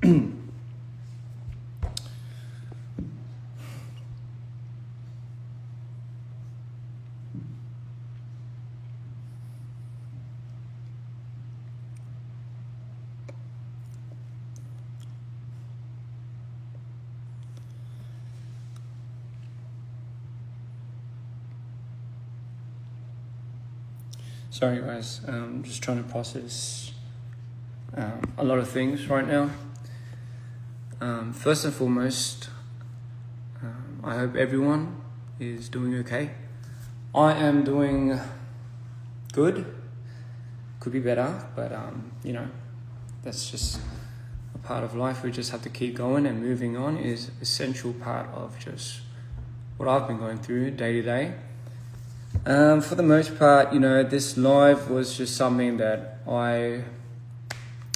Sorry guys, I'm just trying to process a lot of things right now. First and foremost, I hope everyone is doing okay. I am doing good. Could be better, but that's just a part of life. We just have to keep going, and moving on is essential part of just what I've been going through day to day. For the most part, this live was just something that I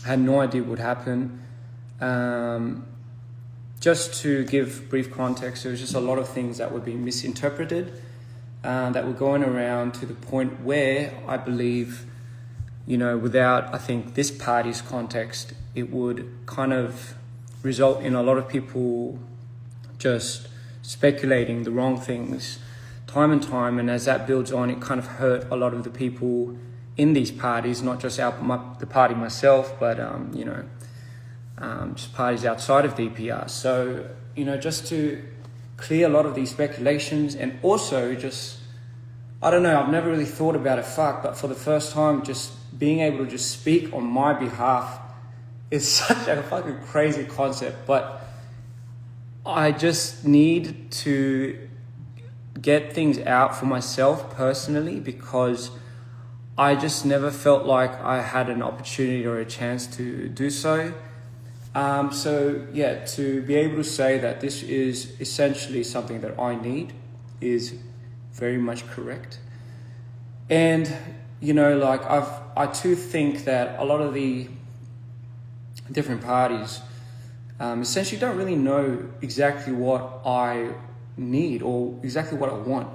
had no idea would happen. Just to give brief context, there was just a lot of things that were being misinterpreted, that were going around to the point where I believe, without, I think, this party's context, it would kind of result in a lot of people just speculating the wrong things time and time, and as that builds on, it kind of hurt a lot of the people in these parties, not just the party myself, but just parties outside of DPR. So just to clear a lot of these speculations, and also just, I don't know, I've never really thought about it, but for the first time, just being able to just speak on my behalf is such a fucking crazy concept. But I just need to get things out for myself personally, because I just never felt like I had an opportunity or a chance to do so. To be able to say that this is essentially something that I need is very much correct. And I too think that a lot of the different parties essentially don't really know exactly what I need or exactly what I want,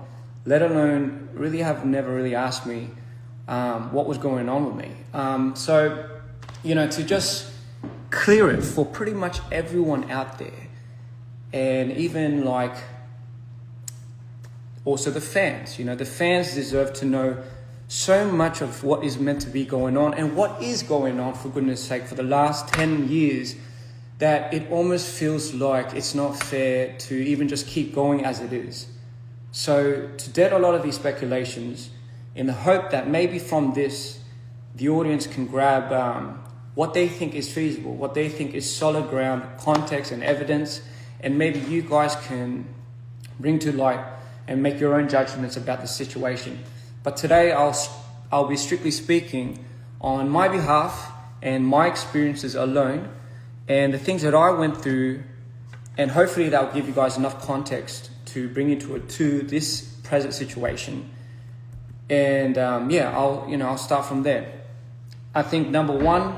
let alone really have never really asked me what was going on with me. To just clear it for pretty much everyone out there, and even also the fans. The fans deserve to know so much of what is meant to be going on, and what is going on, for goodness sake, for the last 10 years, that it almost feels like it's not fair to even just keep going as it is. So to dead a lot of these speculations, in the hope that maybe from this, the audience can grab what they think is feasible, what they think is solid ground, context and evidence, and maybe you guys can bring to light and make your own judgments about the situation. But today I'll be strictly speaking on my behalf and my experiences alone, and the things that I went through, and hopefully that'll give you guys enough context to bring into it to this present situation. And I'll start from there. I think number one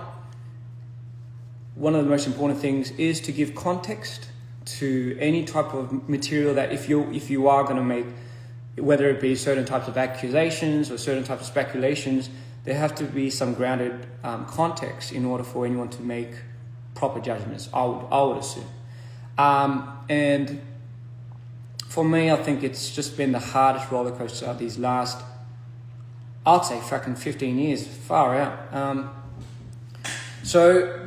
of the most important things is to give context to any type of material that if you are going to make, whether it be certain types of accusations or certain types of speculations, there have to be some grounded context in order for anyone to make proper judgments, I would assume. And for me, I think it's just been the hardest roller coaster of these last, I'd say, fucking 15 years, far out. So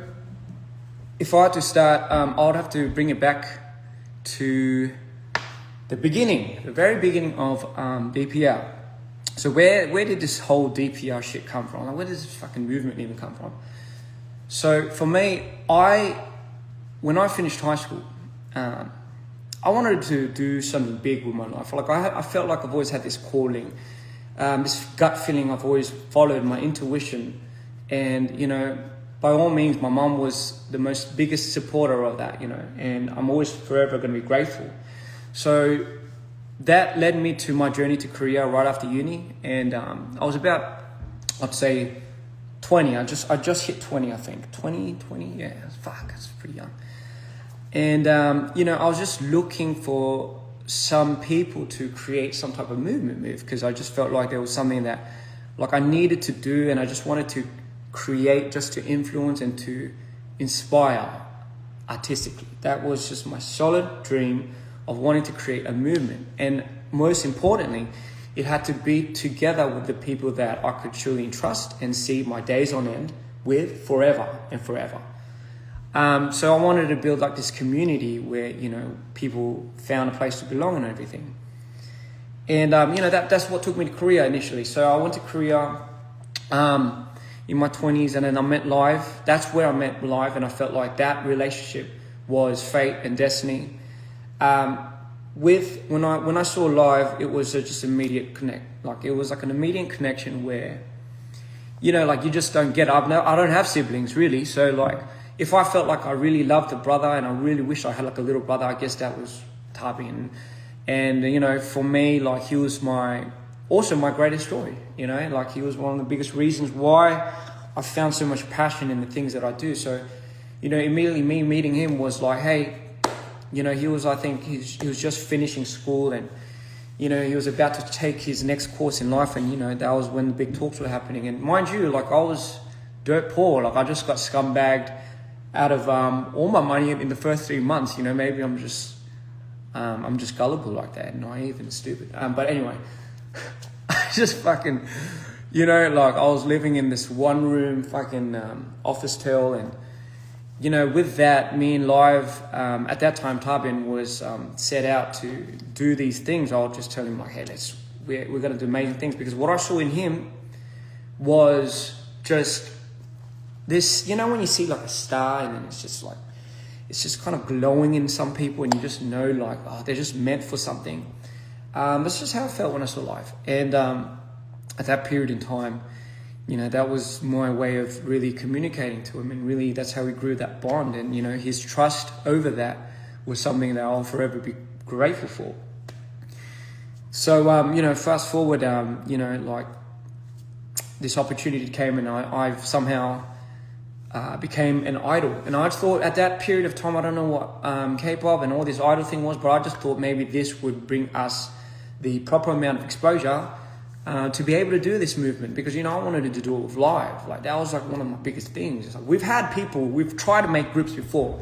if I had to start, I would have to bring it back to the beginning, the very beginning of DPR. So where did this whole DPR shit come from? Like, where does this fucking movement even come from? So for me, when I finished high school, I wanted to do something big with my life. I felt like I've always had this calling, this gut feeling. I've always followed my intuition, and by all means, my mom was the biggest supporter of that, and I'm always forever going to be grateful. So that led me to my journey to Korea right after uni, and I was about, I'd say, 20. I just hit 20, I think. 20, yeah, that's pretty young. And, I was just looking for some people to create some type of movement because I just felt like there was something that I needed to do, and I just wanted to create just to influence and to inspire artistically. That was just my solid dream of wanting to create a movement. And most importantly, it had to be together with the people that I could truly trust and see my days on end with forever and forever. So I wanted to build like this community where, you know, people found a place to belong and everything. And, you know, that's what took me to Korea initially. So I went to Korea in my 20s, and then I met Live. That's where I met Live, and I felt like that relationship was fate and destiny. When I saw Live, it was just immediate connect. Like it was like an immediate connection where, you know, like you just don't get up. Now I don't have siblings really, so like if I felt like I really loved a brother and I really wish I had like a little brother, I guess that was Tabi. And you know, for me, like he was also my greatest joy. You know, like he was one of the biggest reasons why I found so much passion in the things that I do. So, you know, immediately me meeting him was like, hey, you know, he was just finishing school, and you know, he was about to take his next course in life, and you know, that was when the big talks were happening. And mind you, like I was dirt poor. Like I just got scumbagged out of all my money in the first 3 months. You know, maybe I'm just gullible like that, naive and stupid. But anyway, I just fucking, you know, like I was living in this one room fucking office tel, and you know, with that, me and Live, at that time, Tabin was set out to do these things. I'll just tell him like, hey, we're going to do amazing things, because what I saw in him was just this, you know, when you see like a star and then it's just kind of glowing in some people, and you just know like, oh, they're just meant for something. That's just how I felt when I saw Live. And at that period in time, you know, that was my way of really communicating to him, and really that's how we grew that bond. And, you know, his trust over that was something that I'll forever be grateful for. So, you know, fast forward, you know, like this opportunity came, and I've somehow became an idol. And I thought at that period of time, I don't know what K-pop and all this idol thing was, but I just thought maybe this would bring us the proper amount of exposure to be able to do this movement, because, you know, I wanted to do it with Live. Like that was like one of my biggest things. It's like we've tried to make groups before,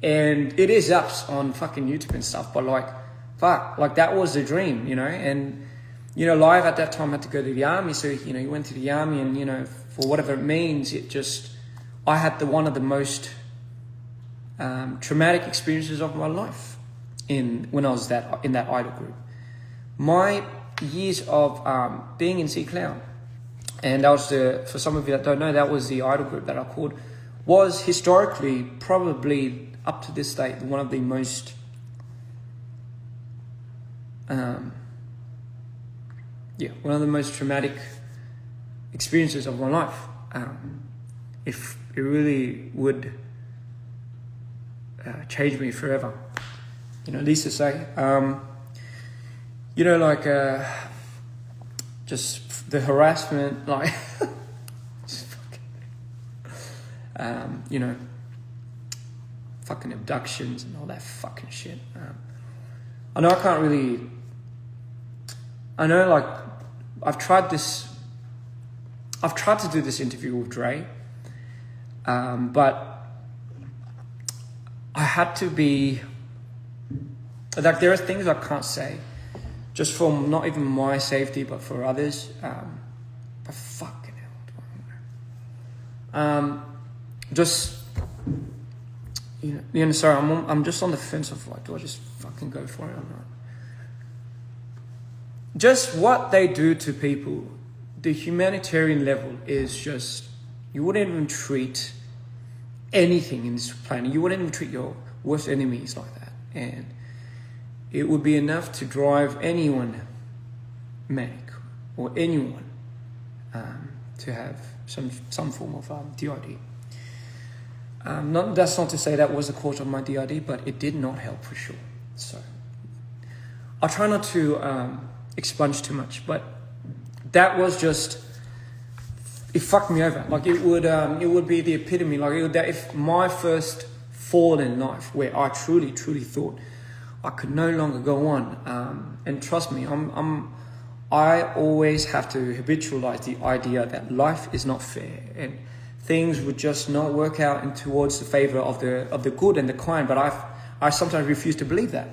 and it is ups on fucking YouTube and stuff, but like, fuck, like that was the dream, you know. And, you know, Live at that time had to go to the army, so, you know, he went to the army, and, you know, for whatever it means, I had one of the most traumatic experiences of my life when I was in that idol group. My years of being in C-Clown, and that was for some of you that don't know, that was the idol group that I called, was historically probably up to this date one of the most one of the most traumatic experiences of my life. If it really would change me forever, you know, at least to say. You know, like, just the harassment, like, just fucking, you know, fucking abductions and all that fucking shit. I know like, I've tried to do this interview with Dre, but I had to be, like, there are things I can't say, just for not even my safety, but for others. But fucking hell. Just, you know, sorry, I'm just on the fence of like, do I just fucking go for it or not? Just what they do to people, the humanitarian level is just, you wouldn't even treat anything in this planet. You wouldn't even treat your worst enemies like that. And it would be enough to drive anyone manic, or anyone to have some form of DID. That's not to say that was the cause of my DID, but it did not help for sure. So I'll try not to expunge too much, but that was just, it fucked me over. Like it would be the epitome. Like if my first fall in life, where I truly thought I could no longer go on, and trust me, I always have to habitualize the idea that life is not fair, and things would just not work out in towards the favor of the good and the kind. But I sometimes refuse to believe that.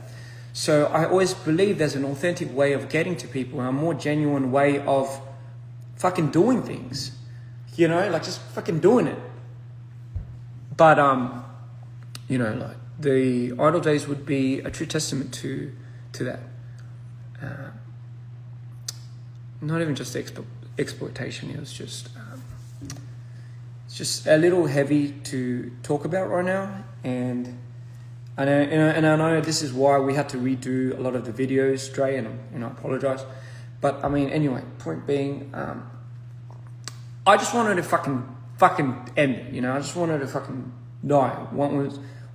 So I always believe there's an authentic way of getting to people, and a more genuine way of fucking doing things. You know, like just fucking doing it. But you know, like the idle days would be a true testament to that. Not even just exploitation. It was just it's just a little heavy to talk about right now, and I know this is why we had to redo a lot of the videos, Dre, and I apologize. But I mean, anyway, point being, I just wanted to fucking end it. You know, I just wanted to fucking die.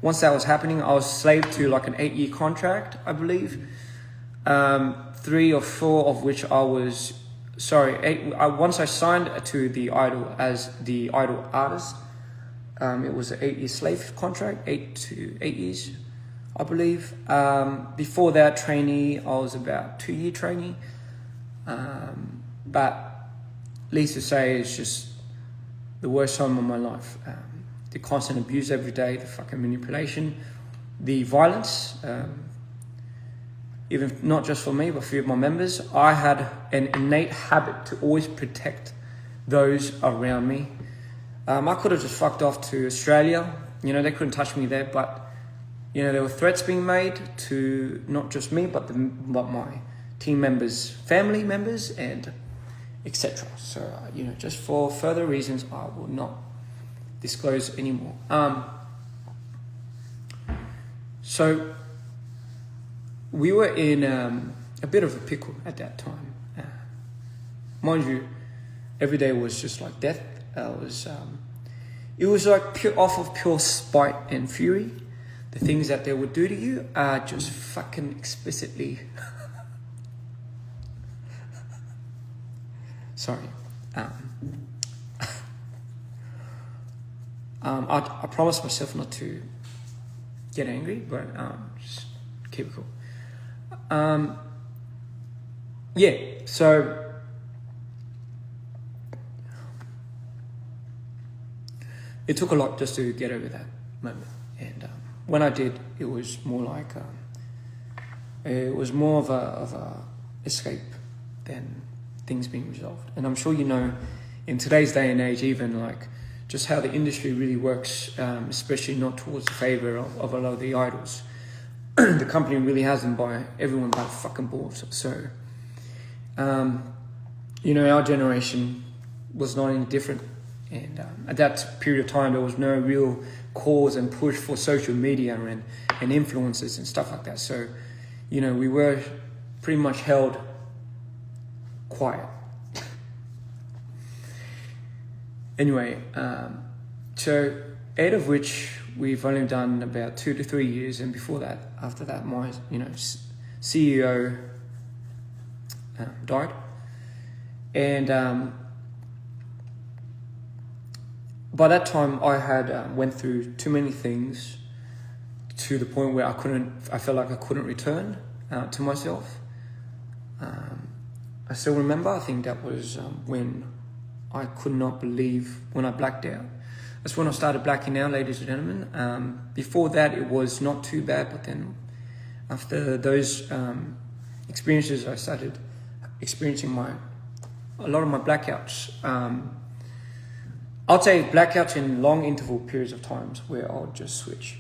Once that was happening, I was slave to like an 8-year contract, I believe. 3 or 4 of which I was, once I signed to the Idol as the Idol artist, it was an 8-year slave contract, 8 years, I believe. Before that, trainee, I was about 2-year trainee. But least to say, it's just the worst time of my life. The constant abuse every day, the fucking manipulation, the violence, even not just for me, but for my members. I had an innate habit to always protect those around me. I could have just fucked off to Australia. You know, they couldn't touch me there, but, you know, there were threats being made to not just me, but my team members, family members, and etc. So, you know, just for further reasons, I will not disclose anymore. So we were in a bit of a pickle at that time. Mind you, every day was just like death. It was like pure spite and fury. The things that they would do to you are just fucking explicitly. Sorry. I promised myself not to get angry, but just keep it cool. Yeah, so it took a lot just to get over that moment, and when I did, it was more like of a escape than things being resolved. And I'm sure you know, in today's day and age, even like just how the industry really works, especially not towards the favor of a lot of the idols. The company really has them by everyone by the fucking balls. So, you know, our generation was not any different. And at that period of time, there was no real cause and push for social media and influencers and stuff like that. So, you know, we were pretty much held quiet. Anyway, so 8 of which we've only done about 2 to 3 years, and before that, after that, my CEO died, and by that time I had went through too many things to the point where I felt like I couldn't return to myself. I still remember, I think that was when I could not believe when I blacked out. That's when I started blacking out, ladies and gentlemen. Before that, it was not too bad, but then after those experiences, I started experiencing a lot of my blackouts. I'll say blackouts in long interval periods of times where I'll just switch.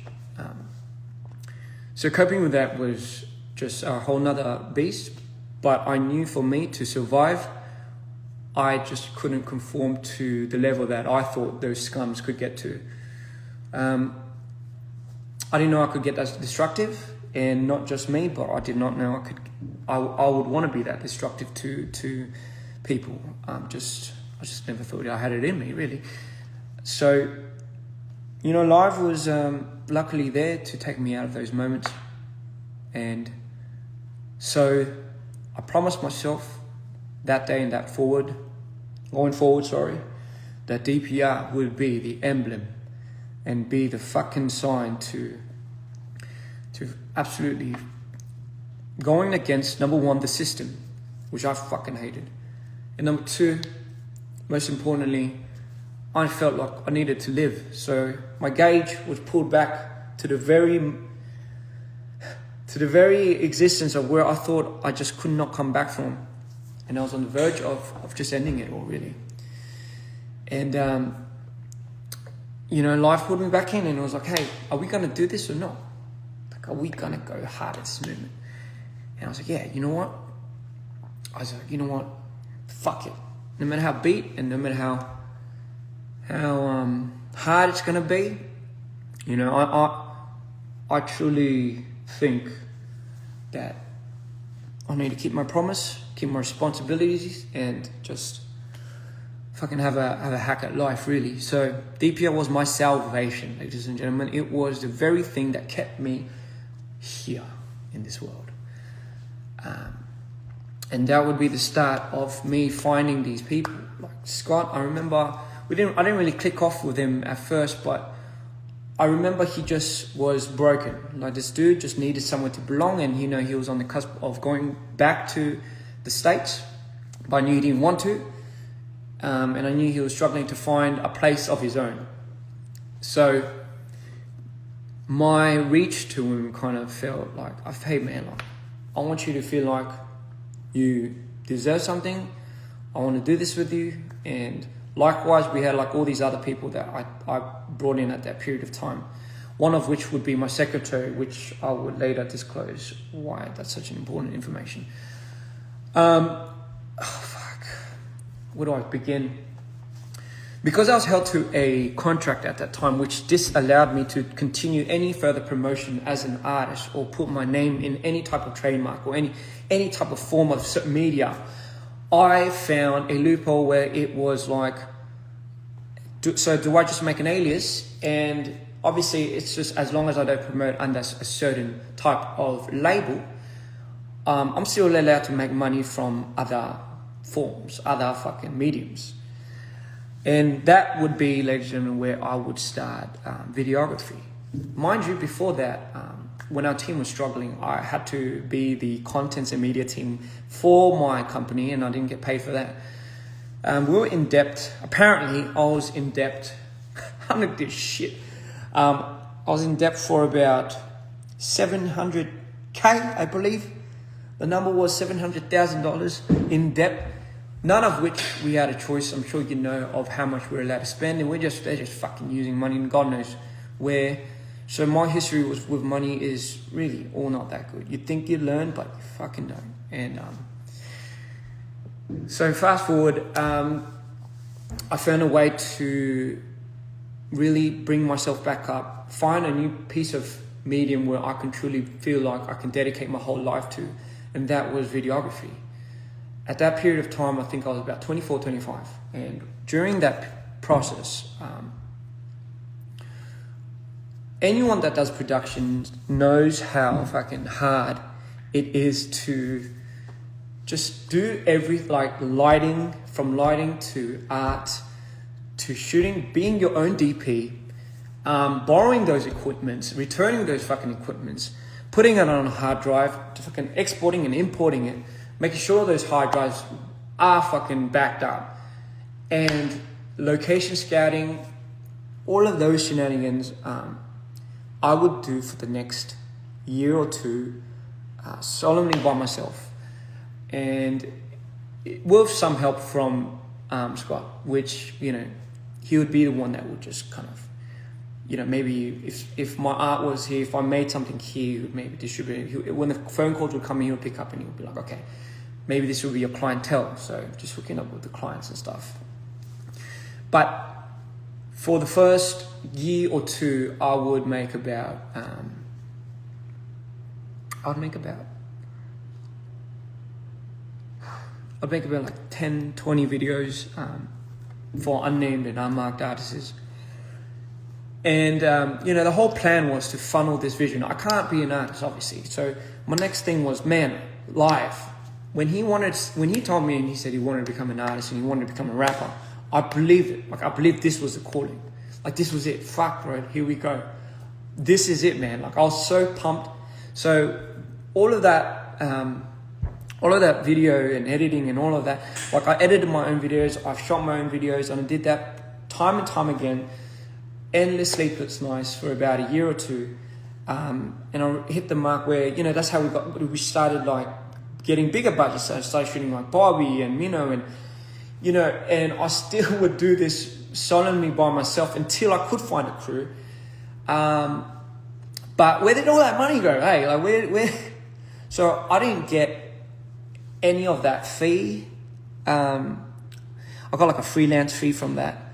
So coping with that was just a whole nother beast, but I knew for me to survive, I just couldn't conform to the level that I thought those scums could get to. I didn't know I could get that destructive, and not just me, but I did not know I would want to be that destructive to people. I just never thought I had it in me, really. So, you know, life was luckily there to take me out of those moments, and so I promised myself that day and going forward, that DPR would be the emblem and be the fucking sign to absolutely going against, number one, the system, which I fucking hated. And number two, most importantly, I felt like I needed to live. So my gauge was pulled back to the very existence of where I thought I just could not come back from. And I was on the verge of just ending it all, really. And, life pulled me back in, and it was like, hey, are we going to do this or not? Like, are we going to go hard at this movement? And I was like, yeah, you know what? I was like, you know what? Fuck it. No matter how beat and no matter how hard it's going to be, I truly think that I need to keep my promise, keep my responsibilities, and just fucking have a hack at life, really. So DPR was my salvation, ladies and gentlemen. It was the very thing that kept me here in this world. And that would be the start of me finding these people. Like Scott, I remember I didn't really click off with him at first, but I remember he just was broken. Like, this dude just needed somewhere to belong, and he was on the cusp of going back to the States, but I knew he didn't want to, and I knew he was struggling to find a place of his own. So my reach to him kind of felt like, hey man, like, I want you to feel like you deserve something. I want to do this with you. And likewise, we had like all these other people that I brought in at that period of time. One of which would be my secretary, which I would later disclose why that's such an important information. Where do I begin? Because I was held to a contract at that time, which disallowed me to continue any further promotion as an artist or put my name in any type of trademark or any type of form of media, I found a loophole where it was like, do I just make an alias? And obviously it's just as long as I don't promote under a certain type of label, I'm still allowed to make money from other forms, other fucking mediums. And that would be, ladies and gentlemen, where I would start videography. Mind you, before that, when our team was struggling, I had to be the contents and media team for my company, and I didn't get paid for that. We were in debt. Apparently, I was in debt. I don't this shit. I was in debt for about 700K, I believe. The number was $700,000 in debt. None of which we had a choice, I'm sure you know, of how much we're allowed to spend, and they're just fucking using money, and God knows where. So my history with money is really all not that good. You think you learn, but you fucking don't. And so fast forward, I found a way to really bring myself back up, find a new piece of medium where I can truly feel like I can dedicate my whole life to, and that was videography. At that period of time, I think I was about 24, 25. And during that process, anyone that does production knows how fucking hard it is to just do lighting, from lighting to art, to shooting, being your own DP, borrowing those equipments, returning those fucking equipments, putting it on a hard drive, to fucking exporting and importing it, making sure those hard drives are fucking backed up, and location scouting, all of those shenanigans, I would do for the next year or two, solemnly by myself, and with some help from Scott, which, he would be the one that would just kind of, maybe if my art was here, if I made something here, he would maybe distribute it. When the phone calls would come in, he would pick up and he would be like, okay, maybe this will be your clientele. So just hooking up with the clients and stuff. But for the first year or two, I would make about, like 10, 20 videos for unnamed and unmarked artists. And, the whole plan was to funnel this vision. I can't be an artist, obviously. So my next thing was, live. When he told me and he said he wanted to become an artist and he wanted to become a rapper, I believed it. Like, I believed this was the calling. Like, this was it. Fuck, bro. Here we go. This is it, man. Like, I was so pumped. So all of that video and editing and all of that, like, I edited my own videos. I shot my own videos, and I did that time and time again, endless sleepless nights for about a year or two. And I hit the mark where, you know, that's how we started like getting bigger budgets. So I started shooting like Barbie and Minnow and, you know, and I still would do this solemnly by myself until I could find a crew. But where did all that money go? Hey, like where? So I didn't get any of that fee. I got like a freelance fee from that.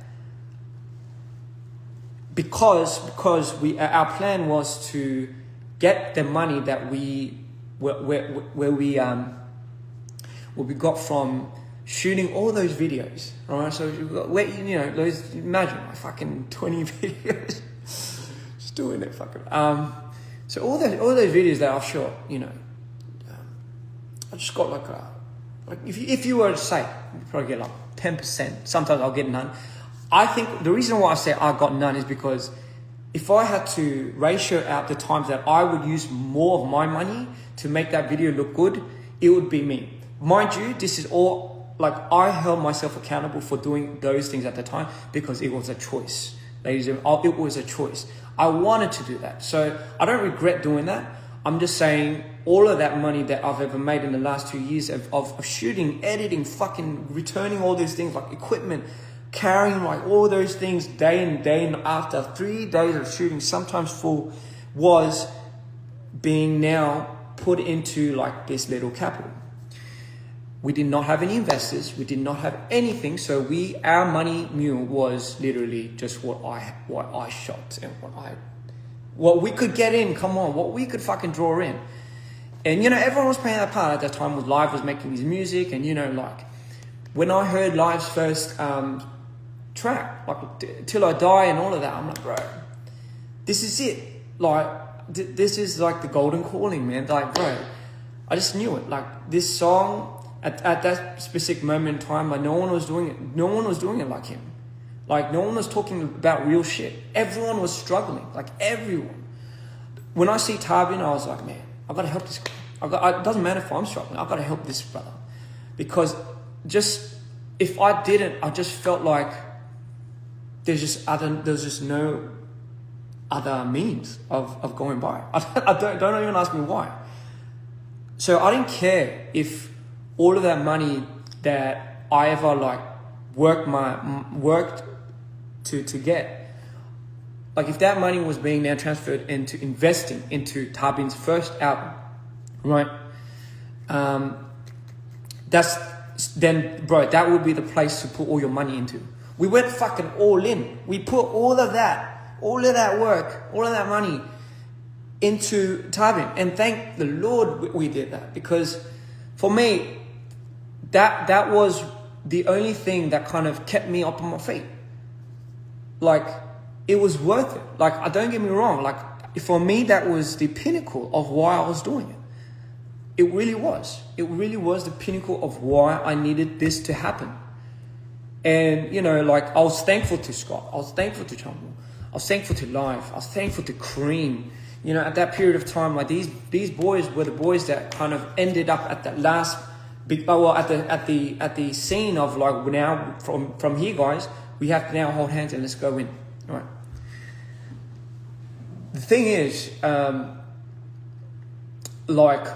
Because our plan was to get the money that we got from shooting all those videos, all right? So you know, those, imagine like fucking 20 videos, just doing it fucking. So all those videos that I've shot, you know, I just got like if you were to say, you'd probably get like 10%. Sometimes I'll get none. I think the reason why I say I got none is because if I had to ratio out the times that I would use more of my money to make that video look good, it would be me. Mind you, this is all, like, I held myself accountable for doing those things at the time because it was a choice. Ladies and gentlemen, it was a choice. I wanted to do that. So I don't regret doing that. I'm just saying all of that money that I've ever made in the last 2 years of shooting, editing, fucking returning all these things like equipment, carrying like all those things day in day and after 3 days of shooting, sometimes full, was being now put into like this little capital. We did not have any investors. We did not have anything. So our money mule was literally just what I shot and what we could get in. Come on, what we could fucking draw in. And you know, everyone was playing that part at that time. With Live was making his music, and you know, like when I heard Live's first track, like Till I Die and all of that, I'm like, bro, this is it. Like this is like the golden calling, man. Like, bro, I just knew it. Like this song at that specific moment in time, like no one was doing it. No one was doing it like him. Like no one was talking about real shit. Everyone was struggling. Like everyone. When I see Tarbin, I was like, man, I gotta help this guy. It doesn't matter if I'm struggling. I gotta help this brother, because just if I didn't, I just felt like there's just no other means of going by. Don't even ask me why. So I didn't care if all of that money that I ever like worked to get, like if that money was being now transferred into investing into Tarbin's first album, right? That would be the place to put all your money into. We went fucking all in. We put all of that work, all of that money into Tarbin. And thank the Lord we did that, because for me, that was the only thing that kind of kept me up on my feet. Like, it was worth it. Like, don't get me wrong. Like, for me, that was the pinnacle of why I was doing it. It really was. It really was the pinnacle of why I needed this to happen. And, you know, like, I was thankful to Scott. I was thankful to Chumble. I was thankful to Live. I was thankful to Cream. You know, at that period of time, like, these boys were the boys that kind of ended up at that last big, at the scene of, like, now, from here, guys, we have to now hold hands and let's go in. All right. The thing is, like,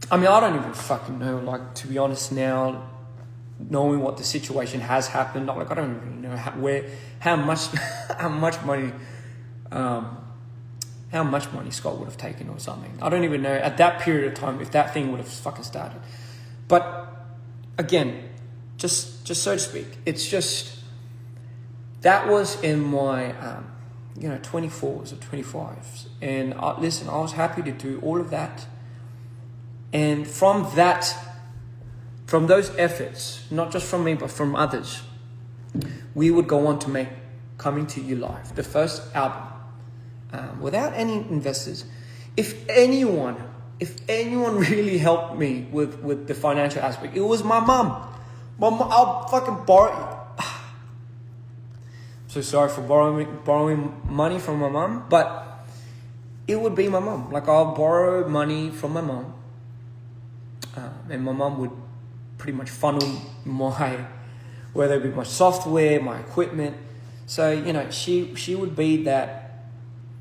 I mean, I don't even fucking know, like, to be honest now, knowing what the situation has happened, like, I don't even know how much money Scott would have taken or something. I don't even know at that period of time if that thing would have fucking started. But again, just so to speak, it's just, that was in my, 24s or 25s. And listen, I was happy to do all of that. And from those efforts, not just from me, but from others, we would go on to make Coming to You Live, the first album, without any investors. If anyone really helped me with the financial aspect, it was my mum. I'll fucking borrow. So sorry for borrowing money from my mum, but it would be my mum. Like, I'll borrow money from my mum, and my mum would pretty much funnel whether it be my software, my equipment. So, you know, she would be that,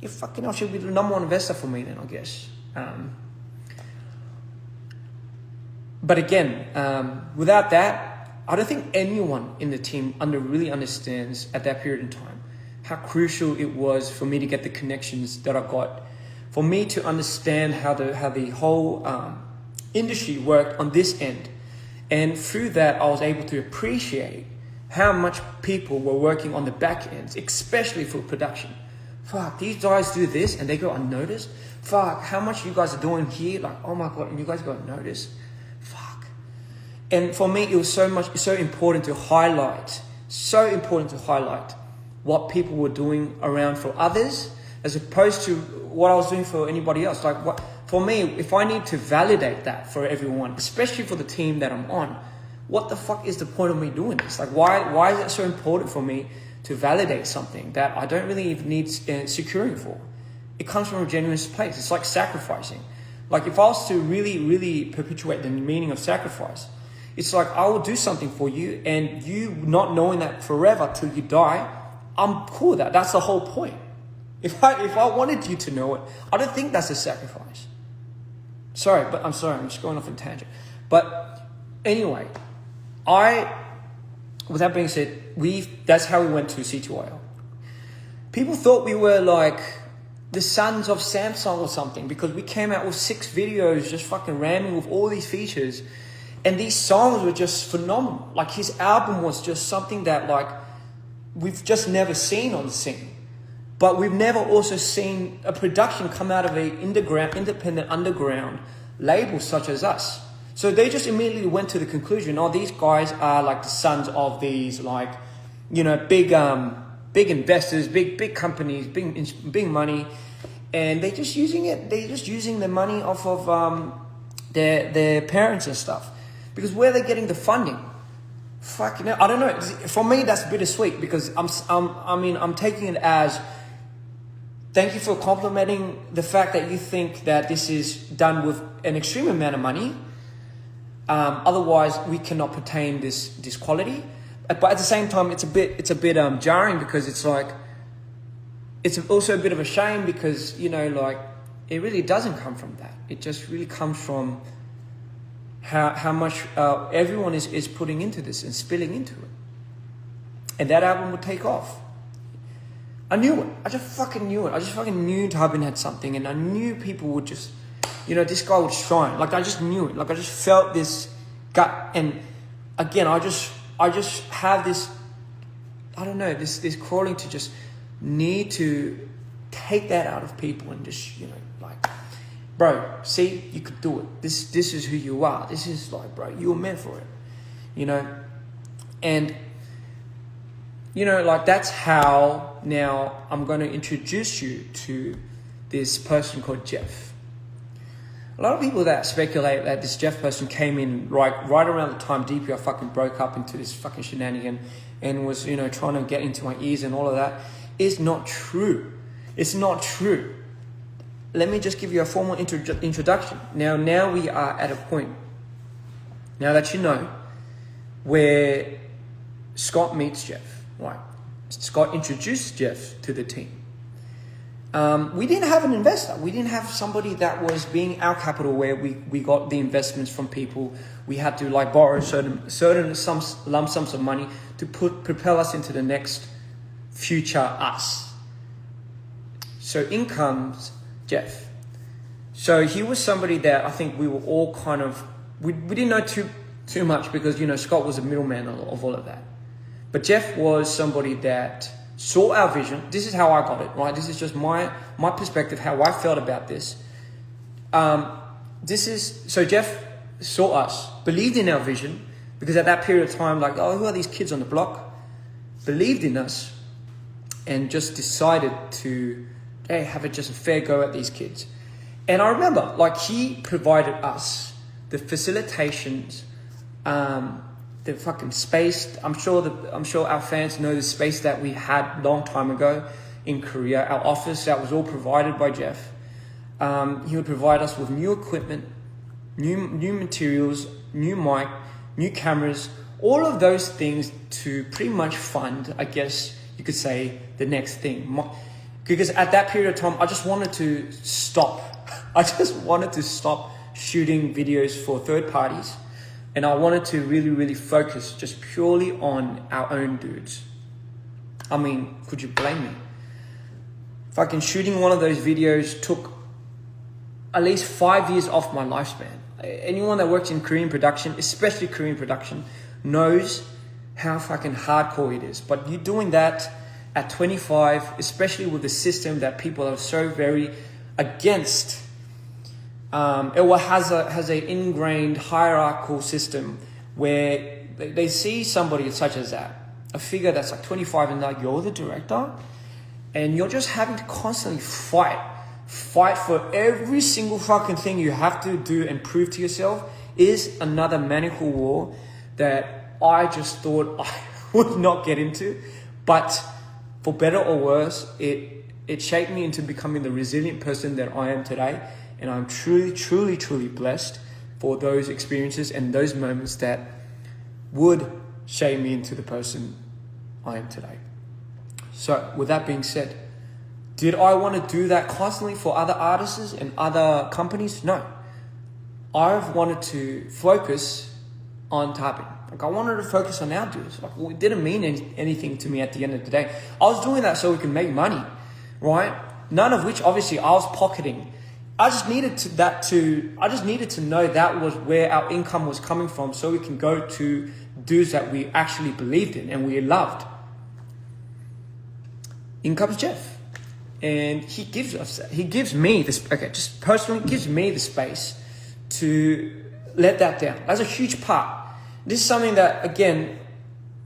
you fucking hell, she would be the number one investor for me then, I guess. But again, without that, I don't think anyone in the team really understands at that period in time how crucial it was for me to get the connections that I got, for me to understand how the whole industry worked on this end. And through that, I was able to appreciate how much people were working on the back ends, especially for production. Fuck, these guys do this and they go unnoticed. Fuck, how much you guys are doing here? Like, oh my God, and you guys go unnoticed. Fuck. And for me, it was so important to highlight what people were doing around for others, as opposed to what I was doing for anybody else. Like, what for me, if I need to validate that for everyone, especially for the team that I'm on, what the fuck is the point of me doing this? Like, why is it so important for me to validate something that I don't really even need securing for? It comes from a genuine place. It's like sacrificing. Like, if I was to really, really perpetuate the meaning of sacrifice, it's like I will do something for you, and you not knowing that forever till you die, I'm cool with that. That's the whole point. If I wanted you to know it, I don't think that's a sacrifice. Sorry, I'm just going off on a tangent. But anyway, with that being said, that's how we went to C2IL. People thought we were like the sons of Samsung or something, because we came out with 6 videos just fucking ramming with all these features. And these songs were just phenomenal. Like, his album was just something that, like, we've just never seen on the scene. But we've never also seen a production come out of an independent underground label such as us. So they just immediately went to the conclusion, oh, these guys are like the sons of these, like, you know, big investors, big companies, big money. And they're just using the money off of their parents and stuff. Because where are they getting the funding? Fucking hell, I don't know. For me, that's bittersweet, because I'm taking it as, thank you for complimenting the fact that you think that this is done with an extreme amount of money. Otherwise, we cannot pertain this quality. But at the same time, it's a bit jarring, because it's like, it's also a bit of a shame, because, you know, like, it really doesn't come from that. It just really comes from how much everyone is putting into this and spilling into it. And that album would take off. I knew it. I just fucking knew it. I just fucking knew Tubin had something, and I knew people would just, you know, this guy would shine. Like, I just knew it. Like, I just felt this gut. And again, I just have this, I don't know, this crawling to just need to take that out of people and just, you know, like, bro, see, you could do it. This is who you are. This is like, bro, you were meant for it, you know? And, you know, like, that's how now I'm going to introduce you to this person called Jeff. A lot of people that speculate that this Jeff person came in right around the time DPR fucking broke up into this fucking shenanigan and was, you know, trying to get into my ears and all of that is not true. It's not true. Let me just give you a formal introduction. Now we are at a point, now that you know, where Scott meets Jeff. Right? Scott introduced Jeff to the team. We didn't have an investor. We didn't have somebody that was being our capital, where we got the investments from people. We had to, like, borrow certain lump sums of money to propel us into the next future us. So in comes Jeff. So he was somebody that I think we were all kind of, we didn't know too much, because, you know, Scott was a middleman of all of that. But Jeff was somebody that saw our vision. This is how I got it, right? This is just my perspective, how I felt about this. So Jeff saw us, believed in our vision, because at that period of time, like, oh, who are these kids on the block? Believed in us, and just decided to, hey, have just a fair go at these kids. And I remember, like, he provided us the facilitations, the fucking space. I'm sure our fans know the space that we had long time ago in Korea. Our office, that was all provided by Jeff. He would provide us with new equipment, new materials, new mic, new cameras, all of those things to pretty much fund, I guess you could say, the next thing. Because at that period of time, I just wanted to stop. I just wanted to stop shooting videos for third parties. And I wanted to really, really focus just purely on our own dudes. I mean, could you blame me? Fucking shooting one of those videos took at least 5 years off my lifespan. Anyone that works in Korean production, especially Korean production, knows how fucking hardcore it is. But you're doing that at 25, especially with the system that people are so very against. It has a ingrained hierarchical system where they see somebody such as that, a figure that's like 25 and like, you're the director, and you're just having to constantly fight for every single fucking thing you have to do and prove to yourself is another maniacal war that I just thought I would not get into. But for better or worse, it shaped me into becoming the resilient person that I am today. And I'm truly, truly, truly blessed for those experiences and those moments that would shape me into the person I am today. So with that being said, did I want to do that constantly for other artists and other companies? No. I've wanted to focus on typing. Like I wanted to focus on our dudes. Like it didn't mean anything to me at the end of the day. I was doing that so we can make money, right? None of which obviously I was pocketing. I just needed to know that was where our income was coming from, so we can go to dudes that we actually believed in and we loved. In comes Jeff, and he gives me this. Okay, just personally gives me the space to let that down. That's a huge part. This is something that, again,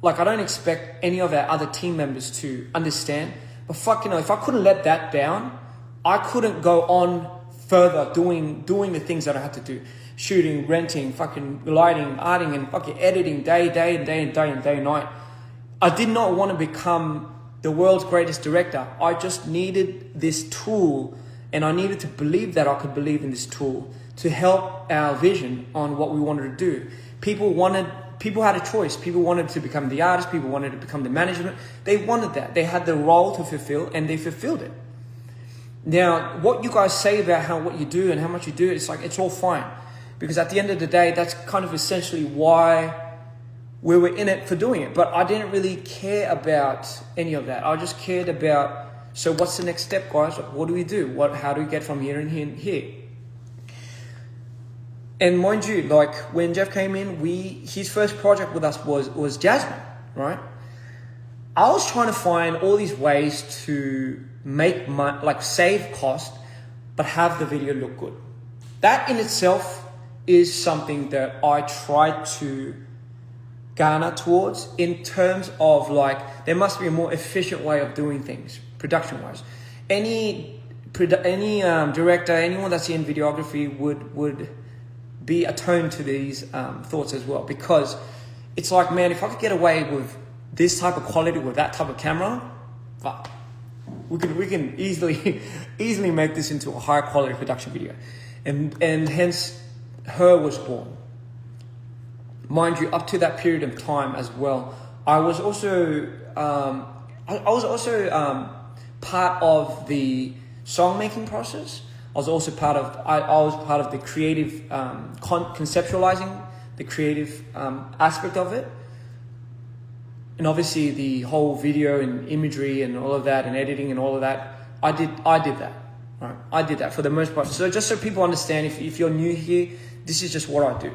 like I don't expect any of our other team members to understand. But if I couldn't let that down, I couldn't go on further doing the things that I had to do. Shooting, renting, fucking lighting, arting, and fucking editing day and night. I did not want to become the world's greatest director. I just needed this tool, and I needed to believe that I could believe in this tool to help our vision on what we wanted to do. People had a choice. People wanted to become the artist. People wanted to become the management. They wanted that. They had the role to fulfill, and they fulfilled it. Now, what you guys say about what you do and how much you do, it's like, it's all fine. Because at the end of the day, that's kind of essentially why we were in it for doing it. But I didn't really care about any of that. I just cared about, so what's the next step, guys? What do we do? How do we get from here and here and here? And mind you, like when Jeff came in, his first project with us was Jasmine, right? I was trying to find all these ways to make money, like save cost, but have the video look good. That in itself is something that I try to garner towards in terms of like, there must be a more efficient way of doing things, production-wise. Any director, anyone that's in videography would be attuned to these thoughts as well, because it's like, man, if I could get away with this type of quality with that type of camera, fuck, we can easily make this into a higher quality production video, and hence Her was born. Mind you, up to that period of time as well, I was also part of the song making process. I was part of the creative conceptualizing the creative aspect of it. And obviously the whole video and imagery and all of that and editing and all of that, I did that. Right? I did that for the most part. So just so people understand, if you're new here, this is just what I do.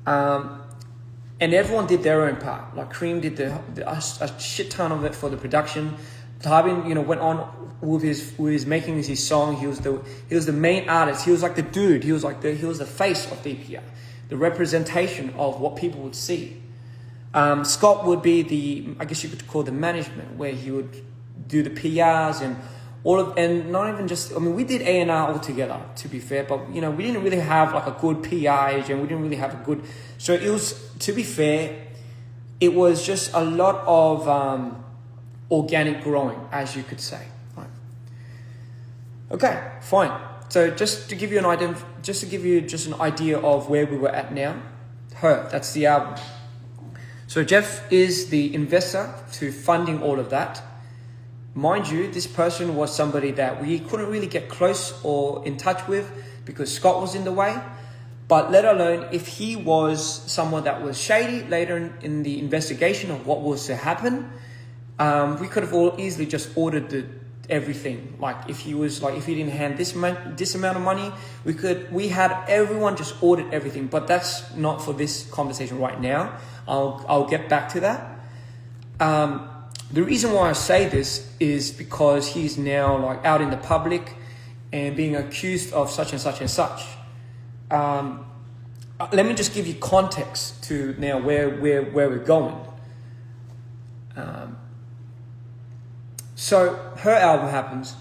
And everyone did their own part. Like Cream did a shit ton of it for the production. Tarbin, went on with his making his song. He was the main artist. He was like the dude. He was the face of DPR, the representation of what people would see. Scott would be I guess you could call the management, where he would do the PRs and and not even just, we did A&R all together, to be fair, but we didn't really have like a good PR agent. We didn't really have a good, so it was, to be fair, it was just a lot of organic growing, as you could say. Right. Okay, fine. So just to give you an idea of where we were at now, that's the album. So Jeff is the investor to funding all of that. Mind you, this person was somebody that we couldn't really get close or in touch with because Scott was in the way. But let alone if he was someone that was shady later in the investigation of what was to happen, we could have all easily just ordered everything. Like if he didn't hand this amount of money, we had everyone just ordered everything. But that's not for this conversation right now. I'll get back to that. The reason why I say this is because he's now like out in the public and being accused of such and such and such. Let me just give you context to now where we're going. So her album happens.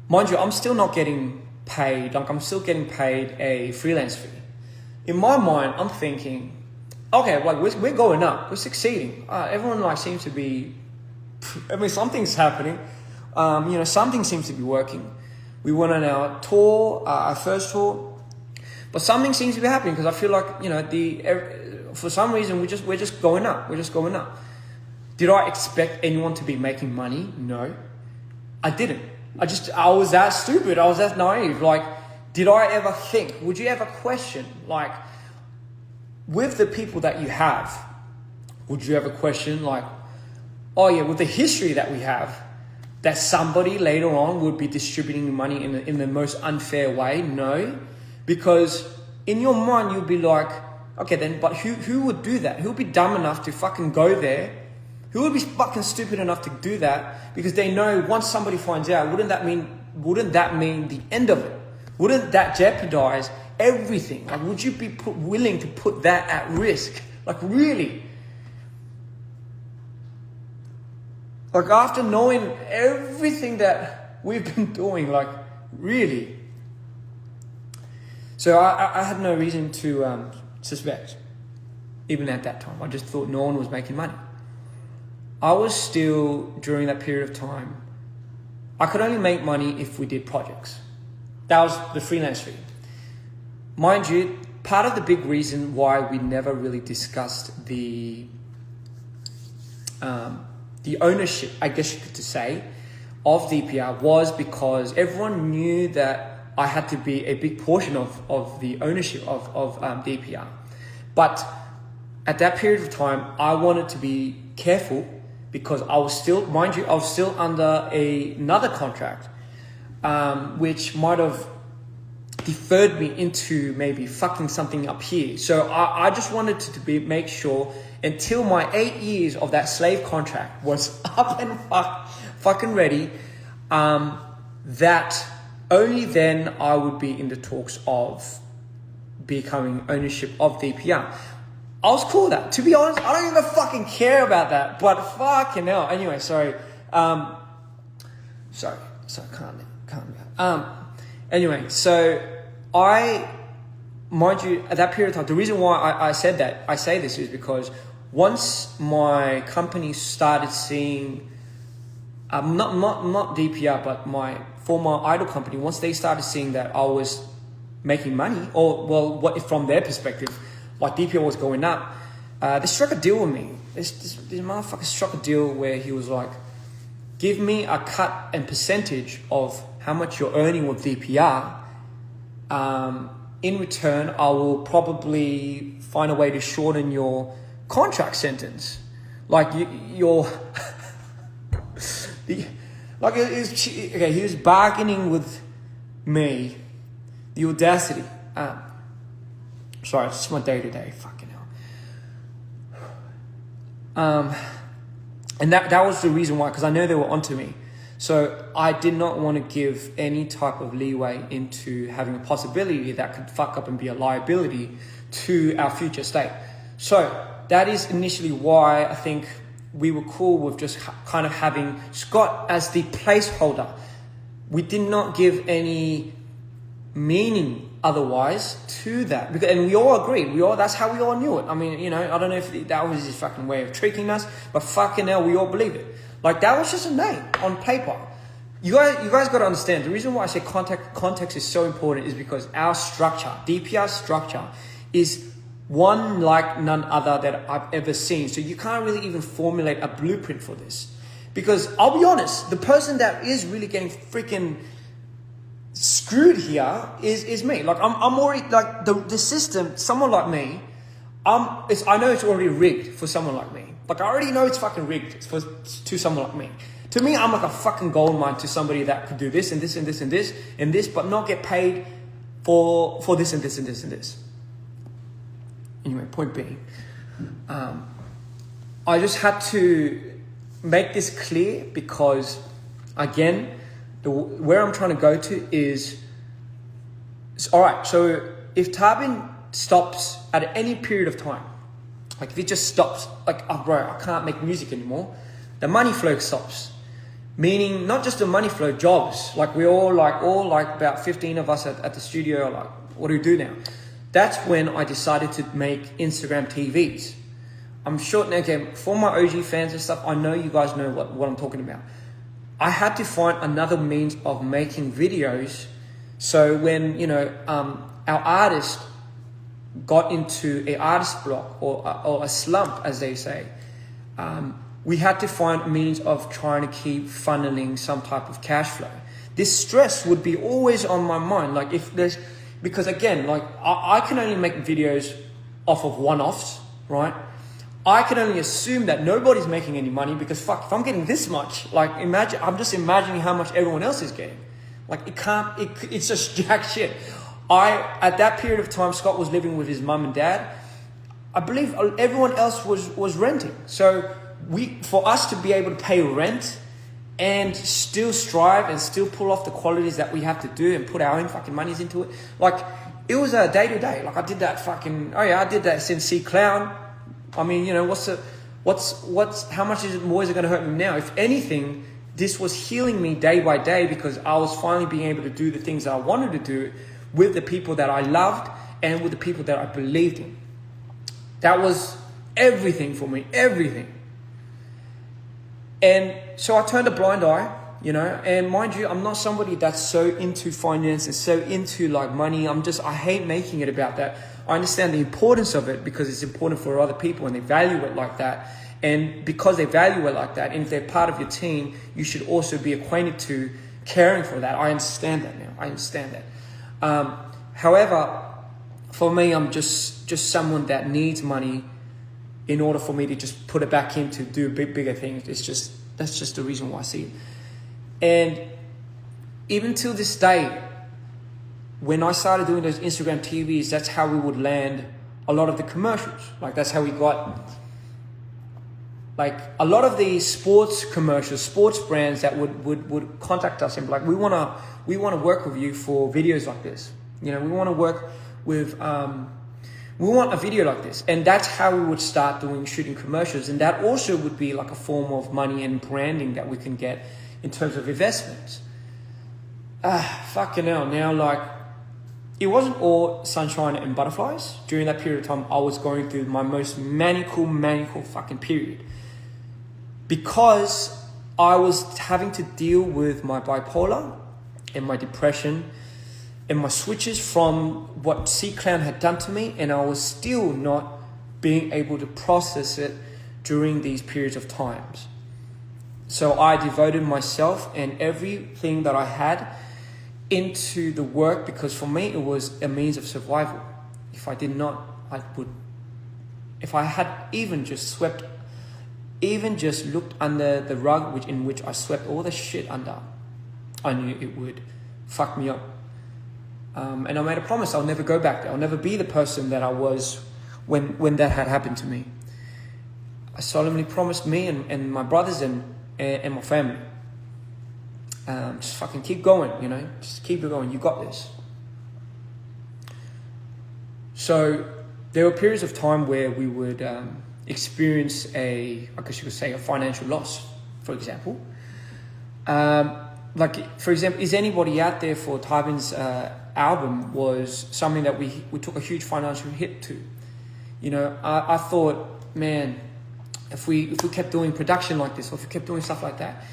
Mind you, I'm still not getting paid. Like I'm still getting paid a freelance fee. In my mind, I'm thinking, okay, like we're going up, we're succeeding. Everyone like seems to be. I mean, something's happening. Something seems to be working. We went on our tour, our first tour. But something seems to be happening because I feel like, for some reason we're just going up. We're just going up. Did I expect anyone to be making money? No, I didn't. I was that stupid. I was that naive. Like, did I ever think? Would you ever question, like, with the people that you have? Would you ever question, like, oh yeah, with the history that we have, that somebody later on would be distributing money in the most unfair way? No. Because in your mind, you'll be like, okay then, but who would do that? Who would be dumb enough to fucking go there? Who would be fucking stupid enough to do that? Because they know once somebody finds out, wouldn't that mean the end of it? Wouldn't that jeopardize everything? Like, would you be willing to put that at risk? Like, really? Like, after knowing everything that we've been doing, like, really? So I had no reason to suspect, even at that time. I just thought no one was making money. I was still, during that period of time, I could only make money if we did projects. That was the freelance fee. Mind you, part of the big reason why we never really discussed the ownership, I guess you could say, of DPR was because everyone knew that I had to be a big portion of the ownership of DPR. But at that period of time, I wanted to be careful because I was still, mind you, I was still under another contract, which might have deferred me into maybe fucking something up here. So I just wanted to make sure until my 8 years of that slave contract was up and fucking ready, that only then I would be in the talks of becoming ownership of DPR. I was cool with that. To be honest, I don't even fucking care about that. But fucking hell. Anyway, sorry. Sorry, calm down. Anyway, so mind you, at that period of time, the reason why I say this is because once my company started seeing, not DPR, but my former idol company, once they started seeing that I was making money, or well, what from their perspective, like DPR was going up, they struck a deal with me. This motherfucker struck a deal where he was like, give me a cut and percentage of how much you're earning with DPR. In return, I will probably find a way to shorten your contract sentence. Like your he was bargaining with me. The audacity. Sorry, it's just my day-to-day. Fucking hell. And that was the reason why, because I know they were onto me. So I did not want to give any type of leeway into having a possibility that could fuck up and be a liability to our future state. So that is initially why I think we were cool with just kind of having Scott as the placeholder. We did not give any meaning otherwise to that, and we all agreed. That's how we all knew it. I mean, I don't know if that was his fucking way of tricking us, but fucking hell, we all believe it. Like, that was just a name on paper. You guys got to understand, the reason why I say context is so important is because our structure, DPR structure, is one like none other that I've ever seen. So you can't really even formulate a blueprint for this. Because I'll be honest, the person that is really getting freaking screwed here is me. Like I'm already, like the system, someone like me, I know it's already rigged for someone like me. Like I already know it's fucking rigged to someone like me. To me, I'm like a fucking gold mine to somebody that could do this and this and this and this and this, but not get paid for this and this and this and this. Anyway, point being, I just had to make this clear because, again, where I'm trying to go to is, all right, so if Tarbin stops at any period of time, like if it just stops, like, oh bro, I can't make music anymore, the money flow stops. Meaning not just the money flow, jobs. Like we all about 15 of us at the studio are like, what do we do now? That's when I decided to make Instagram TVs. I'm sure, again, for my OG fans and stuff, I know you guys know what I'm talking about. I had to find another means of making videos. So when, our artist got into an artist block or a slump, as they say, we had to find a means of trying to keep funneling some type of cash flow. This stress would be always on my mind. Like because again, like I can only make videos off of one-offs, right? I can only assume that nobody's making any money because fuck, if I'm getting this much, like I'm just imagining how much everyone else is getting. Like it's just jack shit. At that period of time, Scott was living with his mum and dad. I believe everyone else was renting. So for us to be able to pay rent and still strive and still pull off the qualities that we have to do and put our own fucking monies into it, like it was a day to day. Like I did that I did that since C Clown. I mean, how much more is it going to hurt me now? If anything, this was healing me day by day because I was finally being able to do the things that I wanted to do with the people that I loved and with the people that I believed in. That was everything for me, everything. And so I turned a blind eye, and mind you, I'm not somebody that's so into finance and so into like money. I hate making it about that. I understand the importance of it because it's important for other people and they value it like that. And because they value it like that, and if they're part of your team, you should also be acquainted to caring for that. I understand that now. I understand that. However, for me, I'm just someone that needs money in order for me to just put it back in to do bigger things. That's just the reason why I see it. And even till this day, when I started doing those Instagram TVs, that's how we would land a lot of the commercials. Like that's how we got like a lot of the sports commercials, sports brands that would contact us and be like, we want to work with you for videos like this. We want to work with we want a video like this. And that's how we would start shooting commercials. And that also would be like a form of money and branding that we can get in terms of investments. Fucking hell. Now, like, it wasn't all sunshine and butterflies. During that period of time, I was going through my most maniacal fucking period. Because I was having to deal with my bipolar and my depression and my switches from what C-Clown had done to me, and I was still not being able to process it during these periods of times. So I devoted myself and everything that I had into the work because for me it was a means of survival. If I did not, if I had even just looked under the rug in which I swept all the shit under, I knew it would fuck me up. And I made a promise I'll never go back there. I'll never be the person that I was when that had happened to me. I solemnly promised me and my brothers and my family, just fucking keep going, just keep it going. You got this. So there were periods of time where we would experience I guess you could say a financial loss, for example. Like, for example, is anybody out there for Tarbin's album was something that we took a huge financial hit to. I thought, man, if we kept doing production like this, or if we kept doing stuff like that,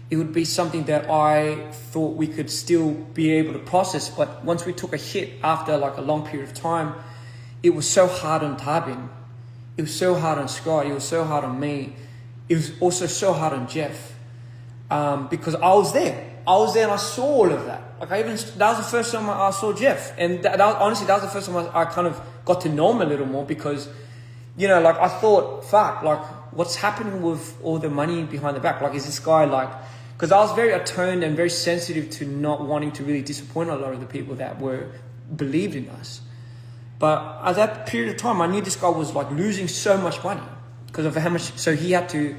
it would be something that I thought we could still be able to process. But once we took a hit after like a long period of time, it was so hard on Tarbin. It was so hard on Scott. It was so hard on me. It was also so hard on Jeff. Because I was there. I was there and I saw all of that. Like that was the first time I saw Jeff. And honestly, that was the first time I kind of got to know him a little more because, you know, like I thought, fuck, like what's happening with all the money behind the back? Like, is this guy like, because I was very attuned and very sensitive to not wanting to really disappoint a lot of the people that believed in us. But at that period of time, I knew this guy was like losing so much money because of how much, so he had to,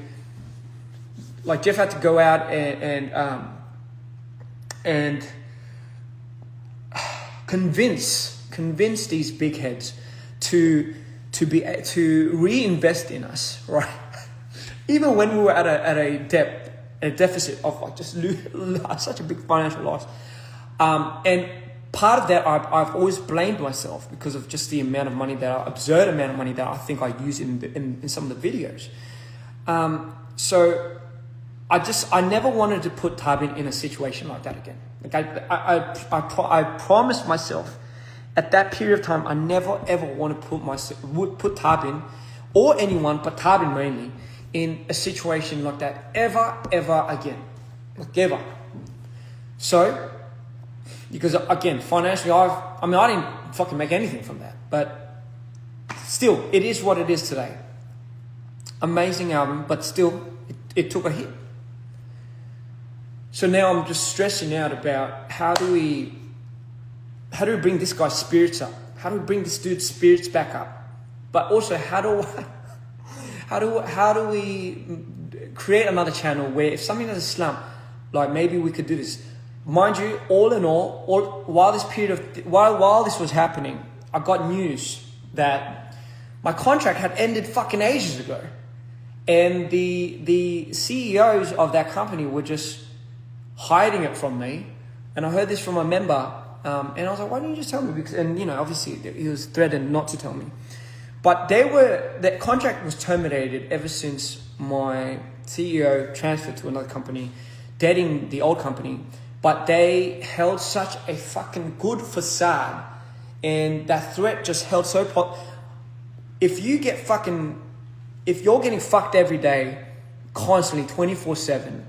like Jeff had to go out and convince these big heads to reinvest in us, right? Even when we were at a deficit of like just such a big financial loss, and part of that I've always blamed myself because of just the amount of money absurd amount of money that I think I use in some of the videos. So I never wanted to put Tarbin in a situation like that again. Like I promised myself at that period of time I never ever want to put Tarbin or anyone, but Tarbin mainly, in a situation like that ever again, like ever. So, because again, financially, I didn't fucking make anything from that, but still, it is what it is today. Amazing album, but still, it took a hit. So now I'm just stressing out about how do we bring this guy's spirits up? How do we bring this dude's spirits back up? But also, how do we create another channel where if something has a slump, like maybe we could do this. Mind you, all in all, while this was happening, I got news that my contract had ended fucking ages ago, and the CEOs of that company were just hiding it from me. And I heard this from a member, and I was like, why didn't you just tell me? Because, and you know, obviously he was threatened not to tell me. But that contract was terminated ever since my CEO transferred to another company, dating the old company. But they held such a fucking good facade, and that threat just held so. If you're getting fucked every day, constantly, 24/7,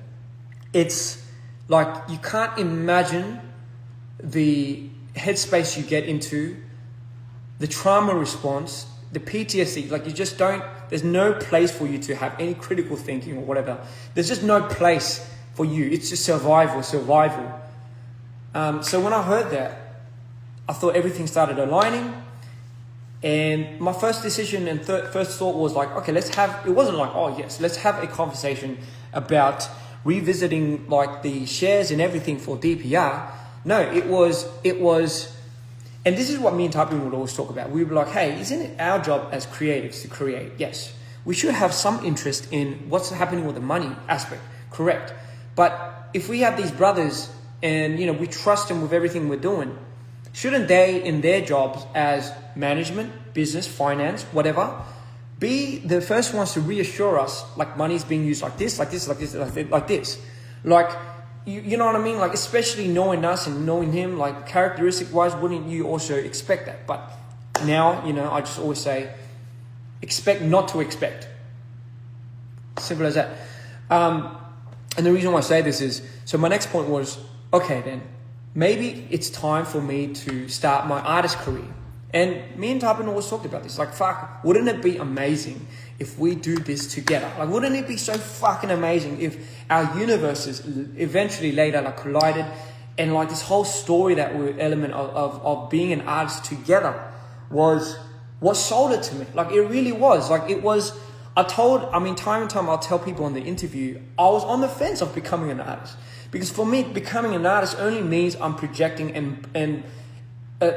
it's like you can't imagine the headspace you get into, the trauma response, the PTSD. Like you just don't. There's no place for you to have any critical thinking or whatever. There's just no place for you. It's just survival. So when I heard that, I thought everything started aligning. And my first decision and first thought was like, okay, it wasn't like, oh yes, let's have a conversation about revisiting like the shares and everything for DPR. No, it was, and this is what me and Tarbin would always talk about. We were like, hey, isn't it our job as creatives to create? Yes. We should have some interest in what's happening with the money aspect. Correct. But if we have these brothers and, you know, we trust them with everything we're doing, shouldn't they, in their jobs as management, business, finance, whatever, be the first ones to reassure us, like money's being used like this, like this, like this, like this. Like, you know what I mean? Like, especially knowing us and knowing him, like characteristic-wise, wouldn't you also expect that? But now, you know, I just always say, expect not to expect. Simple as that. And the reason why I say this is, so my next point was, okay then, maybe it's time for me to start my artist career. And me and Tarbin always talked about this. Like, fuck, wouldn't it be amazing if we do this together? Like, wouldn't it be so fucking amazing if our universes eventually later like collided, and like this whole story that we're element of being an artist together was what sold it to me. Like, it really was. Like, it was. Time and time I'll tell people in the interview, I was on the fence of becoming an artist. Because for me, becoming an artist only means I'm projecting and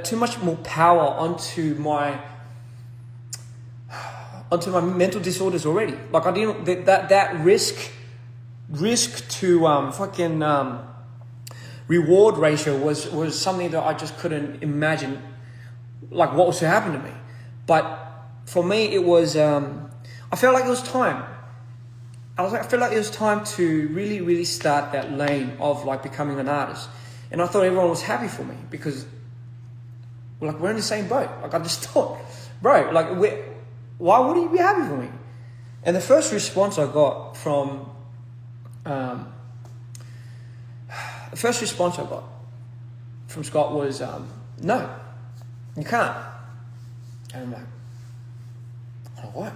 too much more power onto my mental disorders already. Like, I didn't, that risk to reward ratio was something that I just couldn't imagine, like what was to happen to me. But for me, it was, I felt like it was time. I feel like it was time to really, really start that lane of like becoming an artist. And I thought everyone was happy for me because like we're in the same boat. Like I just thought, bro, like, why would he be happy for me? And the first response I got from, Scott was, no, you can't. And I'm like, oh, what?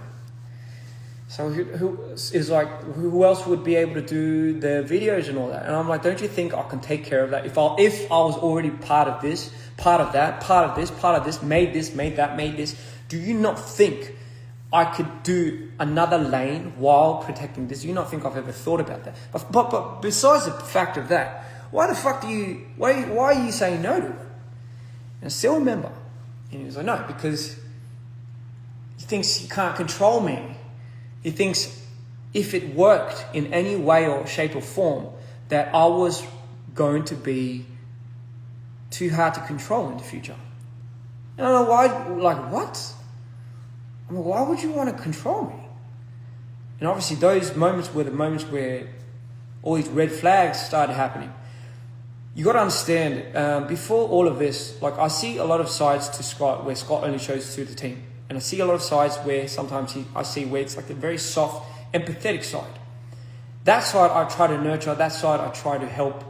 So who is like, who else would be able to do the videos and all that? And I'm like, don't you think I can take care of that? If I was already part of this, part of that, part of this, made this, made that, made this, do you not think I could do another lane while protecting this? Do you not think I've ever thought about that? But besides the fact of that, why are you saying no to it? And I still remember. And he was like, no, because he thinks he can't control me. He thinks if it worked in any way or shape or form, that I was going to be too hard to control in the future. And I don't know why, like, what? I mean, why would you want to control me? And obviously those moments were the moments where all these red flags started happening. You got to understand, before all of this, like, I see a lot of sides to Scott where Scott only shows to the team. And I see a lot of sides where sometimes I see where it's like a very soft, empathetic side. That side I try to nurture, that side I try to help.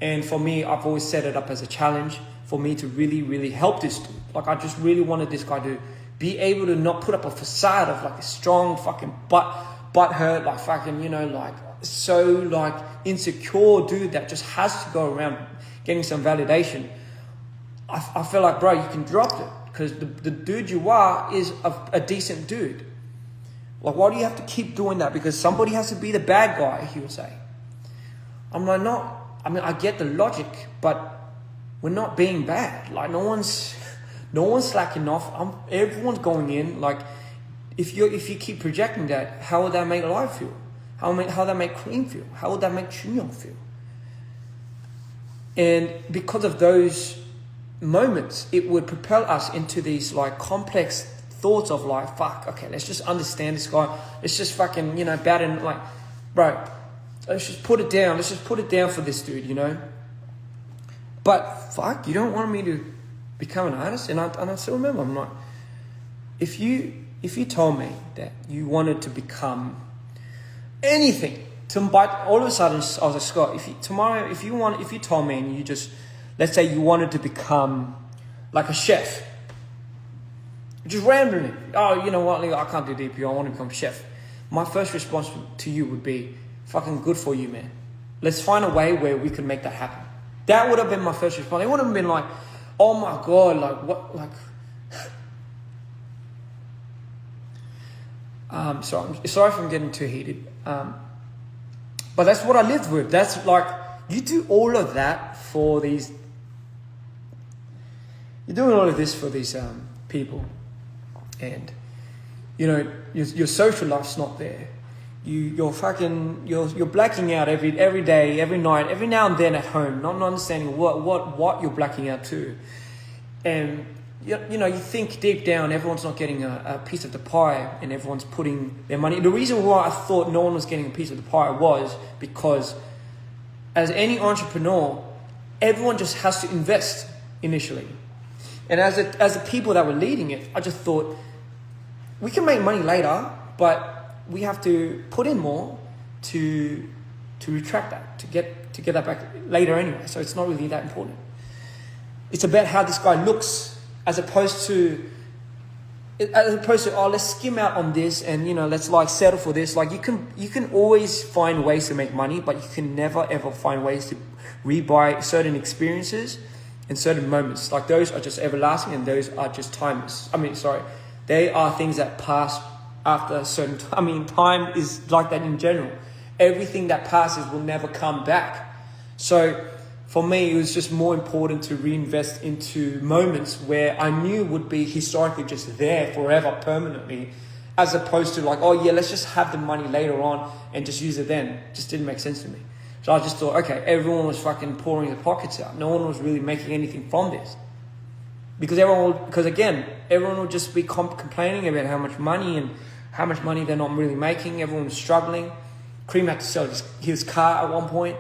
And for me, I've always set it up as a challenge for me to really, really help this dude. Like, I just really wanted this guy to be able to not put up a facade of like a strong fucking butt hurt, like fucking, you know, like so like insecure dude that just has to go around getting some validation. I feel like, bro, you can drop it. Because the dude you are is a decent dude. Like, why do you have to keep doing that? Because somebody has to be the bad guy, he would say. I'm like, I get the logic, but we're not being bad. Like, no one's slacking off. Everyone's going in. Like, if you keep projecting that, how would that make Live feel? How would that make Cream feel? How would that make Chunyong feel? And because of those moments, it would propel us into these like complex thoughts of like, fuck, okay, let's just understand this guy. Let's just fucking, you know, bat and like, bro, let's just put it down. Let's just put it down for this dude, you know. But fuck, you don't want me to become an artist? And I still remember, I'm like, if you told me that you wanted to become anything, but all of a sudden I was like, Scott, if you told me and you just, let's say you wanted to become like a chef. Just randomly. Oh, you know what? I can't do DPR. I want to become a chef. My first response to you would be, fucking good for you, man. Let's find a way where we can make that happen. That would have been my first response. It wouldn't have been like, oh my God, like what? Like, sorry if I'm getting too heated. But that's what I lived with. That's like, you do all of that for these. You're doing all of this for these people, and you know your social life's not there. You're blacking out every day, every night, every now and then at home, not understanding what you're blacking out to, and you know you think deep down everyone's not getting a piece of the pie, and everyone's putting their money. The reason why I thought no one was getting a piece of the pie was because, as any entrepreneur, everyone just has to invest initially. And as the people that were leading it, I just thought, we can make money later, but we have to put in more to retract that, to get that back later anyway. So it's not really that important. It's about how this guy looks, as opposed to oh, let's skim out on this and, you know, let's like settle for this. Like, you can always find ways to make money, but you can never ever find ways to rebuy certain experiences in certain moments. Like, those are just everlasting, and those are just timeless. They are things that pass after a certain time. Time is like that in general. Everything that passes will never come back. So for me, it was just more important to reinvest into moments where I knew would be historically just there forever, permanently, as opposed to like, oh yeah, let's just have the money later on and just use it then. It just didn't make sense to me. So I just thought, okay, everyone was fucking pouring their pockets out. No one was really making anything from this. Because everyone would just be complaining about how much money they're not really making. Everyone was struggling. Cream had to sell his car at one point.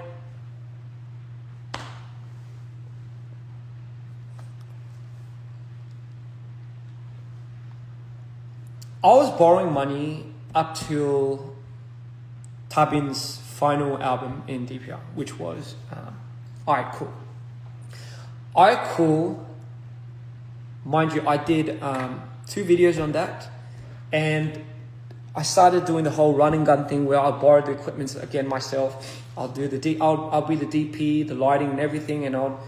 I was borrowing money up till Tabin's final album in DPR, which was I Cool. I Cool, mind you, I did 2 videos on that, and I started doing the whole run and gun thing where I borrowed the equipment again myself. I'll do I'll be the DP, the lighting and everything, and I'll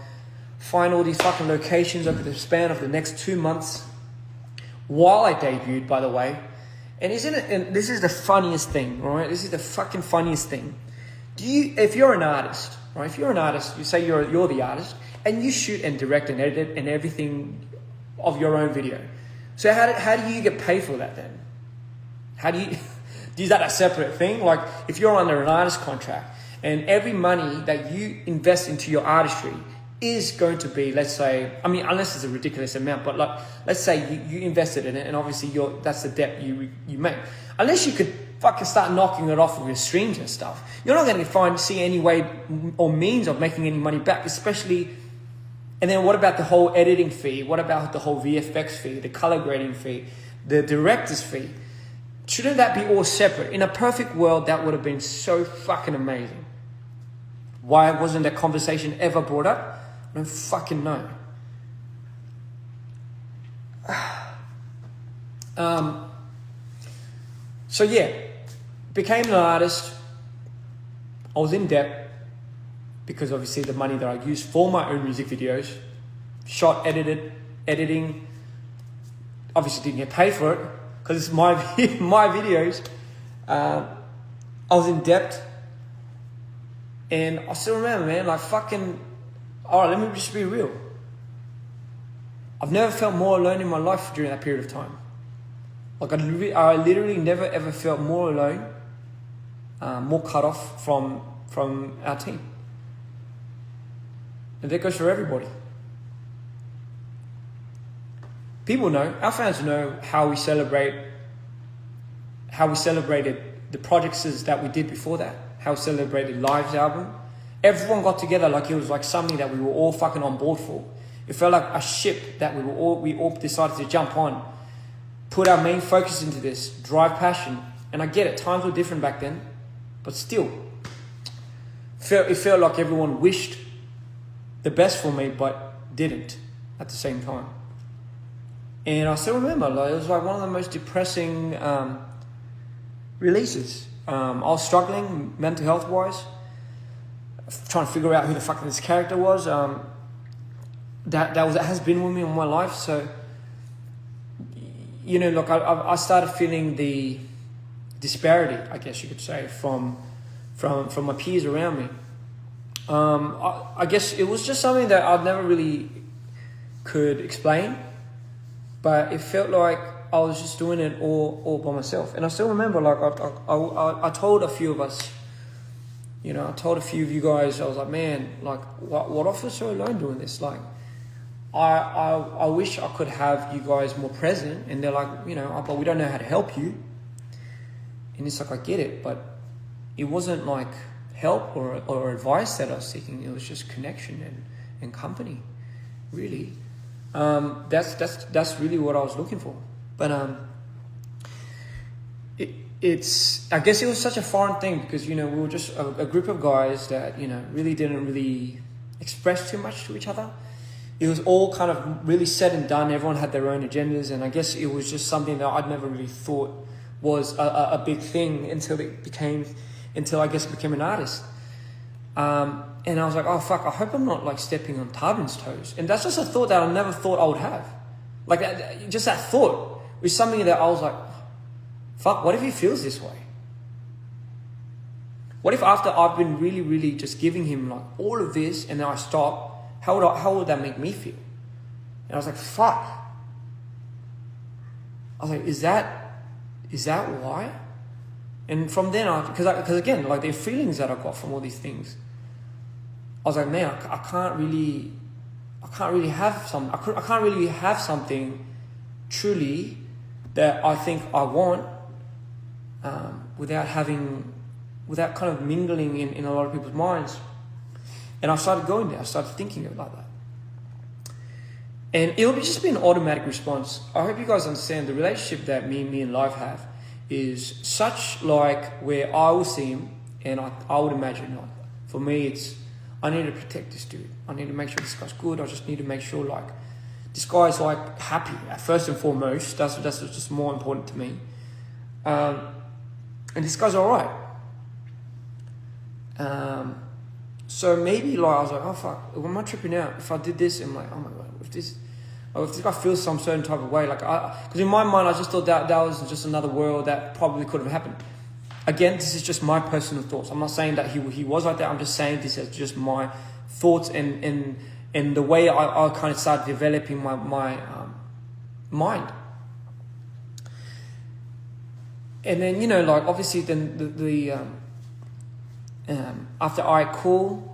find all these fucking locations over the span of the next 2 months while I debuted, by the way. And this is the funniest thing, right? This is the fucking funniest thing. If you're an artist, right? If you're an artist, you say you're the artist, and you shoot and direct and edit and everything of your own video. So how do you get paid for that then? How do you, is that a separate thing? Like if you're under an artist contract and every money that you invest into your artistry is going to be, let's say, I mean, unless it's a ridiculous amount, but like, let's say you invested in it and obviously that's the debt you make. Unless you could fucking start knocking it off of your streams and stuff, you're not going to see any way or means of making any money back, especially. And then what about the whole editing fee? What about the whole VFX fee, the color grading fee, the director's fee? Shouldn't that be all separate? In a perfect world, that would have been so fucking amazing. Why wasn't that conversation ever brought up? I don't fucking know. So yeah, became an artist. I was in debt because obviously the money that I used for my own music videos, editing, obviously didn't get paid for it because it's my videos. I was in debt, and I still remember, man, like fucking. All right, let me just be real. I've never felt more alone in my life during that period of time. Like I literally never ever felt more alone, more cut off from our team. And that goes for everybody. People know, our fans know how we celebrated the projects that we did before that, how we celebrated Live's album. Everyone got together like it was like something that we were all fucking on board for. It felt like a ship that we all decided to jump on, put our main focus into this, drive passion. And I get it, times were different back then, but still, it felt like everyone wished the best for me, but didn't at the same time. And I still remember, like, it was like one of the most depressing releases. I was struggling mental health wise, trying to figure out who the fuck this character was. That has been with me all my life. So, you know, look, I started feeling the disparity, I guess you could say, from my peers around me. I guess it was just something that I never really could explain, but it felt like I was just doing it all by myself. And I still remember, like, I told a few of us, you know, I told a few of you guys, I was like, man, like, what I feel so alone doing this? Like, I wish I could have you guys more present. And they're like, you know, but we don't know how to help you. And it's like, I get it, but it wasn't like help or advice that I was seeking. It was just connection and company, really. That's really what I was looking for. But I guess it was such a foreign thing because, you know, we were just a group of guys that, you know, really didn't really express too much to each other. It was all kind of really said and done. Everyone had their own agendas, and I guess it was just something that I'd never really thought was a big thing until I guess it became an artist. And I was like, oh fuck, I hope I'm not like stepping on Tarbin's toes. And that's just a thought that I never thought I would have. Like just that thought was something that I was like, fuck, what if he feels this way? What if after I've been really, really just giving him like all of this and then I stop, how would that make me feel? And I was like, fuck. I was like, is that why? And from then on, because again, like the feelings that I got from all these things, I was like, man, I can't really have something truly that I think I want without kind of mingling in a lot of people's minds. And I started going there. I started thinking about that. And it'll just be an automatic response. I hope you guys understand the relationship that me and Live have is such like where I will see him and I would imagine like, for me it's, I need to protect this dude. I need to make sure this guy's good. I just need to make sure like this guy's like happy first and foremost. That's just more important to me. And this guy's all right. So maybe like I was like, oh fuck, am I tripping out? If I did this, I'm like, oh my god, if this guy feels some certain type of way, like because in my mind I just thought that was just another world that probably could have happened. Again, this is just my personal thoughts. I'm not saying that he was like that. I'm just saying this as just my thoughts and the way I kind of started developing my mind. And then like obviously then the after I call,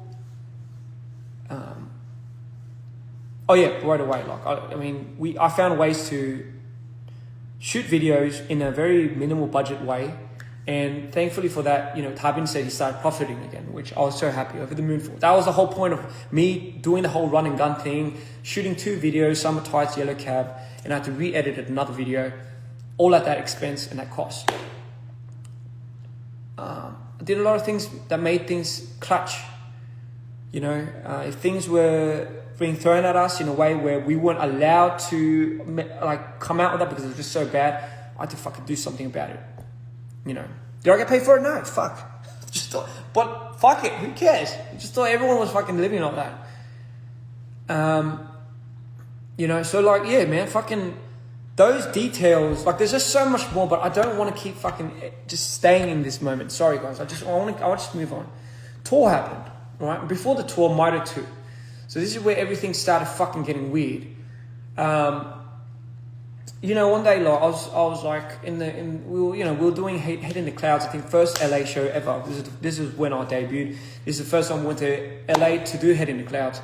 oh yeah, right away. Like I found ways to shoot videos in a very minimal budget way, and thankfully for that, Tabin said he started profiting again, which I was so happy, over the moon for. That was the whole point of me doing the whole run and gun thing, shooting 2 videos, summer tights, yellow cab, and I had to re-edit another video, all at that expense and that cost. I did a lot of things that made things clutch. If things were being thrown at us in a way where we weren't allowed to like come out with that because it was just so bad, I had to fucking do something about it. Did I get paid for it? No, fuck. Just thought, but fuck it, who cares? Just thought everyone was fucking living like that. So like, yeah, man, fucking those details, like there's just so much more, but I don't want to keep fucking just staying in this moment. Sorry guys, I want to just move on. Tour happened, right? Before the tour, Mida 2. So this is where everything started fucking getting weird. One day, like, I was like we were doing Head in the Clouds. I think first LA show ever. This is when I debuted. This is the first time I went to LA to do Head in the Clouds.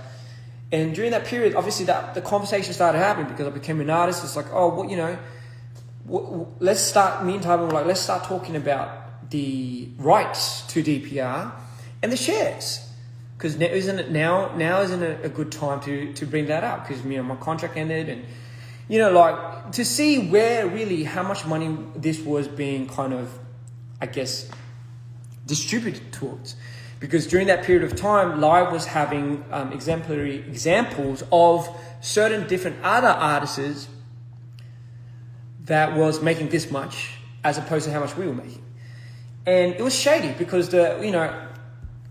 And during that period, obviously the conversation started happening because I became an artist. It's like, oh, let's start. Me and Tyler were like, let's start talking about the rights to DPR and the shares. Because now isn't a good time to bring that up, because my contract ended, and like to see where really how much money this was being kind of, I guess, distributed towards. Because during that period of time, Live was having exemplary examples of certain different other artists that was making this much as opposed to how much we were making. And it was shady because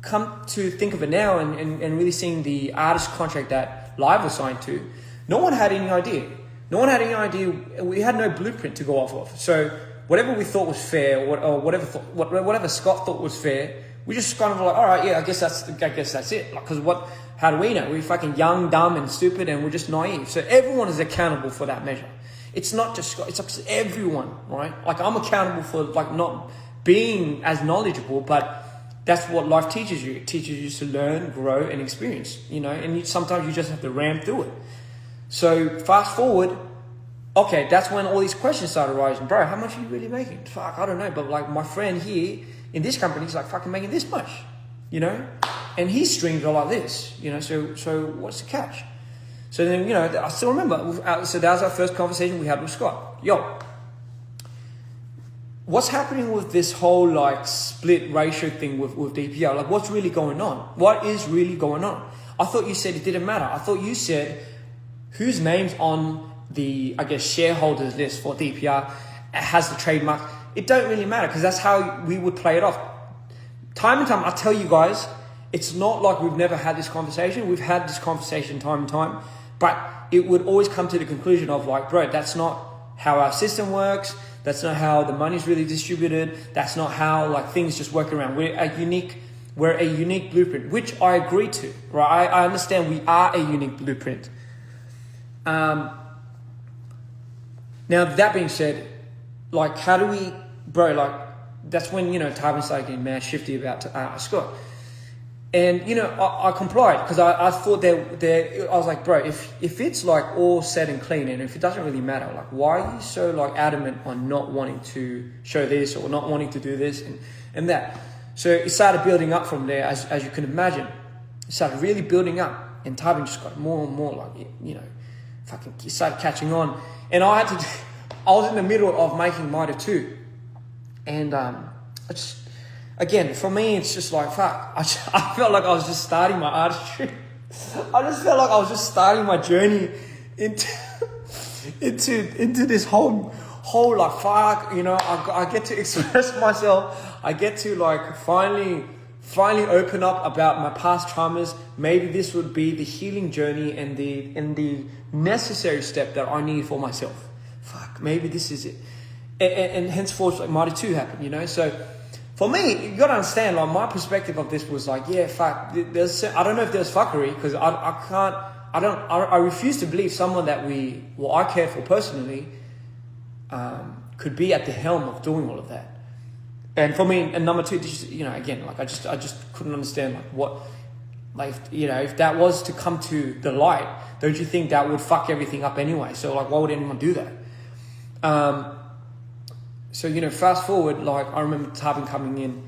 come to think of it now and really seeing the artist contract that Live was signed to, no one had any idea. No one had any idea. We had no blueprint to go off of. So whatever we thought was fair, or whatever Scott thought was fair, we just kind of like, all right, yeah, I guess that's it. Because how do we know? We're fucking young, dumb, and stupid, and we're just naive. So everyone is accountable for that measure. It's not just Scott. It's everyone, right? Like I'm accountable for like not being as knowledgeable, but that's what life teaches you. It teaches you to learn, grow, and experience. And sometimes you just have to ram through it. So fast forward, okay, that's when all these questions started arising. Bro, how much are you really making? Fuck, I don't know. But like my friend here in this company is like fucking making this much, and his streams are like this, so what's the catch? So then, I still remember, so that was our first conversation we had with Scott. Yo, what's happening with this whole like split ratio thing with DPR? Like what's really going on? What is really going on? I thought you said it didn't matter. I thought you said whose name's on the, I guess, shareholders list for DPR has the trademark. It don't really matter because that's how we would play it off. Time and time, I tell you guys, it's not like we've never had this conversation. We've had this conversation time and time, but it would always come to the conclusion of like, bro, that's not how our system works. That's not how the money's really distributed. That's not how like things just work around. We're a unique blueprint, which I agree to, right? I understand we are a unique blueprint. Now that being said, like how do we, bro, like that's when, Tywin started getting mad shifty about Scott. And, I complied because I thought I was like, bro, if it's like all said and clean and if it doesn't really matter, like why are you so like adamant on not wanting to show this or not wanting to do this and that? So it started building up from there, as you can imagine. It started really building up, and Tywin just got more and more like, fucking started catching on. And I was in the middle of making Mitre 2. And again, for me, it's just like, fuck, I felt like I was just starting my artistry. I just felt like I was just starting my journey into this whole like, fuck, you know, I get to express myself. I get to like finally open up about my past traumas. Maybe this would be the healing journey and the necessary step that I need for myself. Fuck, maybe this is it. And henceforth, like, Mighty 2 happened, you know? So for me, you gotta understand, like, my perspective of this was like, yeah, fuck, I don't know if there's fuckery, because I refuse to believe someone that I care for personally, could be at the helm of doing all of that. And for me, and number 2, you know, again, like, I just couldn't understand, like, what, like, you know, if that was to come to the light, don't you think that would fuck everything up anyway? So, like, why would anyone do that? So, you know, fast forward, like, I remember Tarbin coming in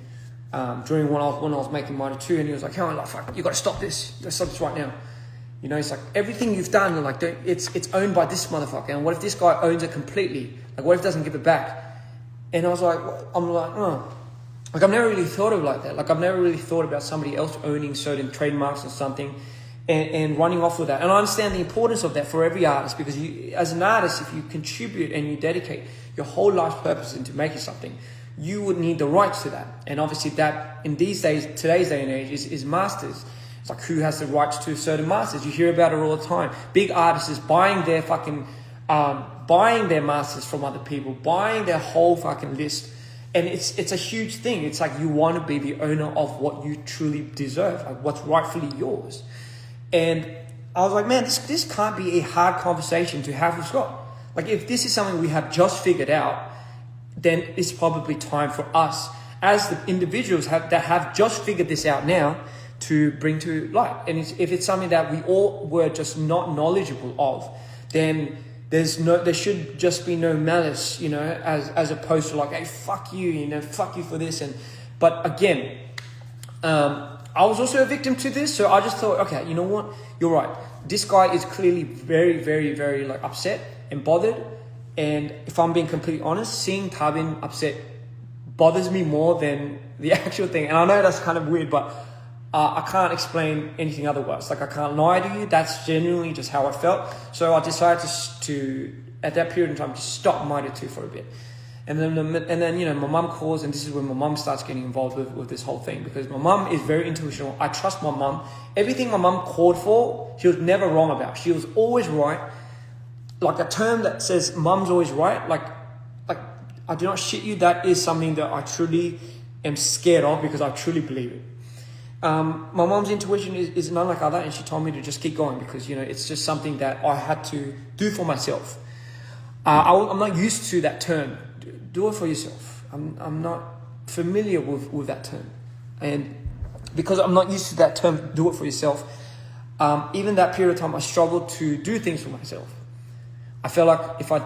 during when I was making Mighty 2, and he was like, "Hang on, like, fuck, you got to stop this. You got to stop this right now." You know, it's like, everything you've done, like, it's owned by this motherfucker. And what if this guy owns it completely? Like, what if he doesn't give it back? And I was like, oh. Like, I've never really thought of it like that. Like, I've never really thought about somebody else owning certain trademarks or something and running off with that. And I understand the importance of that for every artist, because you, as an artist, if you contribute and you dedicate your whole life's purpose into making something, you would need the rights to that. And obviously that, in these days, today's day and age, is masters. It's like, who has the rights to certain masters? You hear about it all the time. Big artists is buying their fucking, buying their masters from other people, buying their whole fucking list. And it's a huge thing. It's like, you want to be the owner of what you truly deserve, like what's rightfully yours. And I was like, man, this can't be a hard conversation to have with Scott. Like, if this is something we have just figured out, then it's probably time for us, as the individuals that have just figured this out now, to bring to light. And if it's something that we all were just not knowledgeable of, then there should just be no malice, you know, as opposed to like, hey, fuck you, you know, fuck you for this. But again, I was also a victim to this, so I just thought, okay, you know what, you're right. This guy is clearly very, very, very like upset and bothered. And if I'm being completely honest, seeing Tarbin upset bothers me more than the actual thing. And I know that's kind of weird, but I can't explain anything otherwise. Like, I can't lie to you. That's genuinely just how I felt. So I decided to at that period in time, to stop Mitre 2 for a bit. And then you know, my mum calls, and this is when my mum starts getting involved with this whole thing, because my mum is very intuitional. I trust my mum. Everything my mum called for, she was never wrong about. She was always right. Like, a term that says mum's always right, like I do not shit you, that is something that I truly am scared of, because I truly believe it. My mom's intuition is none like other, and she told me to just keep going, because, you know, it's just something that I had to do for myself. I'm not used to that term, do it for yourself. I'm not familiar with that term, and because I'm not used to that term, do it for yourself, even that period of time, I struggled to do things for myself. I felt like if I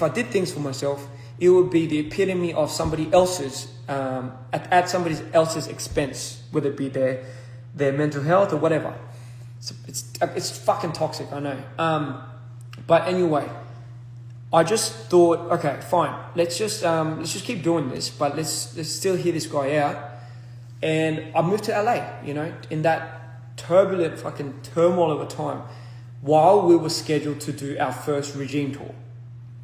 did things for myself, it would be the epitome of somebody else's, at somebody else's expense, whether it be their mental health or whatever. It's fucking toxic, I know. But anyway, I just thought, okay, fine, let's just keep doing this, but let's still hear this guy out. And I moved to LA, you know, in that turbulent fucking turmoil of a time, while we were scheduled to do our first regime tour.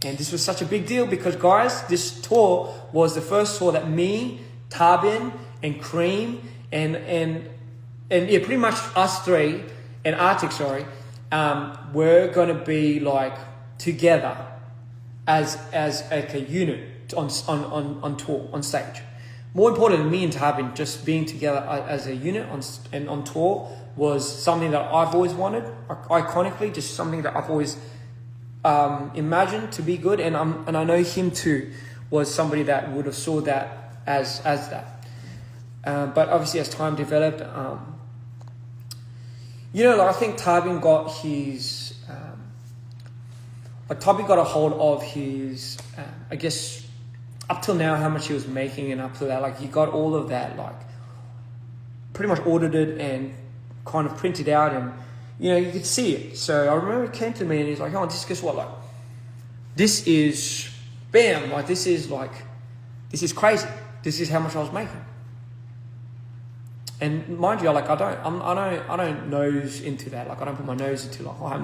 And this was such a big deal because, guys, this tour was the first tour that me, Tarbin, and Cream, and yeah, pretty much us three, and Arctic, were going to be like together as like a unit on tour, on stage. More important, me and Tarbin just being together as a unit on tour was something that I've always wanted, iconically, just something that I've always imagined to be good, and I know him too was somebody that would have saw that as that. But obviously, as time developed, you know, like, I think Tarbin got his, Tarbin got a hold of his, I guess, up till now, how much he was making, and up to that, like, he got all of that, like, pretty much audited and kind of printed out, and you could see it. So I remember he came to me and he's like, oh, guess what? Like, this is, bam, like, this is crazy. This is how much I was making. And mind you, like, I don't nose into that. Like, I don't put my nose into like, oh, how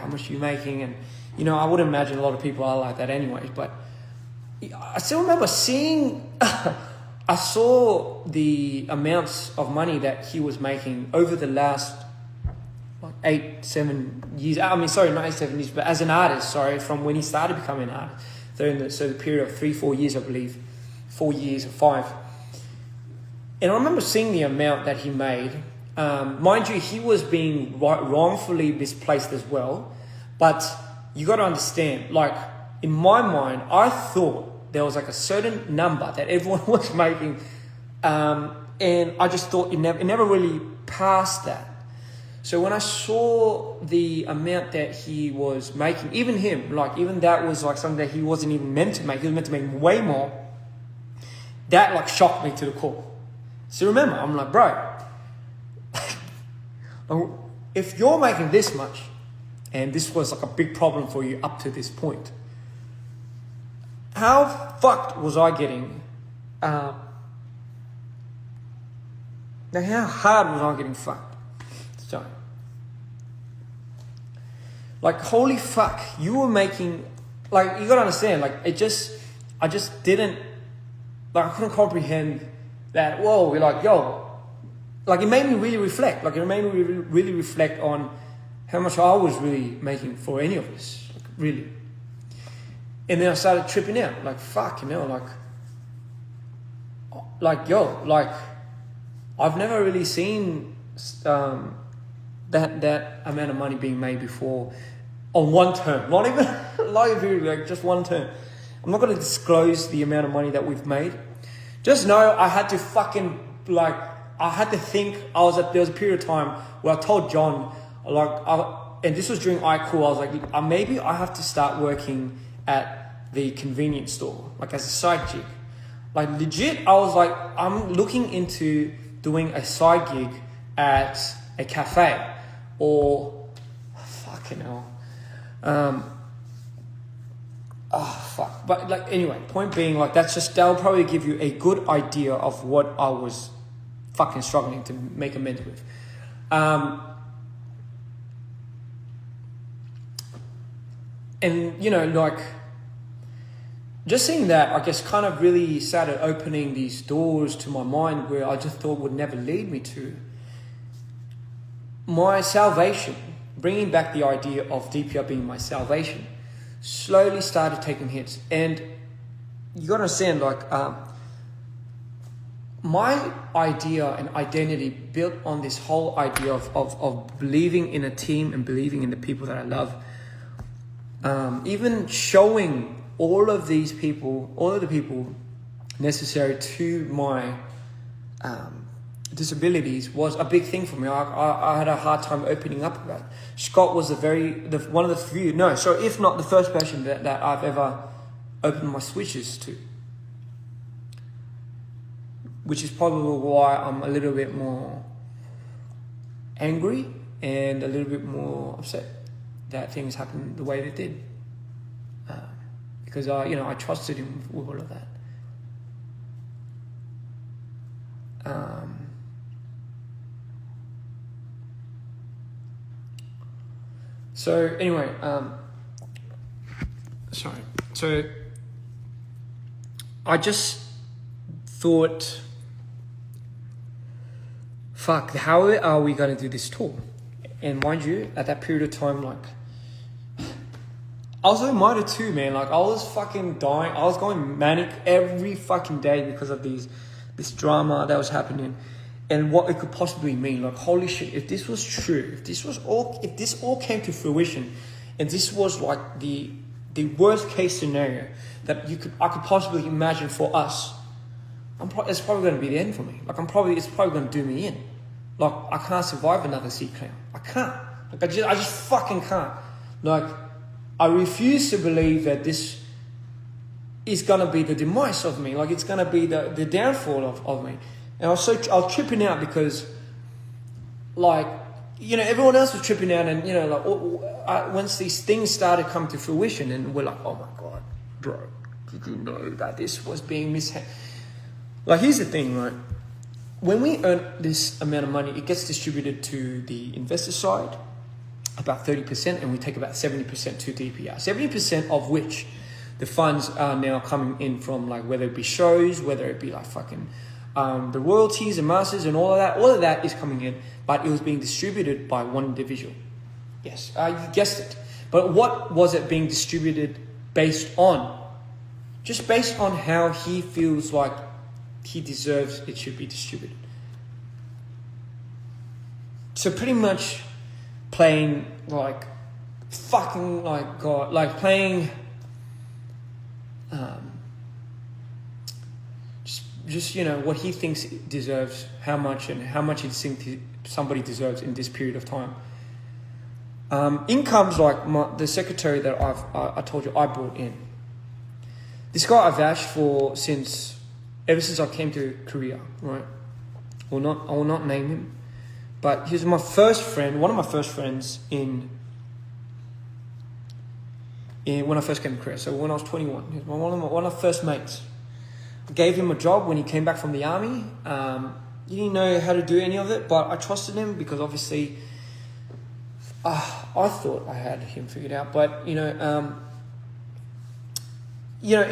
much are you making? And, I would imagine a lot of people are like that anyways. But I still remember seeing, I saw the amounts of money that he was making over the last 8-7 years. I mean, sorry, not 8-7 years, but as an artist, from when he started becoming an artist. So the period of 3-4 years, I believe, 4 years or 5. And I remember seeing the amount that he made. Mind you, he was being wrongfully misplaced as well. But you got to understand, like, in my mind, I thought there was like a certain number that everyone was making. And I just thought it never really passed that. So when I saw the amount that he was making, even that was like something that he wasn't even meant to make. He was meant to make way more. That like shocked me to the core. So remember, I'm like, bro, if you're making this much, and this was like a big problem for you up to this point, how fucked was I getting? Now, how hard was I getting fucked? So, like, holy fuck, you were making, like, you gotta understand, like, I just didn't, like, I couldn't comprehend that. Whoa, we're like, yo, like, it made me really reflect. Like, it made me really reflect on how much I was really making for any of this, like, really. And then I started tripping out, like, fuck, like, yo, like, I've never really seen that amount of money being made before on one term. Not even like just one term. I'm not going to disclose the amount of money that we've made. Just know I had to fucking, like, I had to think. There was a period of time where I told John, and this was during iCool, I was like, maybe I have to start working at the convenience store, like, as a side gig. Like, legit, I was like, I'm looking into doing a side gig at a cafe, or fucking hell. Fuck. But, like, anyway, point being, like, that'll probably give you a good idea of what I was fucking struggling to make amends with. And, like, just seeing that, I guess, kind of really started opening these doors to my mind where I just thought would never lead me to my salvation. Bringing back the idea of DPR being my salvation slowly started taking hits. And you got to understand, like, my idea and identity built on this whole idea of believing in a team and believing in the people that I love. Even showing all of the people necessary to my disabilities was a big thing for me. I had a hard time opening up about it. Scott was one of the few, if not the first person that I've ever opened my switches to. Which is probably why I'm a little bit more angry and a little bit more upset that things happened the way they did. Because I trusted him with all of that. So anyway, sorry. So I just thought, fuck, how are we going to do this tour? And mind you, at that period of time, like, I was reminded too, man. Like, I was fucking dying. I was going manic every fucking day because of this drama that was happening and what it could possibly mean. Like, holy shit, if this was true, if this all came to fruition, and this was like the worst case scenario that I could possibly imagine for us, it's probably going to be the end for me. Like, it's probably going to do me in. Like, I can't survive another sea clown. I can't. Like, I just fucking can't. Like, I refuse to believe that this is going to be the demise of me. Like, it's going to be the downfall of me. And I was tripping out because, like, everyone else was tripping out, and once these things started coming to fruition, and we're like, oh my god, bro, did you know that this was being mishandled? Like, here's the thing, right? When we earn this amount of money, it gets distributed to the investor side, about 30%, and we take about 70% to DPR. 70% of which the funds are now coming in from, like, whether it be shows, whether it be like fucking the royalties and masters and all of that is coming in, but it was being distributed by one individual. Yes, you guessed it. But what was it being distributed based on? Just based on how he feels like he deserves it should be distributed. So pretty much playing like fucking like God, like playing just what he thinks it deserves, how much he thinks somebody deserves in this period of time. Incomes like the secretary that I told you I brought in. This guy I've vouched for ever since I came to Korea, right? I will not name him, but he's my first friend, one of my first friends in when I first came to Korea. So when I was 21, he was one of my first mates. I gave him a job when he came back from the army. He didn't know how to do any of it, but I trusted him because obviously I thought I had him figured out. But it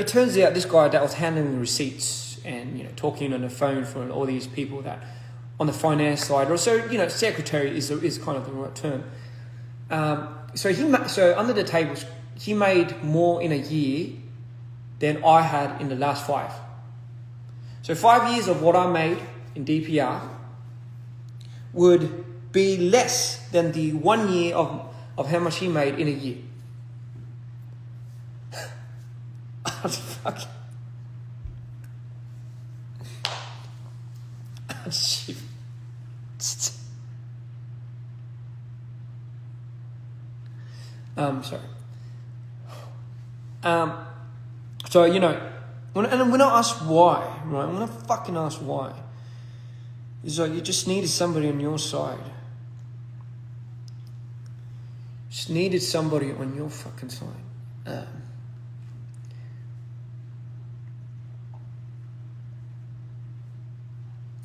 turns out this guy that was handling the receipts and talking on the phone for all these people that on the finance side, or so secretary is kind of the right term. So under the table, he made more in a year than I had in the last 5. So 5 years of what I made in DPR would be less than the 1 year of how much he made in a year. Fucking shit. Sorry. So when I ask why, right? When I fucking ask why, it's like you just needed somebody on your side. Just needed somebody on your fucking side.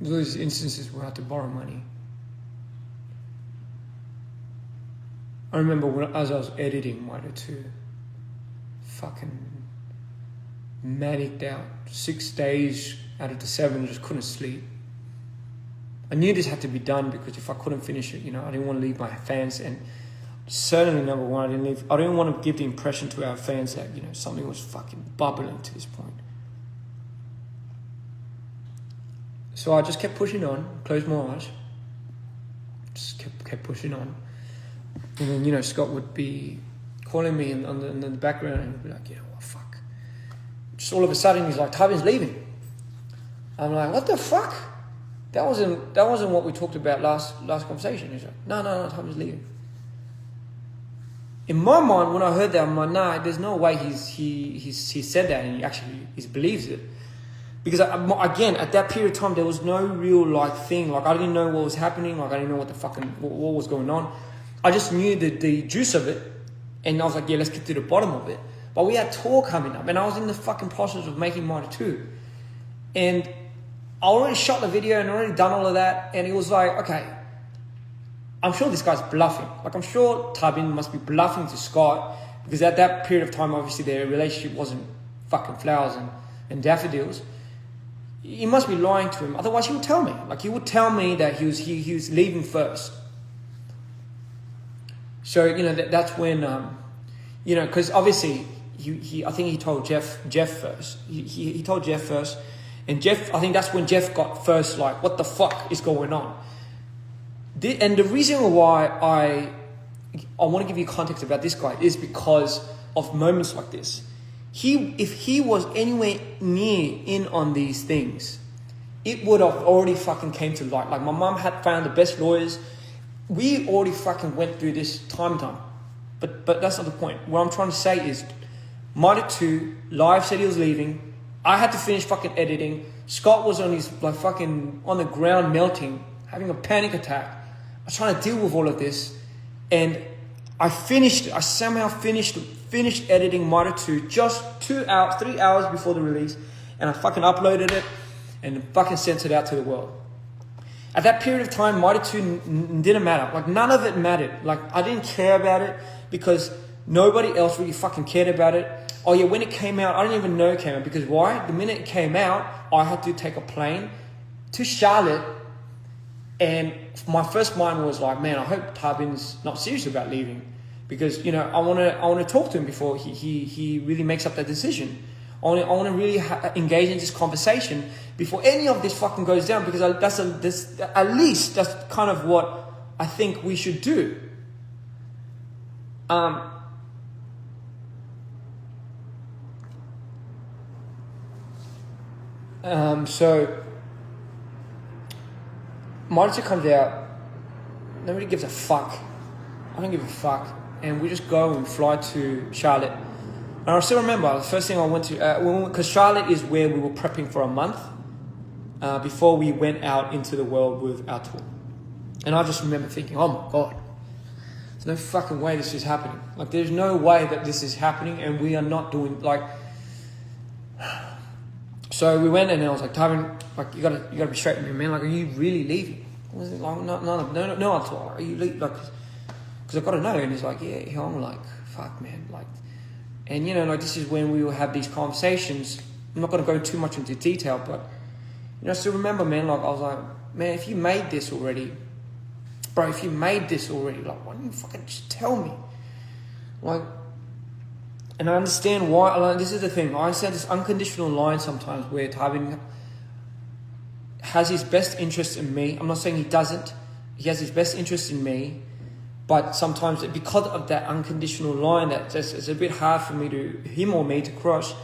Those instances where I had to borrow money. I remember as I was editing Mitre 2, fucking manicked out. 6 days out of the 7, just couldn't sleep. I knew this had to be done because if I couldn't finish it, I didn't want to leave my fans, and certainly number one, I didn't want to give the impression to our fans that something was fucking bubbling to this point. So I just kept pushing on, closed my eyes, just kept pushing on. And then, Scott would be calling me in the background, and he'd be like, what fuck? Just all of a sudden, he's like, Tubby's leaving. I'm like, what the fuck? That wasn't what we talked about last conversation. He's like, no, Tubby's leaving. In my mind, when I heard that, I'm like, nah, there's no way he said that and he believes it. Because again, at that period of time, there was no real thing. I didn't know what was happening. I didn't know what was going on. I just knew the juice of it, and I was like, yeah, let's get to the bottom of it. But we had tour coming up, and I was in the fucking process of making Mitre 2, and I already shot the video and already done all of that, and it was like, okay, I'm sure this guy's bluffing. I'm sure Tabin must be bluffing to Scott, because at that period of time, obviously their relationship wasn't fucking flowers and daffodils. He must be lying to him. Otherwise, he would tell me. He would tell me that he was leaving first. So that's when because obviously I think he told Jeff first. He told Jeff first, and Jeff, I think that's when Jeff got first. What the fuck is going on? And the reason why I want to give you context about this guy is because of moments like this. If he was anywhere near in on these things, it would have already fucking came to light. My mum had found the best lawyers. We already fucking went through this time and time. But that's not the point. What I'm trying to say is, Mitre 2, Live said he was leaving. I had to finish fucking editing. Scott was on his fucking on the ground melting, having a panic attack. was trying to deal with all of this, and I finished it. I somehow finished editing Mitre 2 just 3 hours before the release, and I fucking uploaded it and fucking sent it out to the world. At that period of time, Mitre 2 didn't matter. Like, none of it mattered. Like, I didn't care about it because nobody else really fucking cared about it. Oh yeah, when it came out, I didn't even know it came out. Because why? The minute it came out, I had to take a plane to Charlotte. And my first mind was like, man, I hope Tarbin's not serious about leaving. Because, you know, I want to talk to him before he really makes up that decision. I want to really engage in this conversation before any of this fucking goes down, because at least that's kind of what I think we should do. So Mitre 2 comes out, nobody gives a fuck. I don't give a fuck, and we just go and fly to Charlotte. And I still remember the first thing I went to, because Charlotte is where we were prepping for a month before we went out into the world with our tour. And I just remember thinking, oh my God, there's no fucking way this is happening. Like, there's no way that this is happening, and we are not doing, like... So we went, and I was like, Tarbin, like, you gotta be straight with me, man. Like, are you really leaving? I was like, no, I'm sorry. Are you leaving? Like, because I gotta know. And he's like, yeah. I'm like, fuck, man. Like, and you know, like, this is when we will have these conversations. I'm not gonna go too much into detail, but you know, I still remember, man. Like, I was like, man, if you made this already, bro, like, why don't you fucking just tell me? Like, and I understand why. Like, this is the thing. I understand this unconditional line sometimes where Tarbin has his best interest in me. I'm not saying he doesn't. He has his best interest in me. But sometimes because of that unconditional line, that just it's a bit hard for him or me to cross.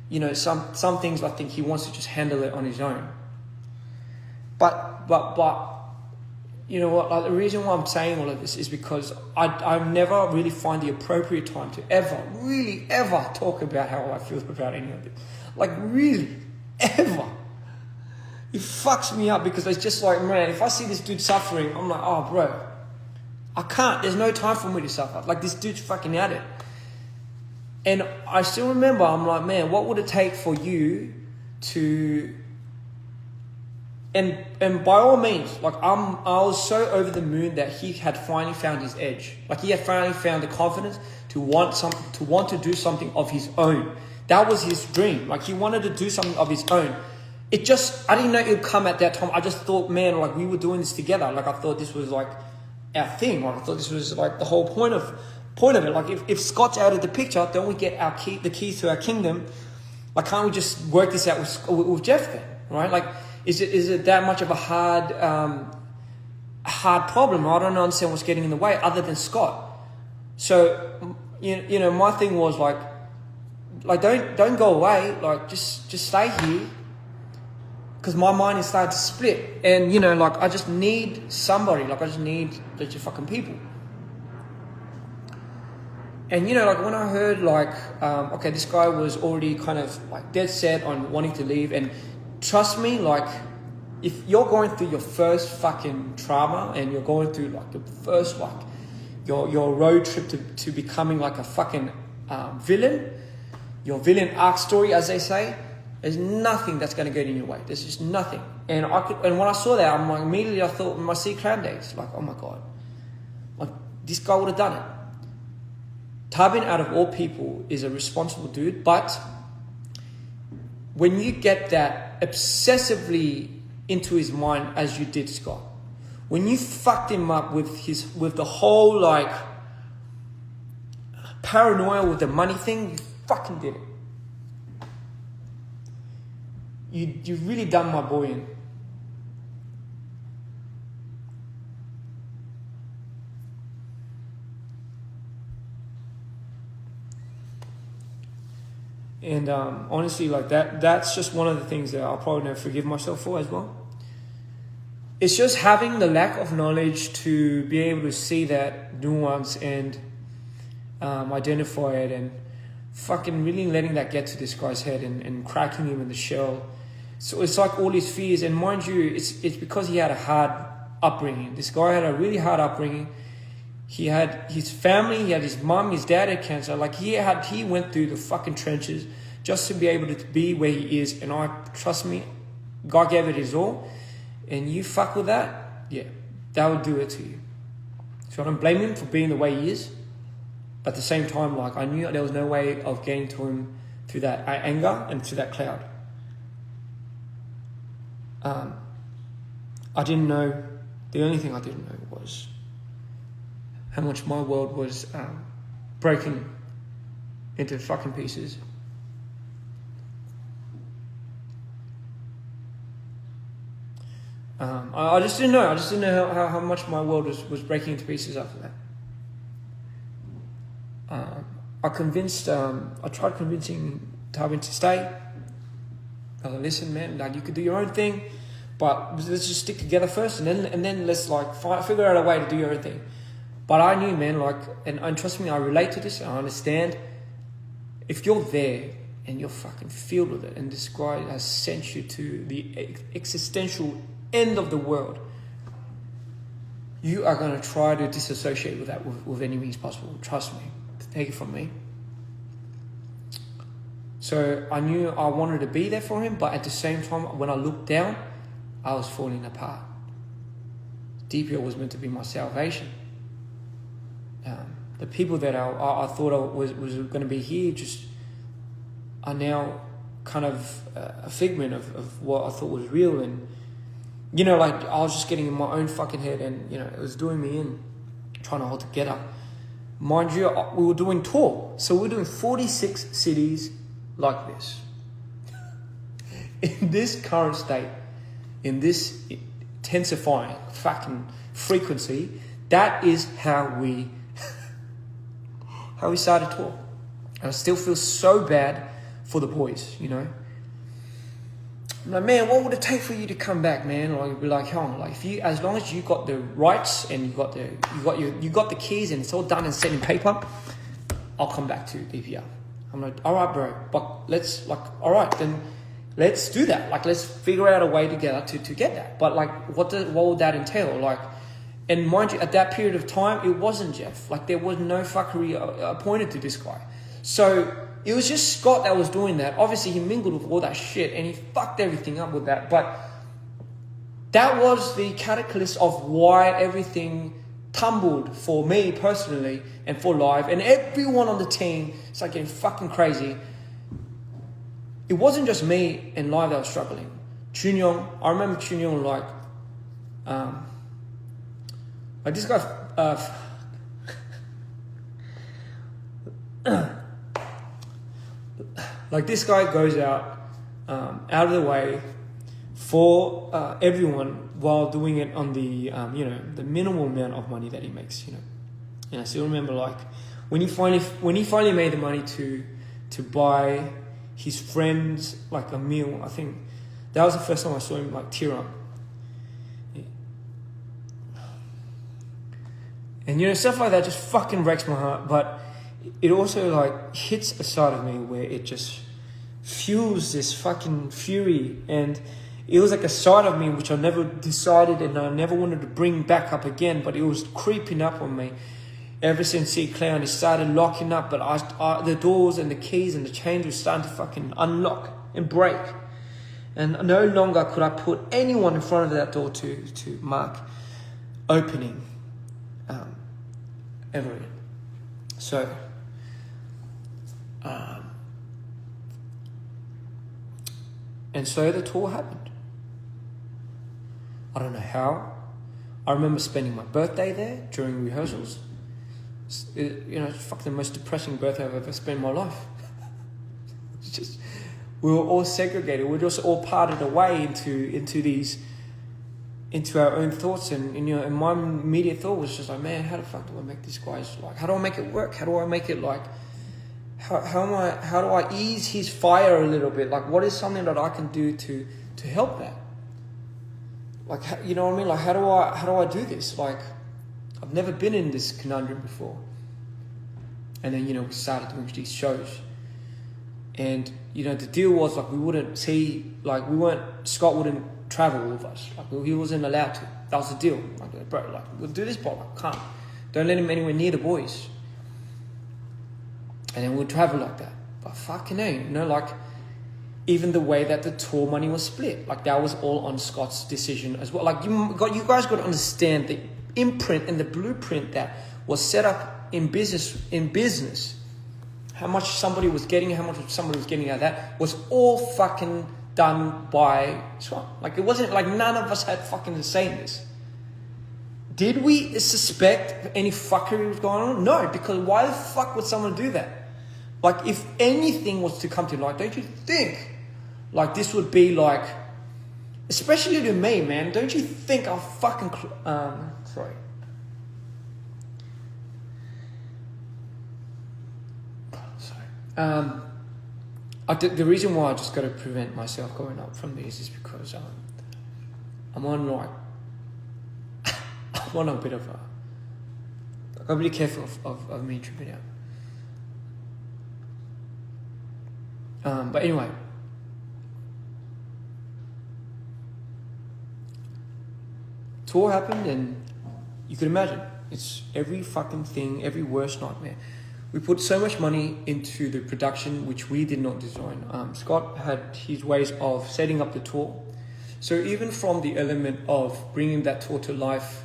You know, some things I think he wants to just handle it on his own. But you know what? Like, the reason why I'm saying all of this is because I never really find the appropriate time to ever talk about how I feel about any of it. Like, really, ever. It fucks me up, because it's just like, man, if I see this dude suffering, I'm like, oh, bro, I can't. There's no time for me to suffer. Like, this dude's fucking at it. And I still remember, I'm like, man, what would it take for you to... And by all means, like, I was so over the moon that he had finally found his edge. Like, he had finally found the confidence to want to do something of his own. That was his dream. Like, he wanted to do something of his own. I didn't know it would come at that time. I just thought, man, like, we were doing this together. Like, I thought this was like our thing. Like, I thought this was like the whole point of it. Like, if Scott's out of the picture, don't we get the keys to our kingdom? Like, can't we just work this out with Jeff then, right? Like, is it that much of a hard problem? I don't understand what's getting in the way other than Scott. So, you know, my thing was like don't go away. Like, just stay here. Because my mind is starting to split. And, you know, like, I just need somebody. Like, I just need just fucking people. And, you know, like, when I heard, like, okay, this guy was already kind of, like, dead set on wanting to leave. And trust me, like, if you're going through your first fucking trauma and you're going through, like, the first, like, your road trip to becoming, like, a fucking villain, your villain arc story, as they say, there's nothing that's going to get in your way. There's just nothing. And when I saw that, I'm like, immediately I thought my C Clan days, like, oh my God, like, this guy would have done it. Tarbin, out of all people, is a responsible dude, but when you get that obsessively into his mind as you did Scott, when you fucked him up with the whole, like, paranoia with the money thing, you fucking did it. You really done my boy in. And honestly, like, that's just one of the things that I'll probably never forgive myself for as well. It's just having the lack of knowledge to be able to see that nuance and identify it, and fucking really letting that get to this guy's head and cracking him in the shell. So it's like all his fears, and mind you, it's because he had a hard upbringing. This guy had a really hard upbringing. He had his family, he had his mum, his dad had cancer. Like he went through the fucking trenches just to be able to be where he is. And trust me, God gave it his all. And you fuck with that, yeah, that would do it to you. So I don't blame him for being the way he is. But at the same time, like, I knew there was no way of getting to him through that anger and through that cloud. I didn't know, the only thing I didn't know was how much my world was breaking into fucking pieces. I just didn't know. I just didn't know how much my world was breaking into pieces after that. I tried convincing Tarbin to stay. I was like, listen, man, like, you could do your own thing, but let's just stick together first, and then let's like figure out a way to do your own thing. But I knew, man, like, and trust me, I relate to this. I understand. If you're there and you're fucking filled with it, and this guy has sent you to the existential end of the world, you are going to try to disassociate with that with any means possible. Trust me. Take it from me. So I knew I wanted to be there for him, but at the same time, when I looked down, I was falling apart. DPR was meant to be my salvation. The people that I thought was going to be here just are now kind of a figment of what I thought was real. And, you know, like, I was just getting in my own fucking head, and, you know, it was doing me in, trying to hold together. Mind you, we were doing tour. So we were doing 46 cities like this. In this current state, in this intensifying fucking frequency, that is how we started tour. And I still feel so bad for the boys, you know. I'm like, man, what would it take for you to come back, man? Or you'd be like, hell, like, if you, as long as you got the rights and you got the keys and it's all done and set in paper, I'll come back to DPR. I'm like, all right, bro, but let's, like, all right, then let's do that. Like, let's figure out a way together to get that. But like, what would that entail? Like, and mind you, at that period of time, it wasn't Jeff. Like, there was no fuckery appointed to this guy. So it was just Scott that was doing that. Obviously, he mingled with all that shit and he fucked everything up with that. But that was the catalyst of why everything tumbled for me personally and for Live. And everyone on the team, it's like getting fucking crazy. It wasn't just me and Live that was struggling. Chunyong, I remember Chunyong like this guy... like, this guy goes out of the way for everyone while doing it on the you know, the minimal amount of money that he makes, you know. And I still remember, like, when he finally made the money to buy his friends like a meal. I think that was the first time I saw him like tear up. And, you know, stuff like that just fucking breaks my heart. But it also, like, hits a side of me where it just fuels this fucking fury. And it was like a side of me which I never decided and I never wanted to bring back up again. But it was creeping up on me ever since C-Clown. It started locking up. But the doors and the keys and the chains were starting to fucking unlock and break. And no longer could I put anyone in front of that door to mark opening ever again. So, and so the tour happened. I don't know how. I remember spending my birthday there during rehearsals. You know, it's fucking the most depressing birthday I've ever spent in my life. It's just, we were all segregated. We were just all parted away into our own thoughts, and you know, and my immediate thought was just like, man, how the fuck do I make these guys, like, how do I make it work? How do I make it, like, how do I ease his fire a little bit? Like, what is something that I can do to help that? Like, you know what I mean? Like, how do I do this? Like, I've never been in this conundrum before. And then, you know, we started doing these shows. And, you know, the deal was, like, Scott wouldn't travel with us. Like, he wasn't allowed to. That was the deal. Like, bro, like, we'll do this, but like, can't. Don't let him anywhere near the boys. And then we'll travel like that. But fucking hell, you know, like, even the way that the tour money was split, like, that was all on Scott's decision as well. Like, you guys got to understand the imprint and the blueprint that was set up in business. How much somebody was getting, how much somebody was getting out of that was all fucking done by Scott. Like, it wasn't like none of us had fucking the say in this. Did we suspect any fuckery was going on? No, because why the fuck would someone do that? Like, if anything was to come to light, don't you think, like, this would be like, especially to me, man, don't you think I'll fucking, sorry. The reason why I just got to prevent myself going up from these is because I'm on like, I'm on a bit of a, I've got to be careful of me tripping out. But anyway, tour happened, and you could imagine it's every fucking thing, every worst nightmare. We put so much money into the production, which we did not design. Scott had his ways of setting up the tour. So even from the element of bringing that tour to life,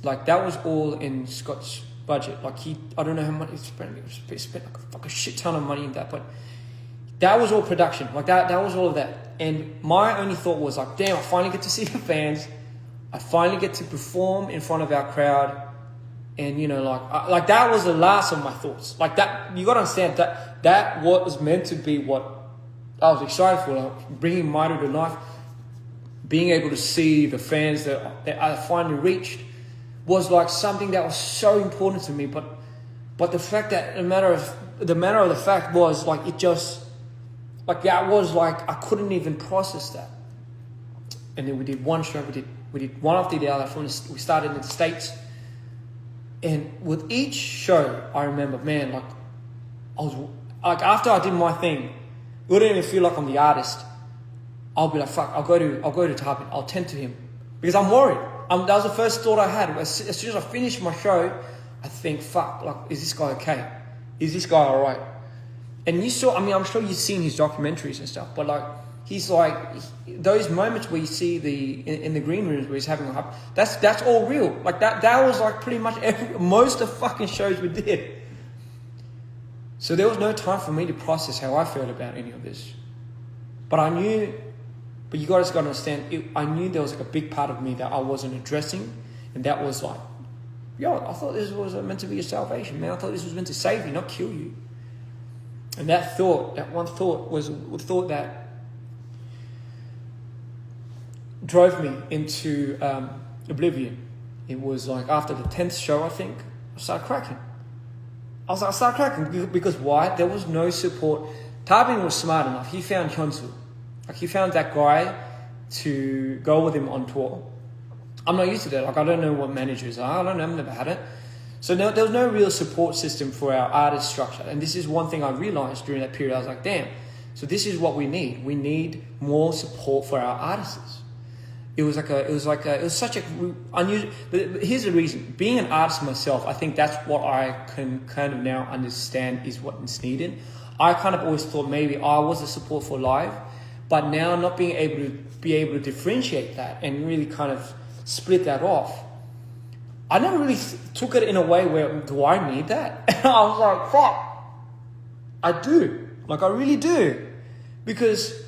like, that was all in Scott's budget. Like, I don't know how much he spent. He spent like a shit ton of money in that, but that was all production. Like, that was all of that. And my only thought was like, damn, I finally get to see the fans. I finally get to perform in front of our crowd. And, you know, like that was the last of my thoughts. Like, that, you got to understand that was meant to be what I was excited for, like, bringing Mito to life, being able to see the fans that I finally reached was like something that was so important to me. But the fact that the matter of the fact was like, it just, like, that was like, I couldn't even process that. And then we did one show, we did one after the other. We started in the States. And with each show, I remember, man, like, I was like, after I did my thing, it wouldn't even feel like I'm the artist. I'll be like, fuck, I'll go to Tarbin, I'll tend to him, because I'm worried. That was the first thought I had. As soon as I finished my show, I think, fuck, like, is this guy okay? Is this guy all right? And you saw, I mean, I'm sure you've seen his documentaries and stuff, but like, he's like, those moments where you see in the green rooms where he's having a hype, that's all real. Like, that was like pretty much most of the fucking shows we did. So there was no time for me to process how I felt about any of this. But I knew, but you guys got to understand, I knew there was like a big part of me that I wasn't addressing, and that was like, yo, I thought this was meant to be your salvation, man. I thought this was meant to save you, not kill you. And that one thought was a thought that drove me into oblivion. It was like after the 10th show, I think, I started cracking. I started cracking because why? There was no support. Tarbin was smart enough. He found Hyunsu. Like, he found that guy to go with him on tour. I'm not used to that. Like, I don't know what managers are. I don't know. I've never had it. So there was no real support system for our artist structure. And this is one thing I realized during that period. I was like, damn. So this is what we need. We need more support for our artists. It was such a unusual. Here's the reason. Being an artist myself, I think that's what I can kind of now understand is what is needed. I kind of always thought maybe I was the support for live, but now not being able to differentiate that and really kind of split that off. I never really took it in a way where, do I need that? And I was like, fuck, I do. Like, I really do, because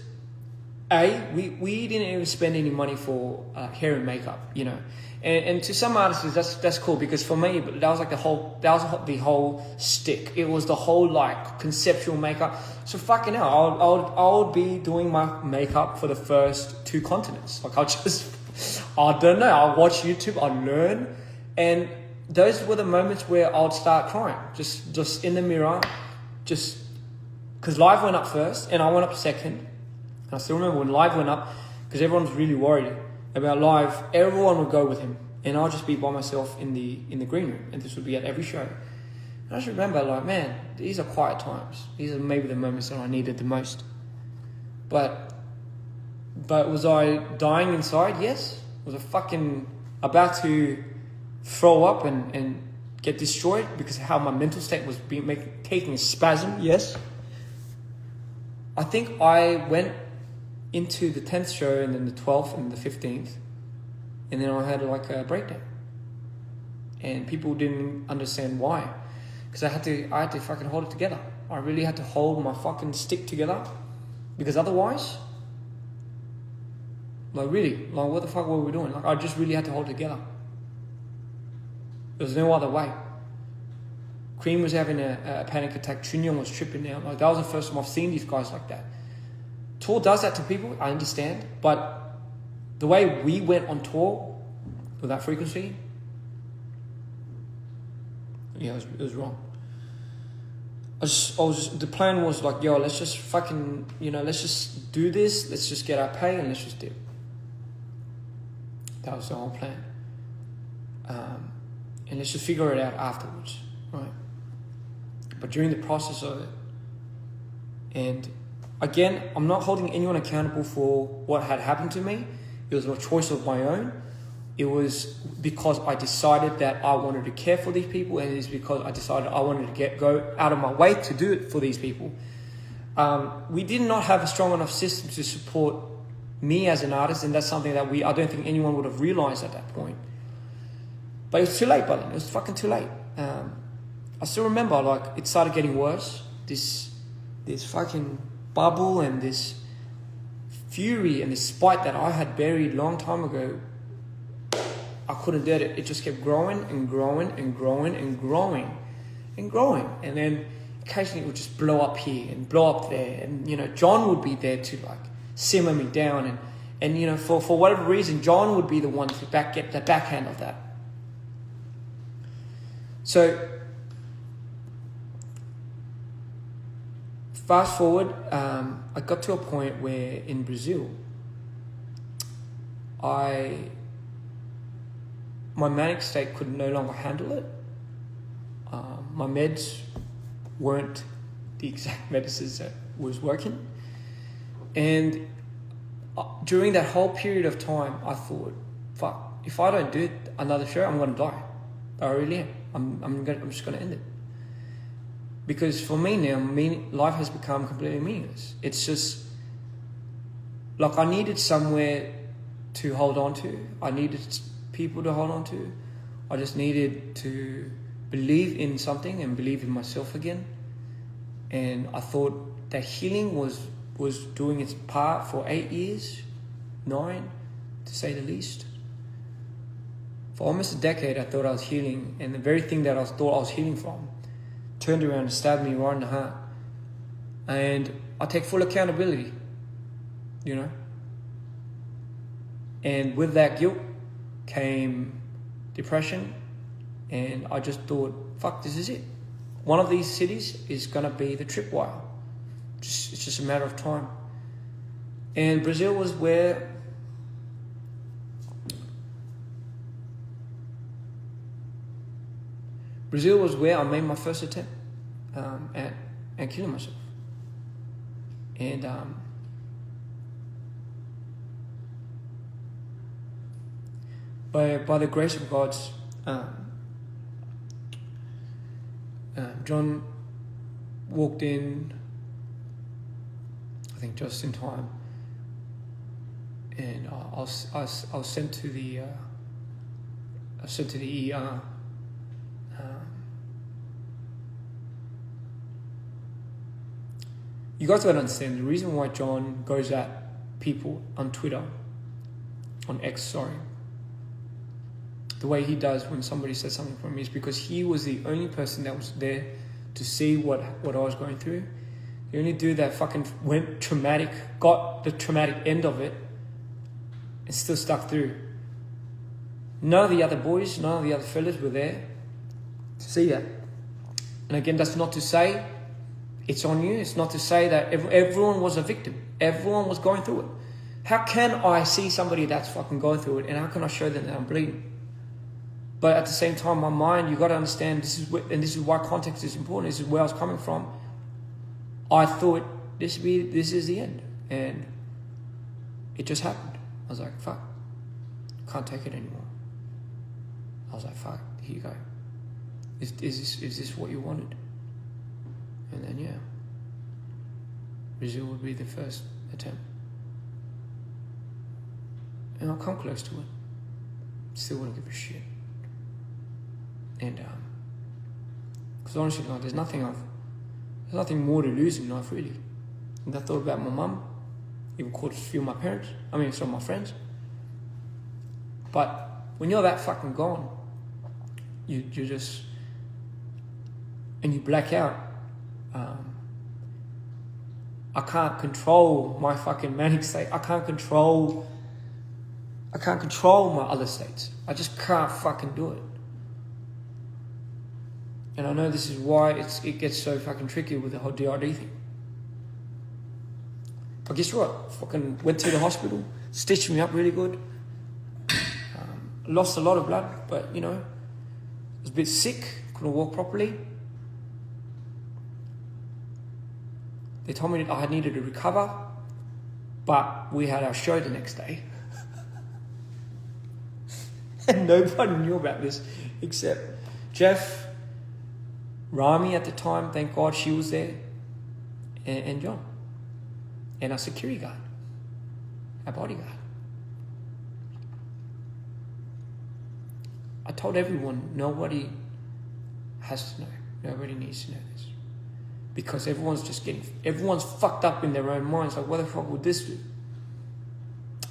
we didn't even spend any money for hair and makeup, you know, and to some artists that's cool, because for me that was like the whole stick. It was the whole like conceptual makeup. So fucking hell, I would be doing my makeup for the first 2 continents. Like, I don't know, I'll watch YouTube, I'll learn, and those were the moments where I'd start crying, just in the mirror, just because live went up first and I went up second. I still remember when live went up, because everyone was really worried about live. Everyone would go with him, and I'll just be by myself in the green room, and this would be at every show. And I just remember, like, man, these are quiet times. These are maybe the moments that I needed the most. But But was I dying inside? Yes. Was I fucking about to throw up and get destroyed because of how my mental state was taking a spasm? Yes. I think I went into the 10th show and then the 12th and the 15th, and then I had like a breakdown, and people didn't understand why, because I had to fucking hold it together. I really had to hold my fucking stick together, because otherwise, like really, like what the fuck were we doing? Like I just really had to hold it together. There was no other way. Cream was having a panic attack. Chunyoung was tripping out. Like that was the first time I've seen these guys like that. Tour does that to people, I understand, but the way we went on tour with that frequency, yeah, it was wrong. The plan was like, yo, let's just fucking, let's just do this, let's just get our pay and let's just dip. That was the whole plan. And let's just figure it out afterwards, right? But during the process of it, and again, I'm not holding anyone accountable for what had happened to me. It was a choice of my own. It was because I decided that I wanted to care for these people, and it's because I decided I wanted to go out of my way to do it for these people. We did not have a strong enough system to support me as an artist, and that's something that I don't think anyone would have realized at that point. But it was too late by then. It was fucking too late. I still remember, like, it started getting worse. This fucking bubble and this fury and this spite that I had buried long time ago, I couldn't do it. It just kept growing and growing and growing and growing and growing. And then occasionally it would just blow up here and blow up there. And, John would be there to, like, simmer me down. And for whatever reason, John would be the one to get the backhand of that. So, fast forward, I got to a point where in Brazil, my manic state could no longer handle it. My meds weren't the exact medicines that was working. And during that whole period of time, I thought, fuck, if I don't do another show, I'm going to die. I really am. I'm just going to end it. Because for me now, life has become completely meaningless. It's just, like I needed somewhere to hold on to. I needed people to hold on to. I just needed to believe in something and believe in myself again. And I thought that healing was doing its part for 8 years, 9 to say the least. For almost a decade, I thought I was healing, and the very thing that I thought I was healing from turned around and stabbed me right in the heart. And I take full accountability, And with that guilt came depression, and I just thought, fuck, this is it. One of these cities is going to be the tripwire. It's just a matter of time. And Brazil was where I made my first attempt at killing myself. And by the grace of God, John walked in, I think just in time, and I was sent to the ER. You guys gotta understand the reason why John goes at people on Twitter, on X, sorry, the way he does when somebody says something from me is because he was the only person that was there to see what I was going through. The only dude that fucking went traumatic, got the traumatic end of it, and still stuck through. None of the other boys, none of the other fellas were there to see that. And again, that's not to say it's on you. It's not to say that everyone was a victim. Everyone was going through it. How can I see somebody that's fucking going through it, and how can I show them that I'm bleeding? But at the same time, my mind, you got to understand, this is why context is important. This is where I was coming from. I thought this is the end, and it just happened. I was like, fuck, can't take it anymore. I was like, fuck, here you go. Is this what you wanted? And then, yeah, Brazil would be the first attempt. And I'll come close to it. Still wouldn't give a shit. And, because honestly, like, there's nothing more to lose in life, really. And I thought about my mum, even called a few of my parents, some of my friends. But when you're that fucking gone, you just, and you black out. I can't control my fucking manic state. I can't control my other states. I just can't fucking do it. And I know this is why it gets so fucking tricky with the whole DRD thing. But guess what? Fucking went to the hospital, stitched me up really good. Lost a lot of blood, but was a bit sick, couldn't walk properly. They told me that I needed to recover, but we had our show the next day. And nobody knew about this except Jeff, Rami at the time, thank God she was there, and John, and our security guard, our bodyguard. I told everyone, nobody has to know. Nobody needs to know this. Because everyone's fucked up in their own minds. Like, what the fuck would this do?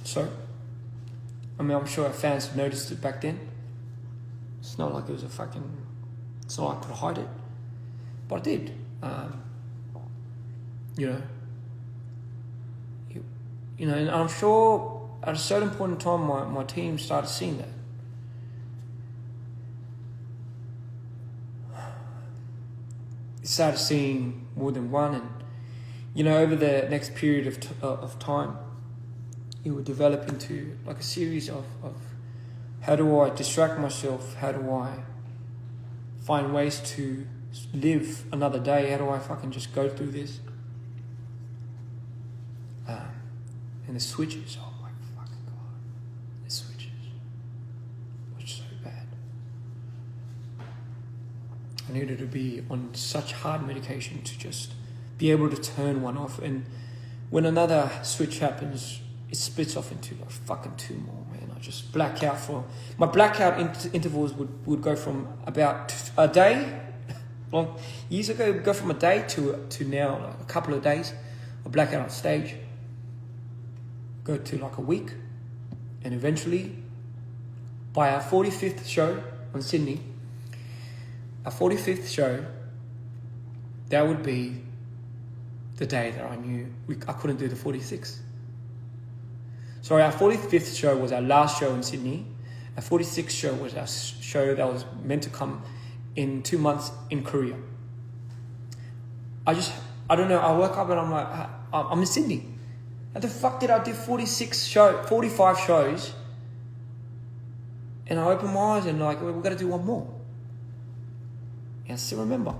So, I'm sure our fans have noticed it back then. It's not like it was it's not like I could hide it. But I did. And I'm sure at a certain point in time, my team started seeing that. Started seeing more than one, and over the next period of time, it would develop into like a series of how do I distract myself, how do I find ways to live another day, how do I fucking just go through this, and the switches, oh my fucking god, the switches were so bad. I needed to be on such hard medication to just be able to turn one off. And when another switch happens, it splits off into like fucking two more, man. I just black out my blackout intervals would go from about a day, long years ago, it would go from a day to now, like a couple of days. I black out on stage, go to like a week, and eventually, by our 45th show on Sydney, our 45th show, that would be the day that I knew I couldn't do the 46th. Sorry, our 45th show was our last show in Sydney. Our 46th show was our show that was meant to come in 2 months in Korea. I don't know, I woke up and I'm like, I'm in Sydney. How the fuck did I do 45 shows? And I opened my eyes and like, we've got to do one more. And I still remember.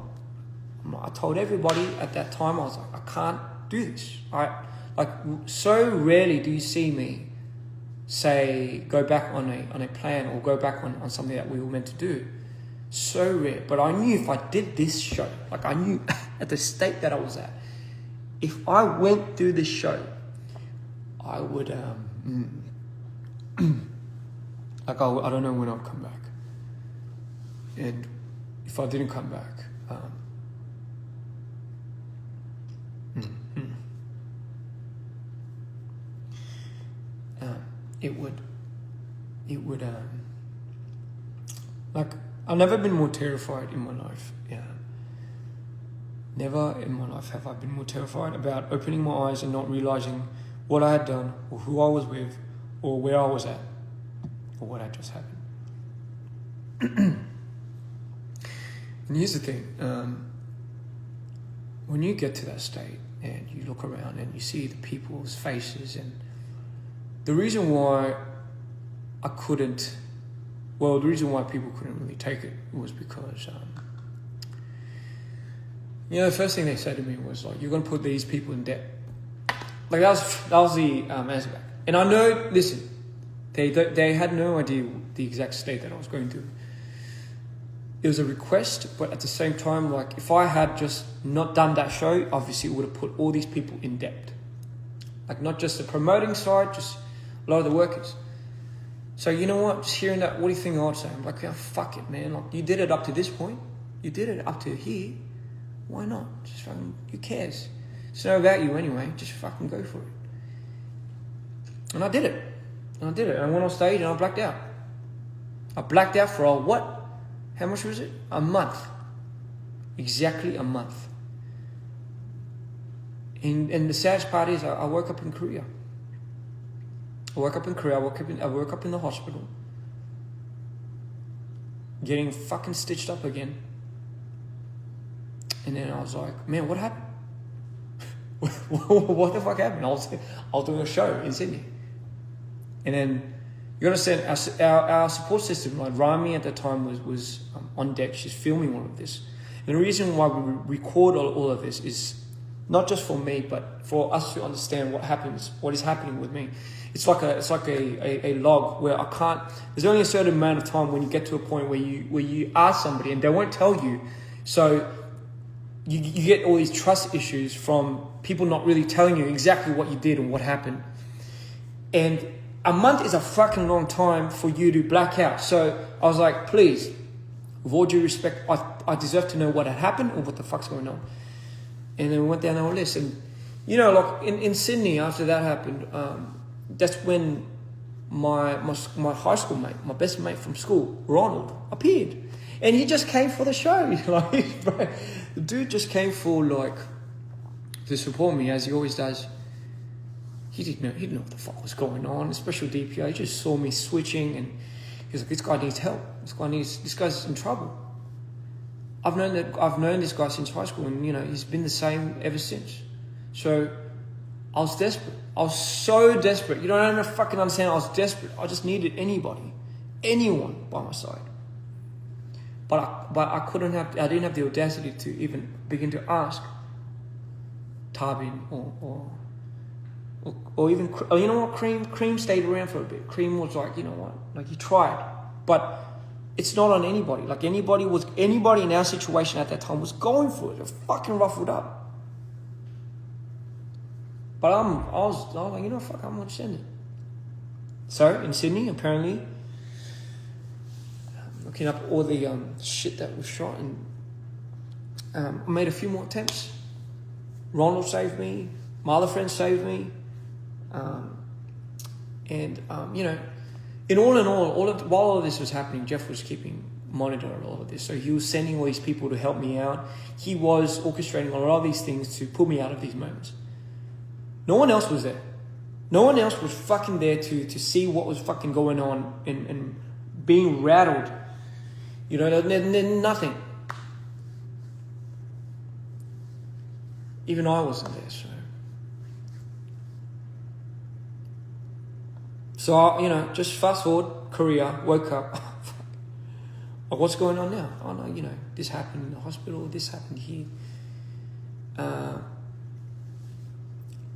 I told everybody at that time, I was like, I can't do this. So rarely do you see me say, go back on a plan or go back on something that we were meant to do. So rare. But I knew if I did this show, like I knew at the state that I was at, if I went through this show, I would, I don't know when I'd come back. And if I didn't come back, it would, like, I've never been more terrified in my life. Yeah. Never in my life have I been more terrified about opening my eyes and not realizing what I had done or who I was with or where I was at or what had just happened. And here's the thing, when you get to that state and you look around and you see the people's faces, and the reason why the reason why people couldn't really take it was because, the first thing they said to me was like, you're going to put these people in debt. Like that was the answer back. And I know, listen, they had no idea the exact state that I was going through. It was a request, but at the same time, like, if I had just not done that show, obviously it would have put all these people in debt. Like, not just the promoting side, just a lot of the workers. So, you know what? Just hearing that, what do you think I'd say? I'm like, yeah, fuck it, man. Like, you did it up to this point. You did it up to here. Why not? Just fucking, who cares? It's not about you anyway. Just fucking go for it. And I did it. And I went on stage and I blacked out. I blacked out for what? How much was it? A month. Exactly a month. And the saddest part is I woke up in Korea. I woke up in the hospital. Getting fucking stitched up again. And then I was like, man, what happened? What the fuck happened? I was doing a show in Sydney. And then, you understand, our support system, like Rami at the time was on deck. She's filming all of this. And the reason why we record all of this is not just for me, but for us to understand what is happening with me. It's like a log where I can't. There's only a certain amount of time when you get to a point where you ask somebody and they won't tell you. So you get all these trust issues from people not really telling you exactly what you did and what happened. And a month is a fucking long time for you to black out. So I was like, please, with all due respect, I deserve to know what had happened or what the fuck's going on. And then we went down our list. And, you know, like in Sydney, after that happened, that's when my high school mate, my best mate from school, Ronald, appeared. And he just came for the show. Like, bro, the dude just came for, like, to support me, as he always does. He didn't know what the fuck was going on, especially DPR. He just saw me switching and he was like, this guy needs help. This guy's in trouble. I've known this guy since high school, and, you know, he's been the same ever since. So I was desperate. I was so desperate. You don't even fucking understand. I was desperate. I just needed anyone by my side. But I didn't have the audacity to even begin to ask Tarbin or even, you know what, Cream stayed around for a bit. Cream was like, you know what, like, he tried, but it's not on anybody. Like, anybody in our situation at that time was going for it. They're fucking ruffled up. But I was like, you know, fuck, I'm gonna send it. So in Sydney, apparently, looking up all the shit that was shot, and I made a few more attempts. Ronald saved me. My other friends saved me. You know, while all of this was happening, Jeff was keeping monitor of all of this. So he was sending all these people to help me out. He was orchestrating a lot of these things to pull me out of these moments. No one else was there. No one else was fucking there to see what was fucking going on and being rattled. You know, nothing. Even I wasn't there, so. So, you know, just fast forward, Korea, woke up. Oh, what's going on now? Oh, no, you know, this happened in the hospital, this happened here.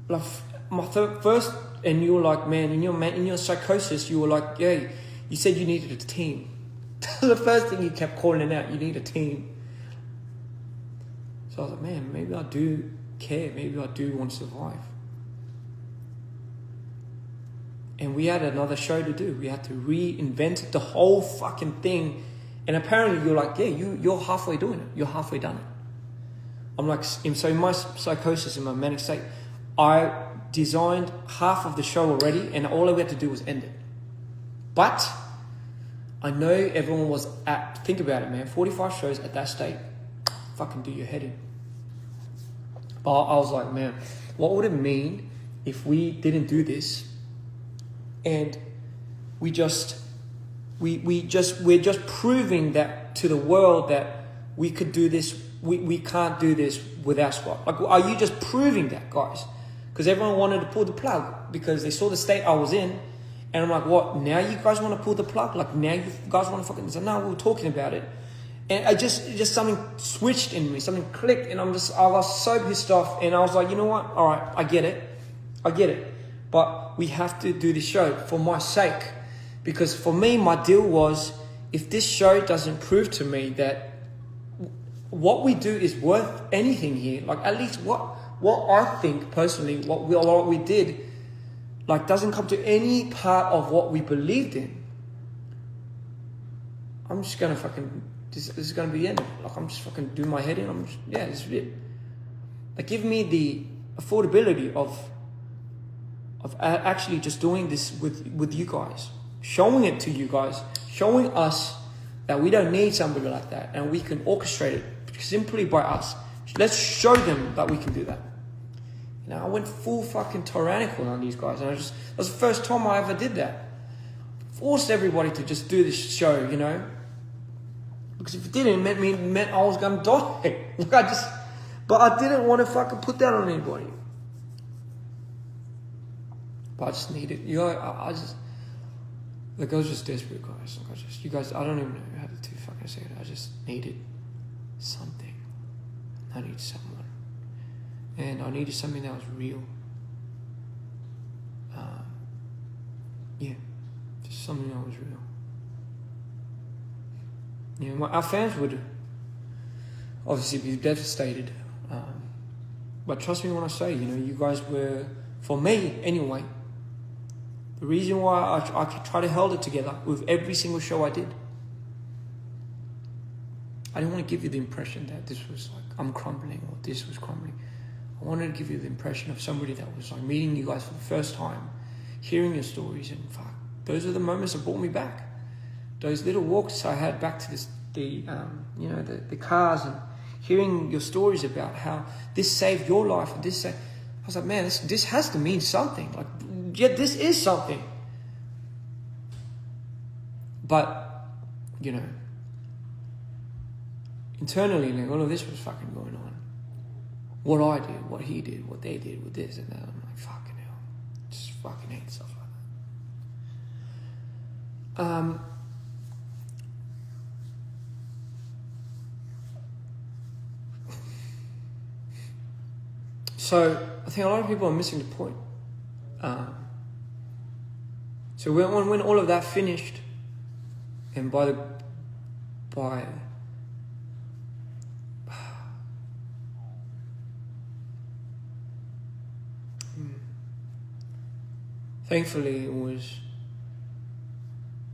Like, my first, and you were like, man, in your psychosis, you were like, yeah, you said you needed a team. The first thing you kept calling it out, you need a team. So I was like, man, maybe I do care. Maybe I do want to survive. And we had another show to do. We had to reinvent the whole fucking thing. And apparently you're like, yeah, you're halfway doing it. You're halfway done it. I'm like, so in my psychosis, in my manic state, I designed half of the show already, and all we had to do was end it. But I know everyone was think about it, man, 45 shows at that state, fucking do your head in. But I was like, man, what would it mean if we didn't do this and we're just proving that to the world that we could do this, we can't do this without squad. Like, are you just proving that, guys? Because everyone wanted to pull the plug because they saw the state I was in. And I'm like, what, now you guys want to pull the plug? Like, now you guys want to fucking... So now we were talking about it. And it just something switched in me, something clicked, and I was so pissed off. And I was like, you know what? All right, I get it. But but we have to do this show for my sake. Because for me, my deal was, if this show doesn't prove to me that what we do is worth anything here, like at least what I think personally, what we did, like doesn't come to any part of what we believed in, I'm just gonna fucking, this is gonna be the end. Like I'm just fucking do my head in. This is it. Like give me the affordability of actually just doing this with you guys, showing it to you guys, showing us that we don't need somebody like that, and we can orchestrate it simply by us. Let's show them that we can do that. You know, I went full fucking tyrannical on these guys, and that was the first time I ever did that. Forced everybody to just do this show, you know, because if it didn't, it meant I was gonna die. But I didn't want to fucking put that on anybody. But I just needed, you know, I was just desperate, guys. Like you guys, I don't even know how to fucking say it. I just needed something. I needed someone. And I needed something that was real. Just something that was real. You know, our fans would obviously be devastated. But trust me when I say, you know, you guys were, for me anyway, the reason why I try to hold it together with every single show I did. I didn't want to give you the impression that this was like, I'm crumbling or this was crumbling. I wanted to give you the impression of somebody that was like meeting you guys for the first time, hearing your stories, and fuck, those are the moments that brought me back. Those little walks I had back to the cars, and hearing your stories about how this saved your life, and I was like, man, this has to mean something. Like, yeah, this is something. But, you know, internally, like, all of this was fucking going on. What I did, what he did, what they did with this and that. I'm like, fucking hell. Just fucking hate stuff like that. So I think a lot of people are missing the point. So when all of that finished, and thankfully it was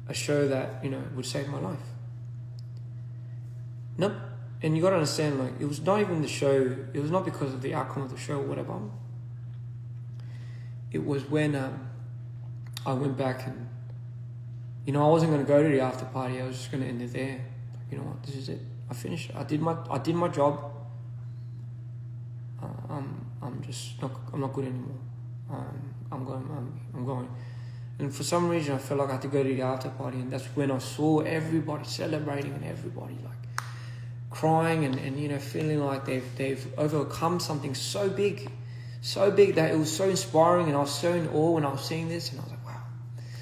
a show that, you know, would save my life. Nope. And you gotta understand, like, it was not even the show, it was not because of the outcome of the show or whatever. It was when I went back and, you know, I wasn't gonna go to the after party, I was just gonna end it there. Like, you know what, this is it. I finished. I did my job. I'm not good anymore. I'm going. And for some reason I felt like I had to go to the after party, and that's when I saw everybody celebrating and everybody like crying and you know, feeling like they've overcome something so big that it was so inspiring, and I was so in awe when I was seeing this, and I was like, wow,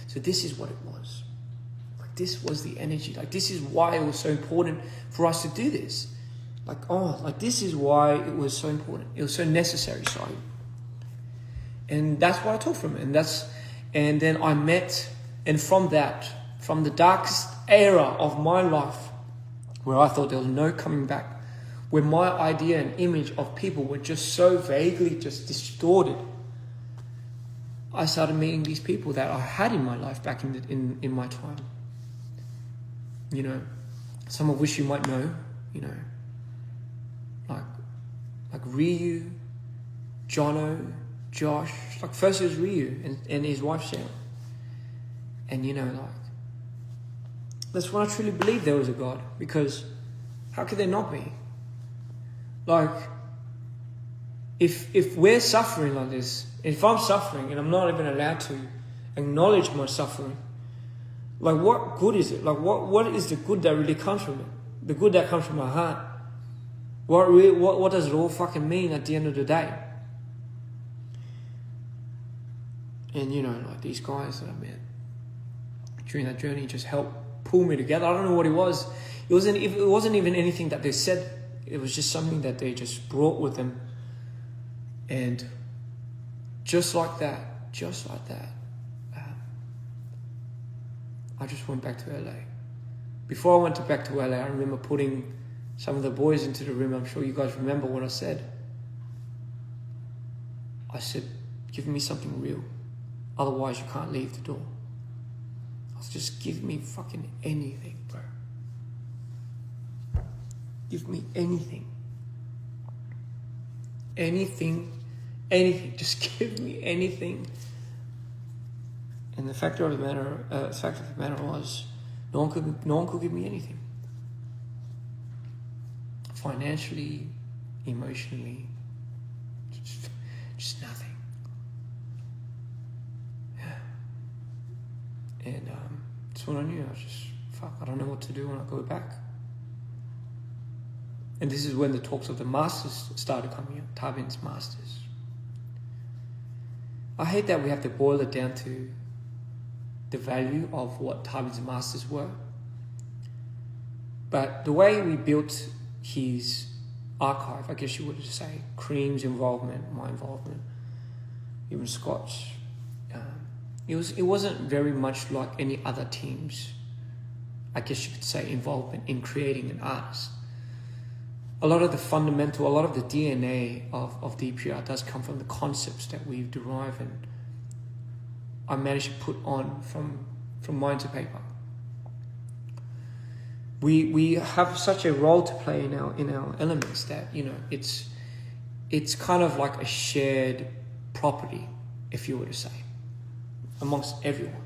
so this is what it was. Like, this was the energy. Like, this is why it was so important for us to do this. Like, this is why it was so important. It was so necessary, sorry. And that's what I took from it. And then I met, and from the darkest era of my life, where I thought there was no coming back, where my idea and image of people were just so vaguely just distorted, I started meeting these people that I had in my life back in my time. You know, some of which you might know, you know, like Ryu, Jono, Josh. Like, first it was Ryu and his wife Sarah. And, you know, like, that's when I truly believed there was a God, because how could there not be? Like, if we're suffering like this, if I'm suffering and I'm not even allowed to acknowledge my suffering, like, what good is it? Like, what is the good that really comes from it? The good that comes from my heart. What does it all fucking mean at the end of the day? And, you know, like, these guys that I met during that journey just helped pull me together. I don't know what it was. It wasn't even anything that they said. It was just something that they just brought with them. And just like that, just like that, I just went back to LA. Before I went back to LA, I remember putting some of the boys into the room. I'm sure you guys remember what I said. I said, give me something real. Otherwise, you can't leave the door. I was just, give me fucking anything, bro. Give me anything. Anything. Just give me anything. And the fact of the matter was, no one could give me anything. Financially, emotionally, just nothing. Yeah. And that's when I knew. I was just, I don't know what to do when I go back. And this is when the talks of the masters started coming out, Tarbin's masters. I hate that we have to boil it down to the value of what Tarbin's masters were. But the way we built his archive, I guess you would say, Cream's involvement, my involvement, even Scott's, it wasn't very much like any other team's, I guess you could say, involvement in creating an artist. A lot of the fundamental, a lot of the DNA of DPR does come from the concepts that we've derived and I managed to put on from mind to paper. We have such a role to play in our elements that, you know, it's kind of like a shared property, if you were to say, amongst everyone.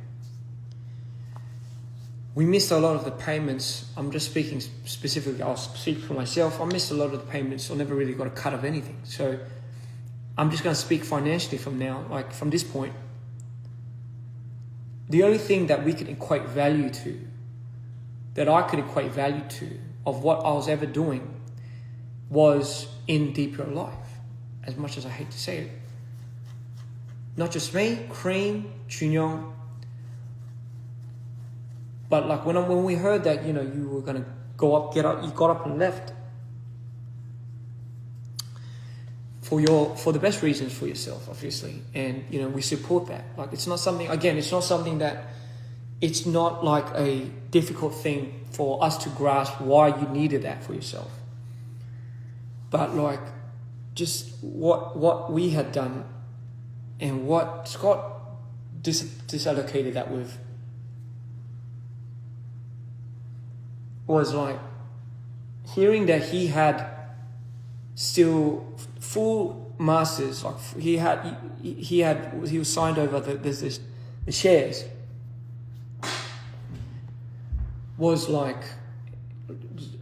We missed a lot of the payments. I'm just speaking specifically, I'll speak for myself. I missed a lot of the payments. I never really got a cut of anything. So I'm just going to speak financially from now, like from this point. The only thing that we could equate value to, that I could equate value to, of what I was ever doing, was in DPR life, as much as I hate to say it. Not just me, Cream, Chunyong, but like when we heard that, you know, you were gonna go up, you got up and left for the best reasons for yourself, obviously, and you know we support that. Like it's not something that it's not like a difficult thing for us to grasp why you needed that for yourself. But like just what we had done and what Scott disallocated that with was like hearing that he had still full masters, like he was signed over the shares, was like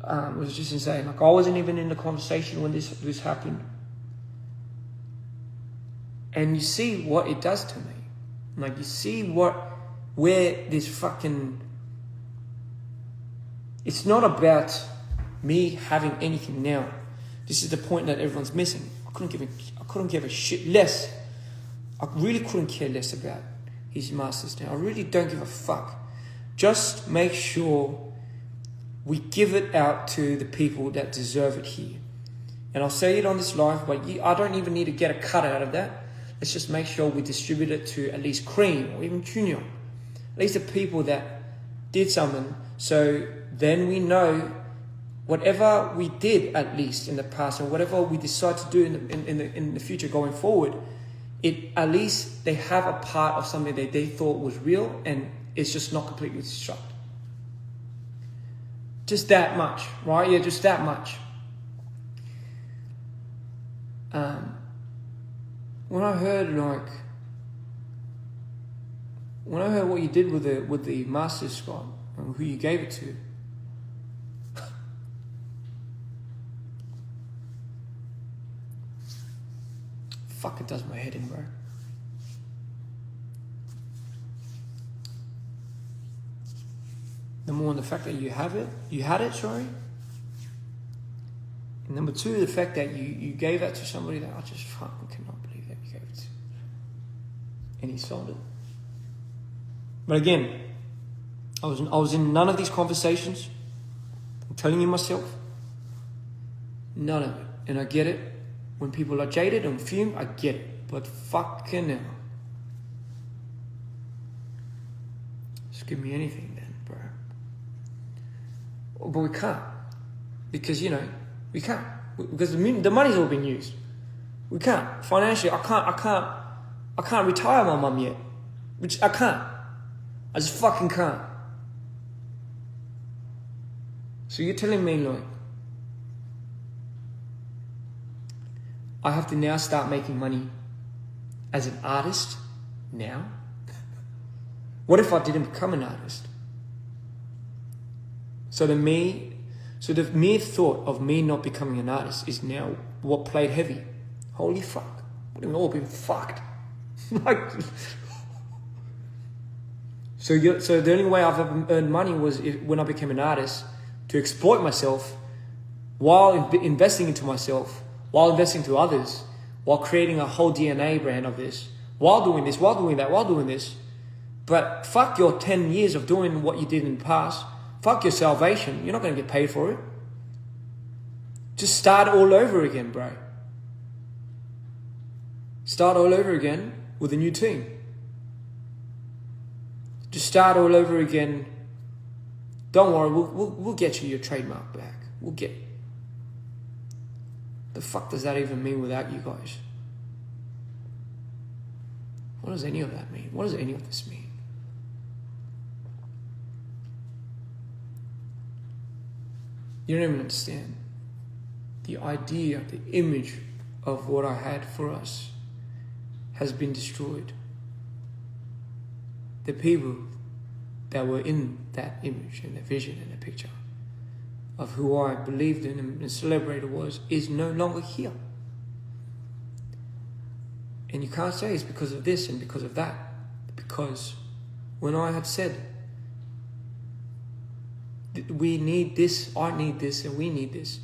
was just insane. Like I wasn't even in the conversation when this happened, and you see what it does to me. Like you see where this fucking. It's not about me having anything now. This is the point that everyone's missing. I couldn't give a shit less. I really couldn't care less about his masters now. I really don't give a fuck. Just make sure we give it out to the people that deserve it here. And I'll say it on this live, but I don't even need to get a cut out of that. Let's just make sure we distribute it to at least Cream or even Junior. At least the people that did something. So then we know whatever we did at least in the past and whatever we decide to do in the future going forward, at least they have a part of something that they thought was real and it's just not completely destructed. Just that much, right? Yeah, just that much. When I heard what you did with the Masters, Scott, and who you gave it to, fuck, it does my head in, bro. Number one, the fact that you had it, and number two, the fact that you gave that to somebody that I just fucking cannot believe that you gave it to. And he sold it. But again, I was in none of these conversations. I'm telling you myself. None of it. And I get it. When people are jaded and fumed, I get it. But fucking hell. Just give me anything then, bro. But we can't. Because, you know, we can't. Because the money's all been used. We can't. Financially, I can't retire my mum yet. Which I can't. I just fucking can't. So you're telling me, like, I have to now start making money as an artist now? What if I didn't become an artist? So the mere thought of me not becoming an artist is now what played heavy. Holy fuck. We've all been fucked. Like, so the only way I've ever earned money was when I became an artist, to exploit myself while investing into myself, while investing to others, while creating a whole DNA brand of this, while doing this, while doing that, while doing this. But fuck your 10 years of doing what you did in the past. Fuck your salvation. You're not going to get paid for it. Just start all over again, bro. Start all over again with a new team. Just start all over again. Don't worry, we'll get you your trademark back. We'll get. The fuck does that even mean without you guys? What does any of that mean? What does any of this mean? You don't even understand. The idea, the image of what I had for us has been destroyed. The people that were in that image and the vision and the picture of who I believed in and celebrated is no longer here. And you can't say it's because of this and because of that. Because when I had said, we need this, I need this, and we need this,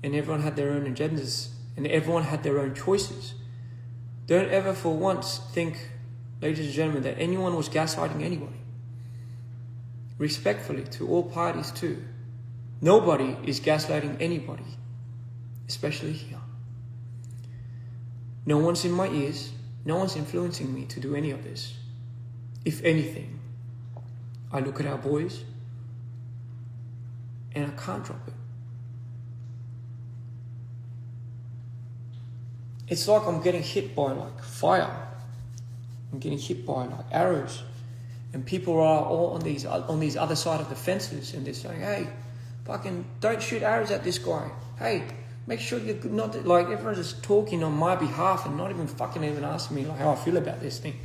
and everyone had their own agendas, and everyone had their own choices. Don't ever for once think, ladies and gentlemen, that anyone was gaslighting anybody. Respectfully, to all parties too. Nobody is gaslighting anybody, especially here. No one's in my ears. No one's influencing me to do any of this. If anything, I look at our boys and I can't drop it. It's like I'm getting hit by like fire. I'm getting hit by like arrows. And people are all on these other side of the fences and they're saying, hey, fucking don't shoot arrows at this guy. Hey, make sure you're not, like everyone's just talking on my behalf and not even fucking even asking me like how I feel about this thing.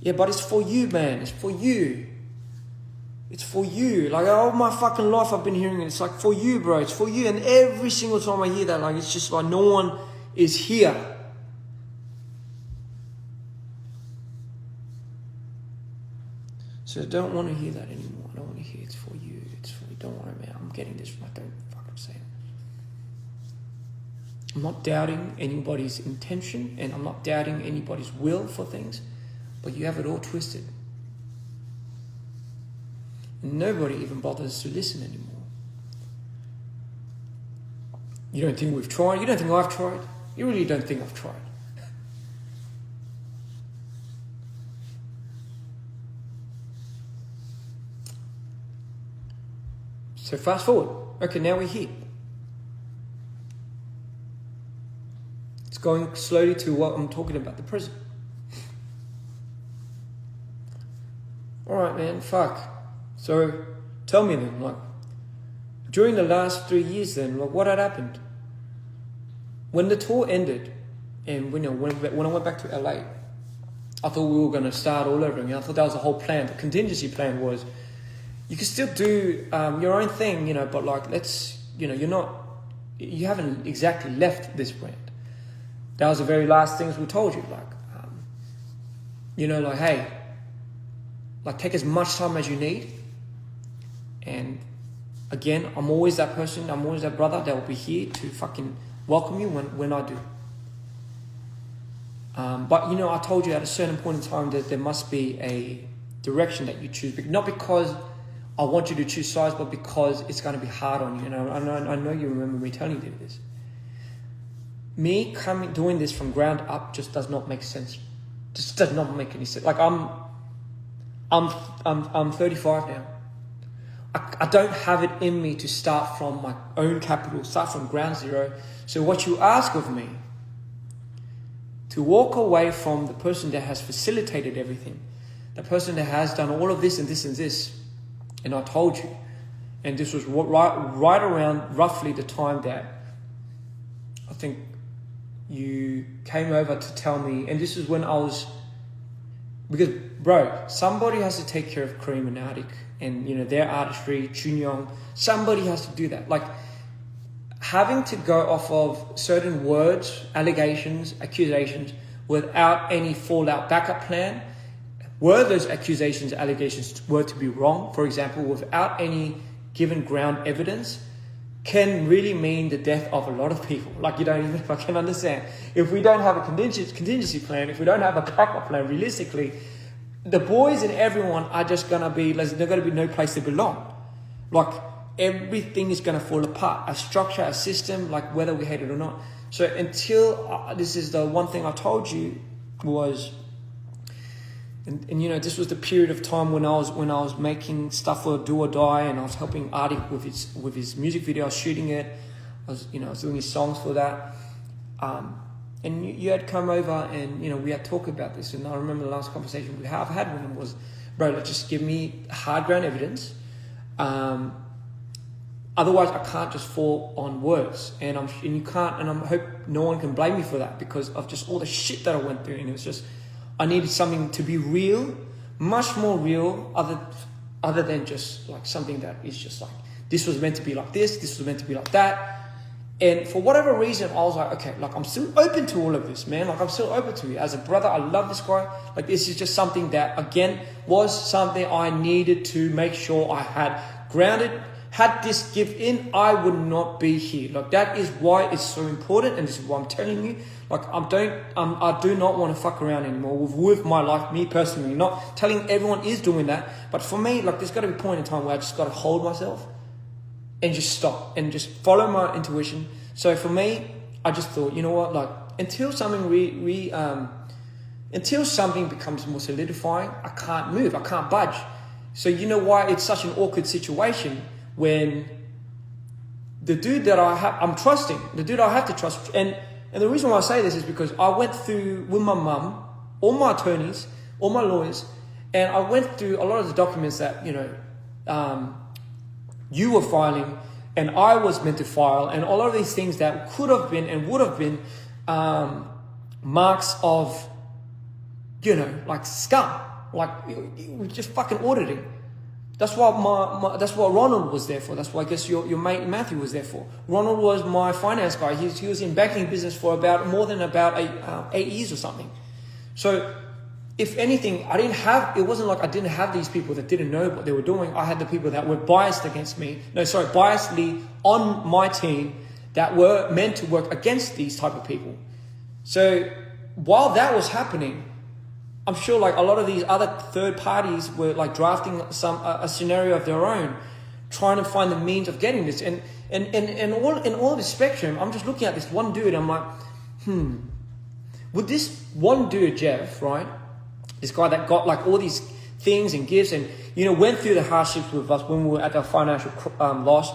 Yeah, but it's for you, man. It's for you. It's for you. Like all my fucking life I've been hearing it. It's like for you, bro. It's for you. And every single time I hear that, like it's just like no one is here. So I don't want to hear that anymore. I don't want to hear it's for you. It's for you. Don't worry, man. I'm getting this. I don't fucking say it. I'm not doubting anybody's intention and I'm not doubting anybody's will for things, but you have it all twisted. And nobody even bothers to listen anymore. You don't think we've tried? You don't think I've tried? You really don't think I've tried? So fast forward. Okay, now we're here. It's going slowly to what I'm talking about, the present. Alright, man, fuck. So, tell me then, like, during the last 3 years then, like, what had happened? When the tour ended, and when I went back to LA, I thought we were going to start all over again. I thought that was the whole plan. The contingency plan was, you can still do your own thing, but like, let's, you haven't exactly left this brand. That was the very last things we told you, like, hey, like take as much time as you need. And again, I'm always that person, I'm always that brother that will be here to fucking welcome you when I do. But I told you at a certain point in time that there must be a direction that you choose, not because I want you to choose sides, but because it's going to be hard on you. I know you remember me telling you this. Me doing this from ground up just does not make sense. Just does not make any sense. Like I'm 35 now. I don't have it in me to start from my own capital, start from ground zero. So what you ask of me, to walk away from the person that has facilitated everything, the person that has done all of this and this and this, and I told you, and this was right around roughly the time that I think you came over to tell me, and this is when I was, because bro, somebody has to take care of Kareem and Arctic and, you know, their artistry, Chunyong. Somebody has to do that. Like, having to go off of certain words, allegations, accusations, without any fallout backup plan, were those accusations, allegations were to be wrong, for example, without any given ground evidence, can really mean the death of a lot of people. Like, you don't even fucking understand. If we don't have a contingency plan, if we don't have a backup plan, realistically, the boys and everyone are just gonna be, there's gonna be no place to belong. Like, everything is gonna fall apart. A structure, a system, like whether we hate it or not. So until, this is the one thing I told you was, and you know, this was the period of time when I was making stuff for Do or Die, and I was helping Artie with his music video. I was shooting it. I was doing his songs for that. And you had come over, and you know, we had talked about this. And I remember the last conversation we have had with him was, bro, like, just give me hard ground evidence. Otherwise, I can't just fall on words, and you can't, and I hope no one can blame me for that, because of just all the shit that I went through. And it was just, I needed something to be real, much more real, other than just like something that is just like, this was meant to be like this was meant to be like that. And for whatever reason, I was like, okay, like, I'm still open to all of this, man. Like, I'm still open to it. As a brother, I love this guy. Like, this is just something that, again, was something I needed to make sure I had grounded. Had this give in, I would not be here. Like, that is why it's so important, and this is why I'm telling you. Like, I do not want to fuck around anymore with my life, me personally. Not telling everyone is doing that, but for me, like, there's got to be a point in time where I just got to hold myself and just stop and just follow my intuition. So for me, I just thought, you know what, like, until something until something becomes more solidifying, I can't move, I can't budge. So you know why it's such an awkward situation when the dude that I'm trusting, the dude I have to trust, and the reason why I say this is because I went through with my mum, all my attorneys, all my lawyers, and I went through a lot of the documents that, you know, you were filing and I was meant to file, and a lot of these things that could have been and would have been marks of, you know, like scum, like just fucking auditing. That's what that's what Ronald was there for. That's what I guess your mate Matthew was there for. Ronald was my finance guy. He was in banking business for more than 8 years or something. So, if anything, it wasn't like I didn't have these people that didn't know what they were doing. I had the people that were biasedly on my team that were meant to work against these type of people. So while that was happening, I'm sure like a lot of these other third parties were like drafting a scenario of their own, trying to find the means of getting this. And all this spectrum, I'm just looking at this one dude. I'm like, would this one dude, Jeff, right? This guy that got like all these things and gifts and, you know, went through the hardships with us when we were at our financial loss,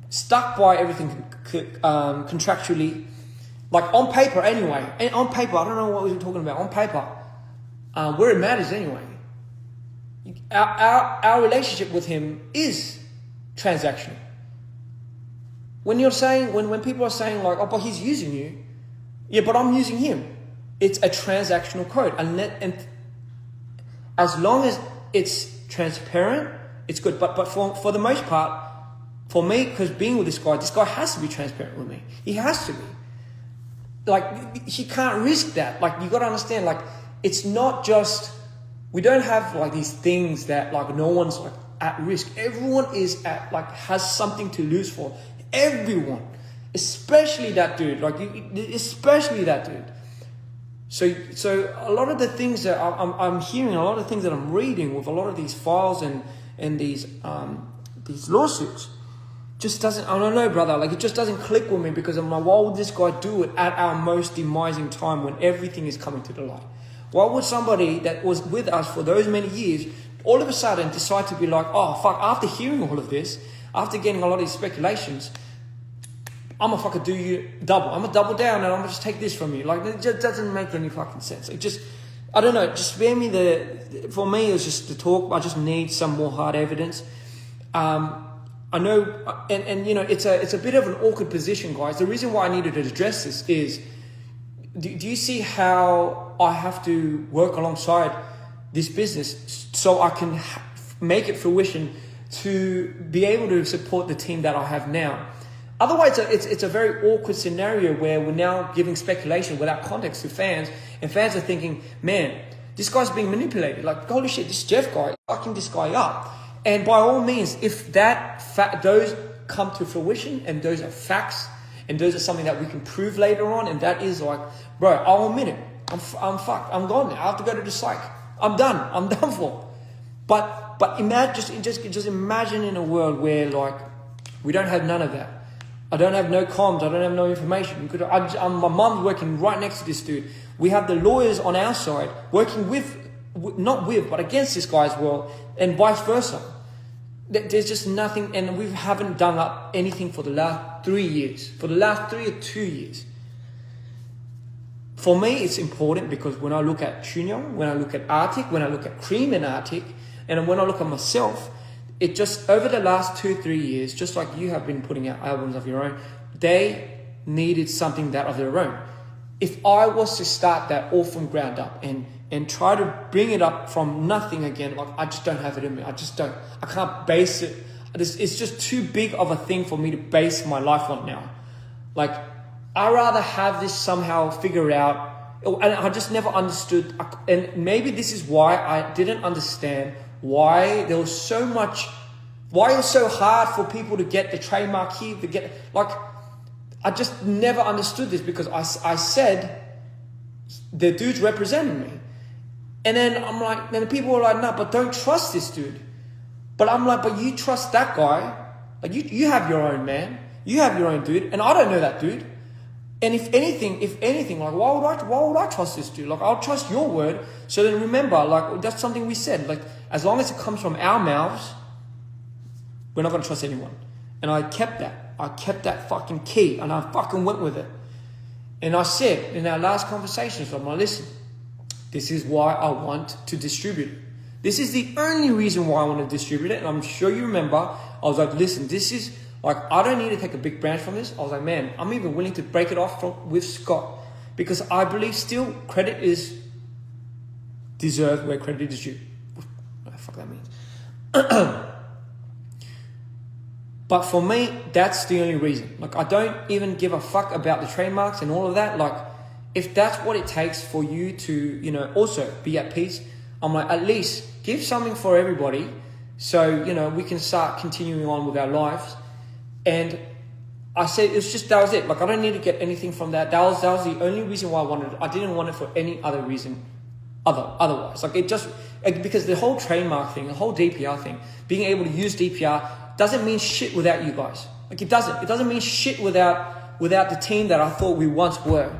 stuck by everything contractually, like on paper anyway. And on paper, I don't know what we were talking about. On paper, where it matters anyway. Our relationship with him is transactional. When you're saying, when people are saying like, oh, but he's using you. Yeah, but I'm using him. It's a transactional code. And as long as it's transparent, it's good. But for the most part, for me, because being with this guy has to be transparent with me. He has to be. Like, he can't risk that. Like, you got to understand, like, it's not just, we don't have like these things that like no one's like at risk. Everyone is has something to lose for. Everyone. Especially that dude. Especially that dude. So a lot of the things that I'm hearing, a lot of things that I'm reading with a lot of these files and these lawsuits, just doesn't, I don't know, brother, like it just doesn't click with me, because I'm like, why would this guy do it at our most demising time when everything is coming to the light? Why would somebody that was with us for those many years all of a sudden decide to be like, oh fuck, after hearing all of this, after getting a lot of these speculations, I'm gonna fucking do you double. I'm gonna double down and I'm gonna just take this from you. Like, it just doesn't make any fucking sense. It just, I don't know, just spare me for me, it was just the talk. I just need some more hard evidence. I know, and you know, it's a bit of an awkward position, guys. The reason why I needed to address this is, do you see how I have to work alongside this business so I can make it fruition to be able to support the team that I have now? Otherwise, it's a very awkward scenario where we're now giving speculation without context to fans, and fans are thinking, man, this guy's being manipulated. Like, holy shit, this Jeff guy, fucking this guy up. And by all means, if those come to fruition and those are facts and those are something that we can prove later on, and that is like, bro, I'll admit it. I'm fucked. I'm gone now. I have to go to the psych. I'm done. I'm done for. But imagine, just imagine in a world where like we don't have none of that. I don't have no comms. I don't have no information. My mom's working right next to this dude. We have the lawyers on our side working not with, but against this guy as well, and vice versa. There's just nothing, and we haven't done up anything for the last 3 years. For the last 3 or 2 years. For me, it's important because when I look at Chunyo, when I look at Arctic, when I look at Cream and Arctic, and when I look at myself, it just, over the last 2-3 years, just like you have been putting out albums of your own, they needed something that of their own. If I was to start that all from ground up and try to bring it up from nothing again, like, I just don't have it in me. I can't base it. It's just too big of a thing for me to base my life on now. Like, I rather have this somehow figured out. And I just never understood. And maybe this is why I didn't understand why it was so hard for people to get the trademark here, I just never understood this, because I said the dude's representing me. And then I'm like, then the people were like, no, but don't trust this dude. But I'm like, but you trust that guy. Like, you have your own man. You have your own dude. And I don't know that dude. And if anything, like, why would I trust this dude? Like, I'll trust your word. So then remember, like, that's something we said. Like, as long as it comes from our mouths, we're not going to trust anyone. And I kept that. I kept that fucking key, and I fucking went with it. And I said in our last conversations, I'm like, listen, this is why I want to distribute it. This is the only reason why I want to distribute it. And I'm sure you remember, I was like, listen, this is, like, I don't need to take a big branch from this. I was like, man, I'm even willing to break it off with Scott, because I believe still credit is deserved where credit is due. What the fuck that means. But for me, that's the only reason. Like, I don't even give a fuck about the trademarks and all of that. Like, if that's what it takes for you to, you know, also be at peace, I'm like, at least give something for everybody, so, you know, we can start continuing on with our lives. And I said, it's just, that was it. Like, I don't need to get anything from that. That was the only reason why I wanted it. I didn't want it for any other reason otherwise. Like, it just, like, because the whole trademark thing, the whole DPR thing, being able to use DPR doesn't mean shit without you guys. Like, it doesn't mean shit without the team that I thought we once were.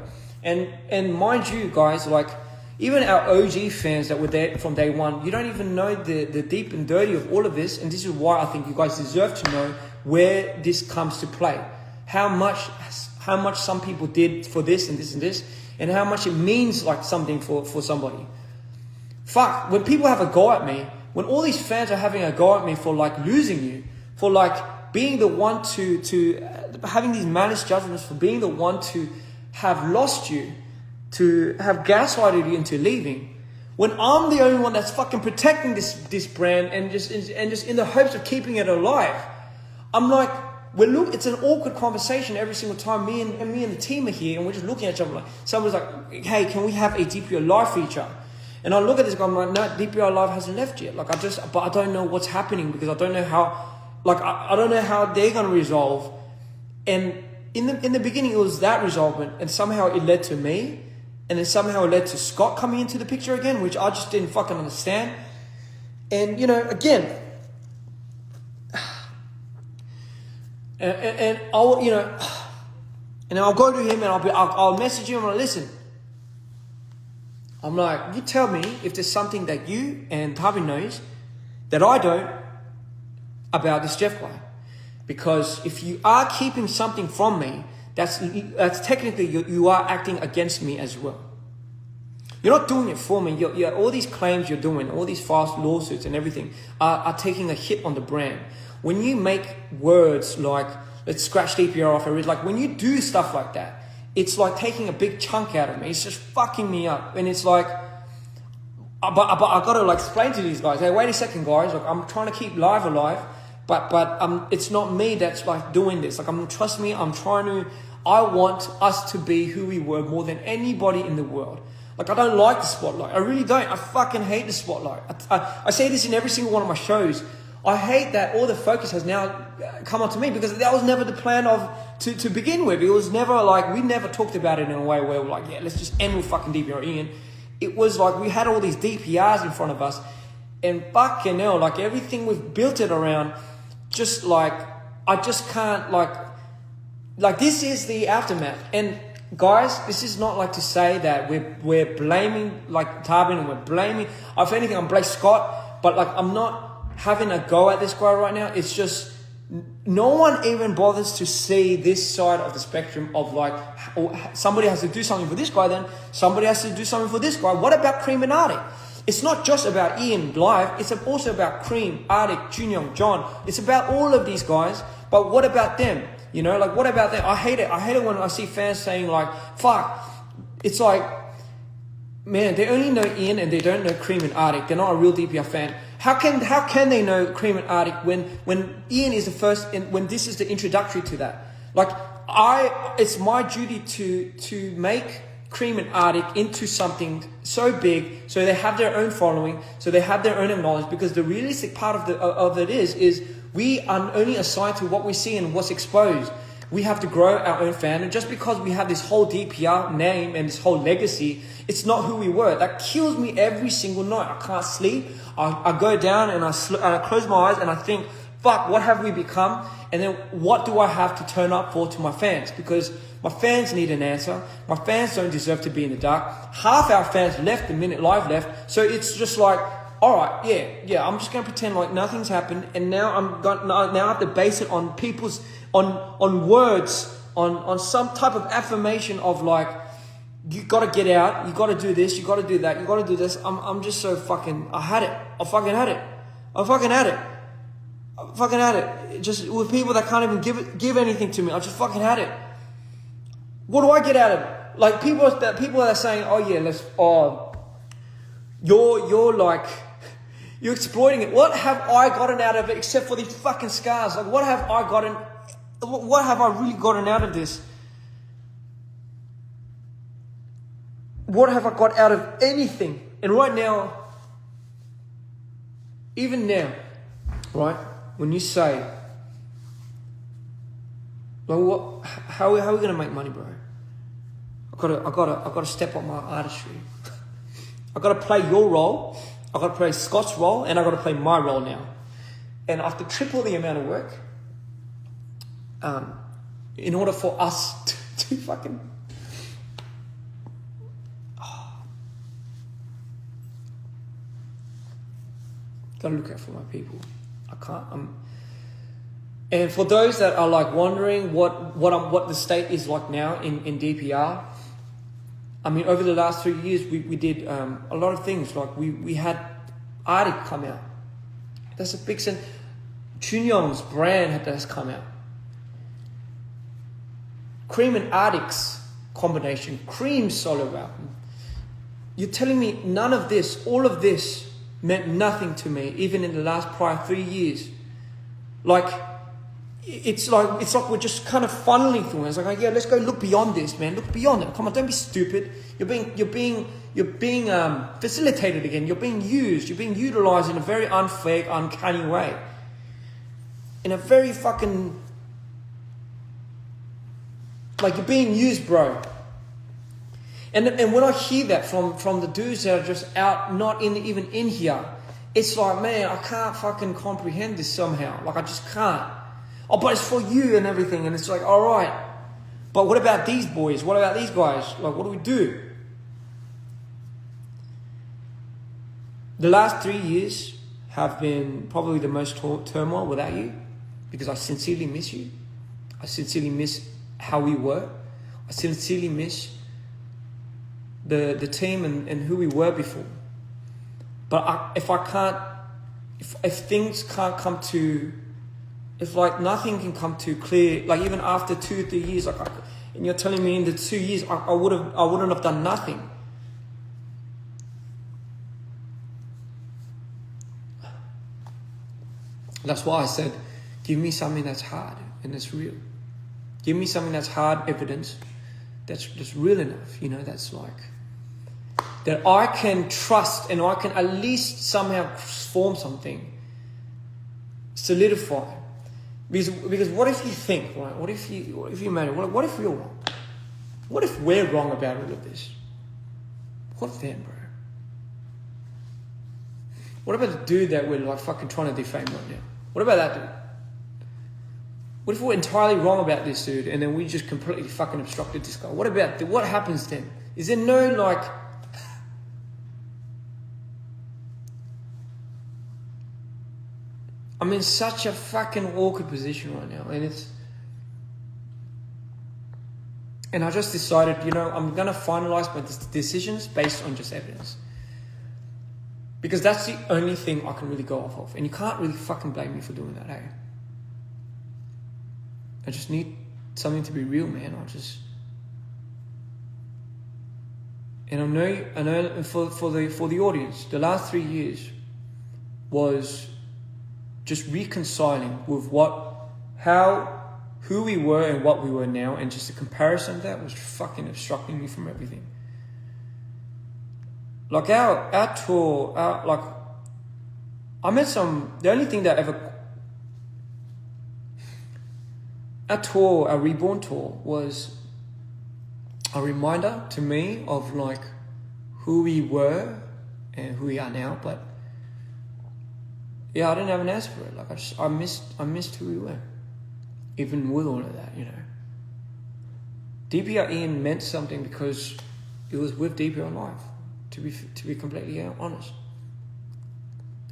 And mind you guys, like, even our OG fans that were there from day one, you don't even know the deep and dirty of all of this. And this is why I think you guys deserve to know where this comes to play. How much some people did for this and this and this, and how much it means like something for somebody. Fuck, when people have a go at me, when all these fans are having a go at me for like losing you, for like being the one to having these malice judgments, for being the one to have lost you, to have gaslighted you into leaving, when I'm the only one that's fucking protecting this brand and just in the hopes of keeping it alive, I'm like, it's an awkward conversation every single time me and the team are here, and we're just looking at each other like, someone's like, hey, can we have a DPR Live feature? And I look at this guy, I'm like, no, DPR Live hasn't left yet. Like, but I don't know what's happening, because I don't know how, like, I don't know how they're going to resolve. And in the beginning, it was that resolvement, and somehow it led to me, and then somehow it led to Scott coming into the picture again, which I just didn't fucking understand. And, you know, again, and I'll, you know, and I'll go to him and I'll message him and I'll listen. I'm like, you tell me if there's something that you and Tavi knows that I don't about this Jeff guy. Because if you are keeping something from me, that's technically you are acting against me as well. You're not doing it for me. All these claims you're doing, all these false lawsuits and everything are taking a hit on the brand. When you make words like, let's scratch DPR off, like when you do stuff like that, it's like taking a big chunk out of me. It's just fucking me up. And it's like, but I gotta like explain to these guys, hey, wait a second guys, like I'm trying to keep live alive, but it's not me that's like doing this. Like trust me, I want us to be who we were more than anybody in the world. Like I don't like the spotlight. I really don't. I fucking hate the spotlight. I say this in every single one of my shows. I hate that all the focus has now come onto me because that was never the plan to begin with. It was never like, we never talked about it in a way where we're like, yeah, let's just end with fucking DPR Ian. It was like we had all these DPRs in front of us and fucking hell, like everything we've built it around, just like, I just can't like this is the aftermath. And guys, this is not like to say that we're blaming like Tarbin and we're blaming, if anything, I'm blaming Scott, but like I'm not having a go at this guy right now. It's just no one even bothers to see this side of the spectrum of like, somebody has to do something for this guy, then somebody has to do something for this guy. What about Cream and Arctic? It's not just about Ian live, it's also about Cream, Arctic, Junyoung, John. It's about all of these guys, but what about them? You know, like what about them? I hate it when I see fans saying like, fuck, it's like, man, they only know Ian and they don't know Cream and Arctic. They're not a real DPR fan. How can they know Cream and Arctic when Ian is the first and when this is the introductory to that? Like it's my duty to make Cream and Arctic into something so big, so they have their own following, so they have their own acknowledgement. Because the realistic part of it is we are only assigned to what we see and what's exposed. We have to grow our own fandom. Just because we have this whole DPR name and this whole legacy, it's not who we were. That kills me every single night. I can't sleep. I go down and I close my eyes and I think, fuck, what have we become? And then what do I have to turn up for to my fans? Because my fans need an answer. My fans don't deserve to be in the dark. Half our fans left the minute live left. So it's just like, all right, yeah, I'm just going to pretend like nothing's happened. And now now I have to base it on people's, on words, on some type of affirmation of like, you got to get out, you got to do this, you got to do that, you got to do this. I'm just so fucking, I fucking had it. Just with people that can't even give anything to me. I just fucking had it. What do I get out of it? Like people that are saying, oh yeah, you're like, you're exploiting it. What have I gotten out of it except for these fucking scars? Like what have I really gotten out of this? What have I got out of anything? And right now, even now, right, when you say, like, what? How are we gonna make money, bro? I gotta step up my artistry. I gotta play your role. I gotta play Scott's role, and I gotta play my role now. And after triple the amount of work, in order for us to fucking. Gotta look out for my people. I can't. And for those that are like wondering what the state is like now in DPR, I mean, over the last 3 years, we did a lot of things. Like we had Arctic come out. That's a big sense. Junyoung's brand has come out. Cream and Arctic's combination, Cream's solo album. You're telling me none of this, all of this, meant nothing to me, even in the last prior 3 years. Like, it's like we're just kind of funneling through it. It's like, yeah, let's go look beyond this, man. Look beyond it. Come on, don't be stupid. You're being facilitated again. You're being used. You're being utilized in a very unfair, uncanny way. In a very fucking, like you're being used, bro. And when I hear that from the dudes that are just out, not even in here, it's like, man, I can't fucking comprehend this somehow. Like I just can't. Oh, but it's for you and everything. And it's like, all right. But what about these boys? What about these guys? Like, what do we do? The last 3 years have been probably the most turmoil without you, because I sincerely miss you. I sincerely miss how we were. I sincerely miss the team and who we were before. But if things can't come to, if like nothing can come to clear, like even after 2 or 3 years, like, and you're telling me in the 2 years I wouldn't have done nothing. That's why I said, give me something that's hard and that's real. Give me something that's hard evidence, that's real enough, that's like, that I can trust and I can at least somehow form something, solidify. Because what if you think, right? What if you made it? What if we're wrong? What if we're wrong about all of this? What then, bro? What about the dude that we're like fucking trying to defame right now? What about that dude? What if we're entirely wrong about this dude and then we just completely fucking obstructed this guy? What happens then? Is there no like... I'm in such a fucking awkward position right now, and I just decided, I'm gonna finalize my decisions based on just evidence. Because that's the only thing I can really go off of. And you can't really fucking blame me for doing that, eh? I just need something to be real, man. And I know for the audience, the last 3 years was just reconciling with who we were and what we were now, and just a comparison of that was fucking obstructing me from everything. Like our tour, I met the only thing that ever, our Reborn tour was a reminder to me of like who we were and who we are now. But yeah, I didn't have an answer for it. Like I missed who we were, even with all of that, DPR Ian meant something because it was with DPR Live. To be completely honest.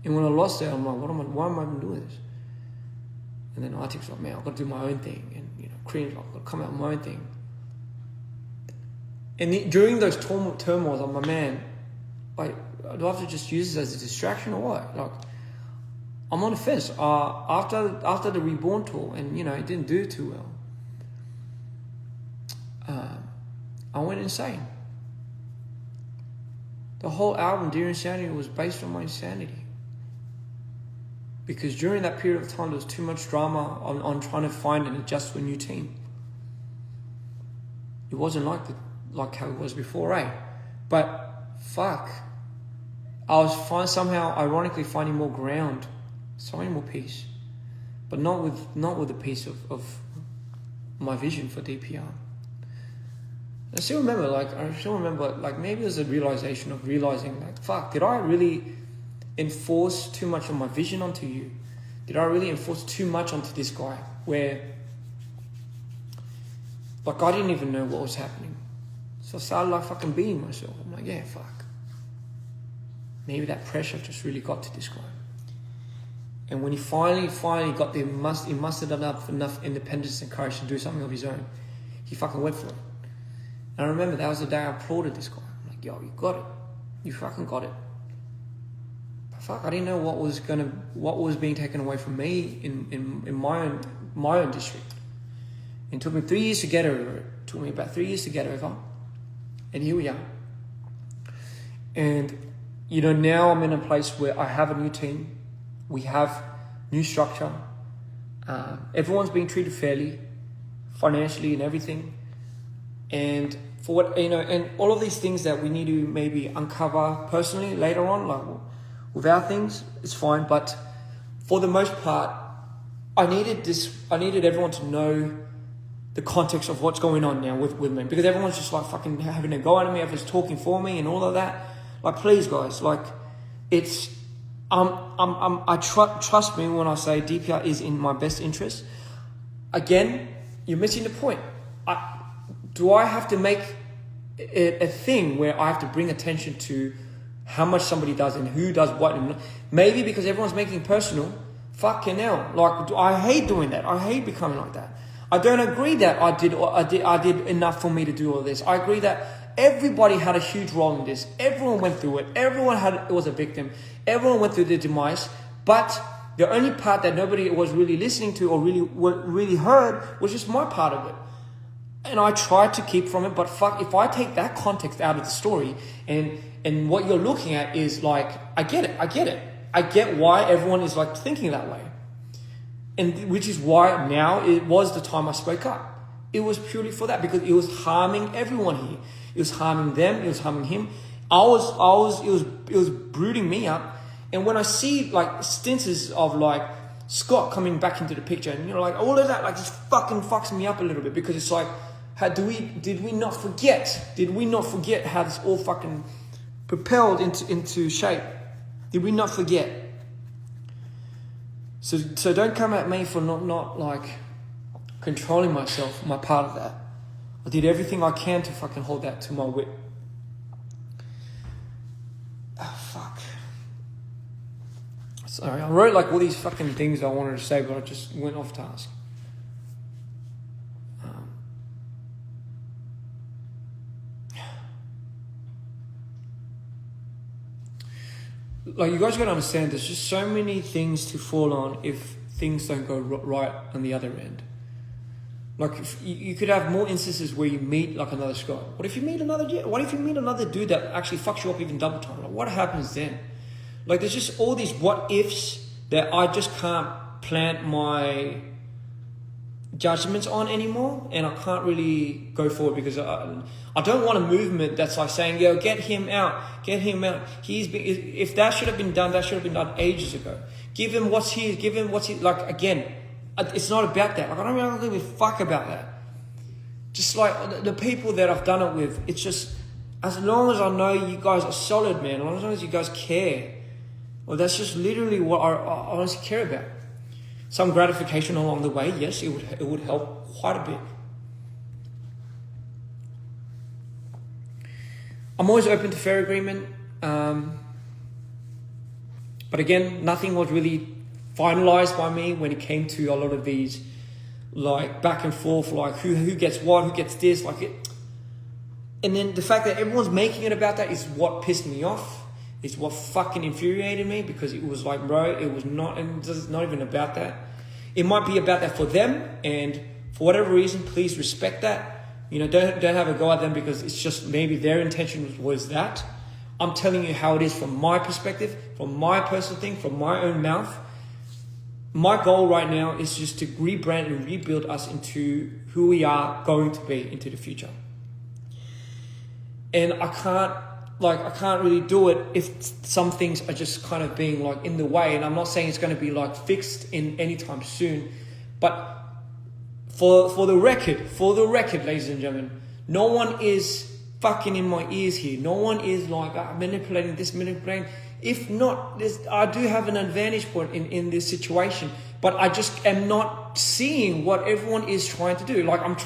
And when I lost it, I'm like, why am I even doing this? And then Artic's like, man, I've got to do my own thing. And, Korean's like, I've got to come out with my own thing. And during those turmoils, I'm like, man, like, do I have to just use this as a distraction or what? Like, I'm on the fence. After the Reborn tour, and, it didn't do too well, I went insane. The whole album, Dear Insanity, was based on my insanity. Because during that period of time, there was too much drama on trying to find and adjust to a new team. It wasn't like how it was before, eh? But fuck, I was somehow ironically finding more ground, finding more peace, but not with the peace of my vision for DPR. I still remember, maybe it was a realization of realizing, like, fuck, did I really enforce too much of my vision onto you? Did I really enforce too much onto this guy? Where, like, I didn't even know what was happening. So I started, like, fucking being myself. I'm like, yeah, fuck. Maybe that pressure just really got to this guy. And when he finally got he mustered enough independence and courage to do something of his own, he fucking went for it. And I remember that was the day I applauded this guy. I'm like, yo, you got it. You fucking got it. But fuck, I didn't know what was being taken away from me in my own district. And it took me 3 years to get over it. It took me about 3 years to get over. And here we are. And, now I'm in a place where I have a new team. We have new structure. Everyone's being treated fairly, financially and everything. And for what, and all of these things that we need to maybe uncover personally later on, like with our things, it's fine. But for the most part, I needed everyone to know the context of what's going on now with me, because everyone's just like fucking having a go at me, everyone's talking for me and all of that. Like, please guys, like, it's, trust me when I say DPR is in my best interest. Again, you're missing the point. Do I have to make it a thing where I have to bring attention to how much somebody does and who does what. And maybe because everyone's making it personal, fucking hell. Like, I hate doing that. I hate becoming like that. I don't agree that I did enough for me to do all this. I agree that everybody had a huge role in this. Everyone went through it. Everyone was a victim. Everyone went through their demise. But the only part that nobody was really listening to or really heard was just my part of it. And I tried to keep from it. But fuck, if I take that context out of the story and what you're looking at is like, I get it. I get why everyone is like thinking that way. And which is why now it was the time I spoke up. It was purely for that, because it was harming everyone here. It was harming them. It was harming him. It was brooding me up. And when I see like instances of like Scott coming back into the picture, and like all of that, like just fucking fucks me up a little bit, because it's like, did we not forget? Did we not forget how this all fucking propelled into shape? Did we not forget? So don't come at me for not like controlling myself, my part of that. I did everything I can to fucking hold that to my wit. Oh, fuck. Sorry, I wrote like all these fucking things I wanted to say, but I just went off task. Like, you guys got to understand, there's just so many things to fall on if things don't go right on the other end. Like, if you could have more instances where you meet like another Scott. What if you meet another dude that actually fucks you up even double time? Like, what happens then? Like, there's just all these what ifs that I just can't plant my judgments on anymore, and I can't really go forward, because I don't want a movement that's like saying, yo, get him out. If that should have been done ages ago. Give him what's his, like, again, it's not about that. Like, I don't really give a fuck about that. Just like the people that I've done it with, it's just, as long as I know you guys are solid, man, as long as you guys care, well, that's just literally what I honestly care about. Some gratification along the way, yes, it would help quite a bit. I'm always open to fair agreement, but again, nothing was really finalized by me when it came to a lot of these, like, back and forth, like who gets what, who gets this, like it. And then the fact that everyone's making it about that is what pissed me off. It's what fucking infuriated me, because it was like, bro, it's not even about that. It might be about that for them, and for whatever reason, please respect that. Don't have a go at them, because it's just maybe their intention was that. I'm telling you how it is from my perspective, from my personal thing, from my own mouth. My goal right now is just to rebrand and rebuild us into who we are going to be into the future. And I can't really do it if some things are just kind of being like in the way. And I'm not saying it's going to be like fixed in any time soon, but for the record, ladies and gentlemen, no one is fucking in my ears here. No one is like manipulating. If not, I do have an advantage point in this situation, but I just am not seeing what everyone is trying to do. Like, I'm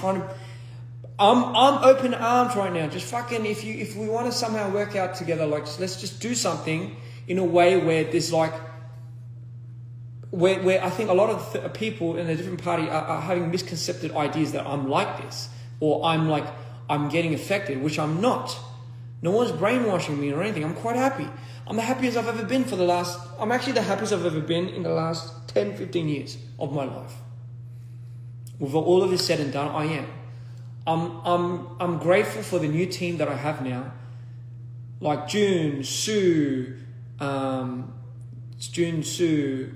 open arms right now. Just fucking, if we want to somehow work out together, like, let's just do something in a way where there's like, where I think a lot of people in a different party are having misconcepted ideas that I'm like this, or I'm getting affected, which I'm not. No one's brainwashing me or anything. I'm quite happy. I'm the happiest I've ever been I'm actually the happiest I've ever been in the last 10, 15 years of my life. With all of this said and done, I am. I'm grateful for the new team that I have now, like June, Sue,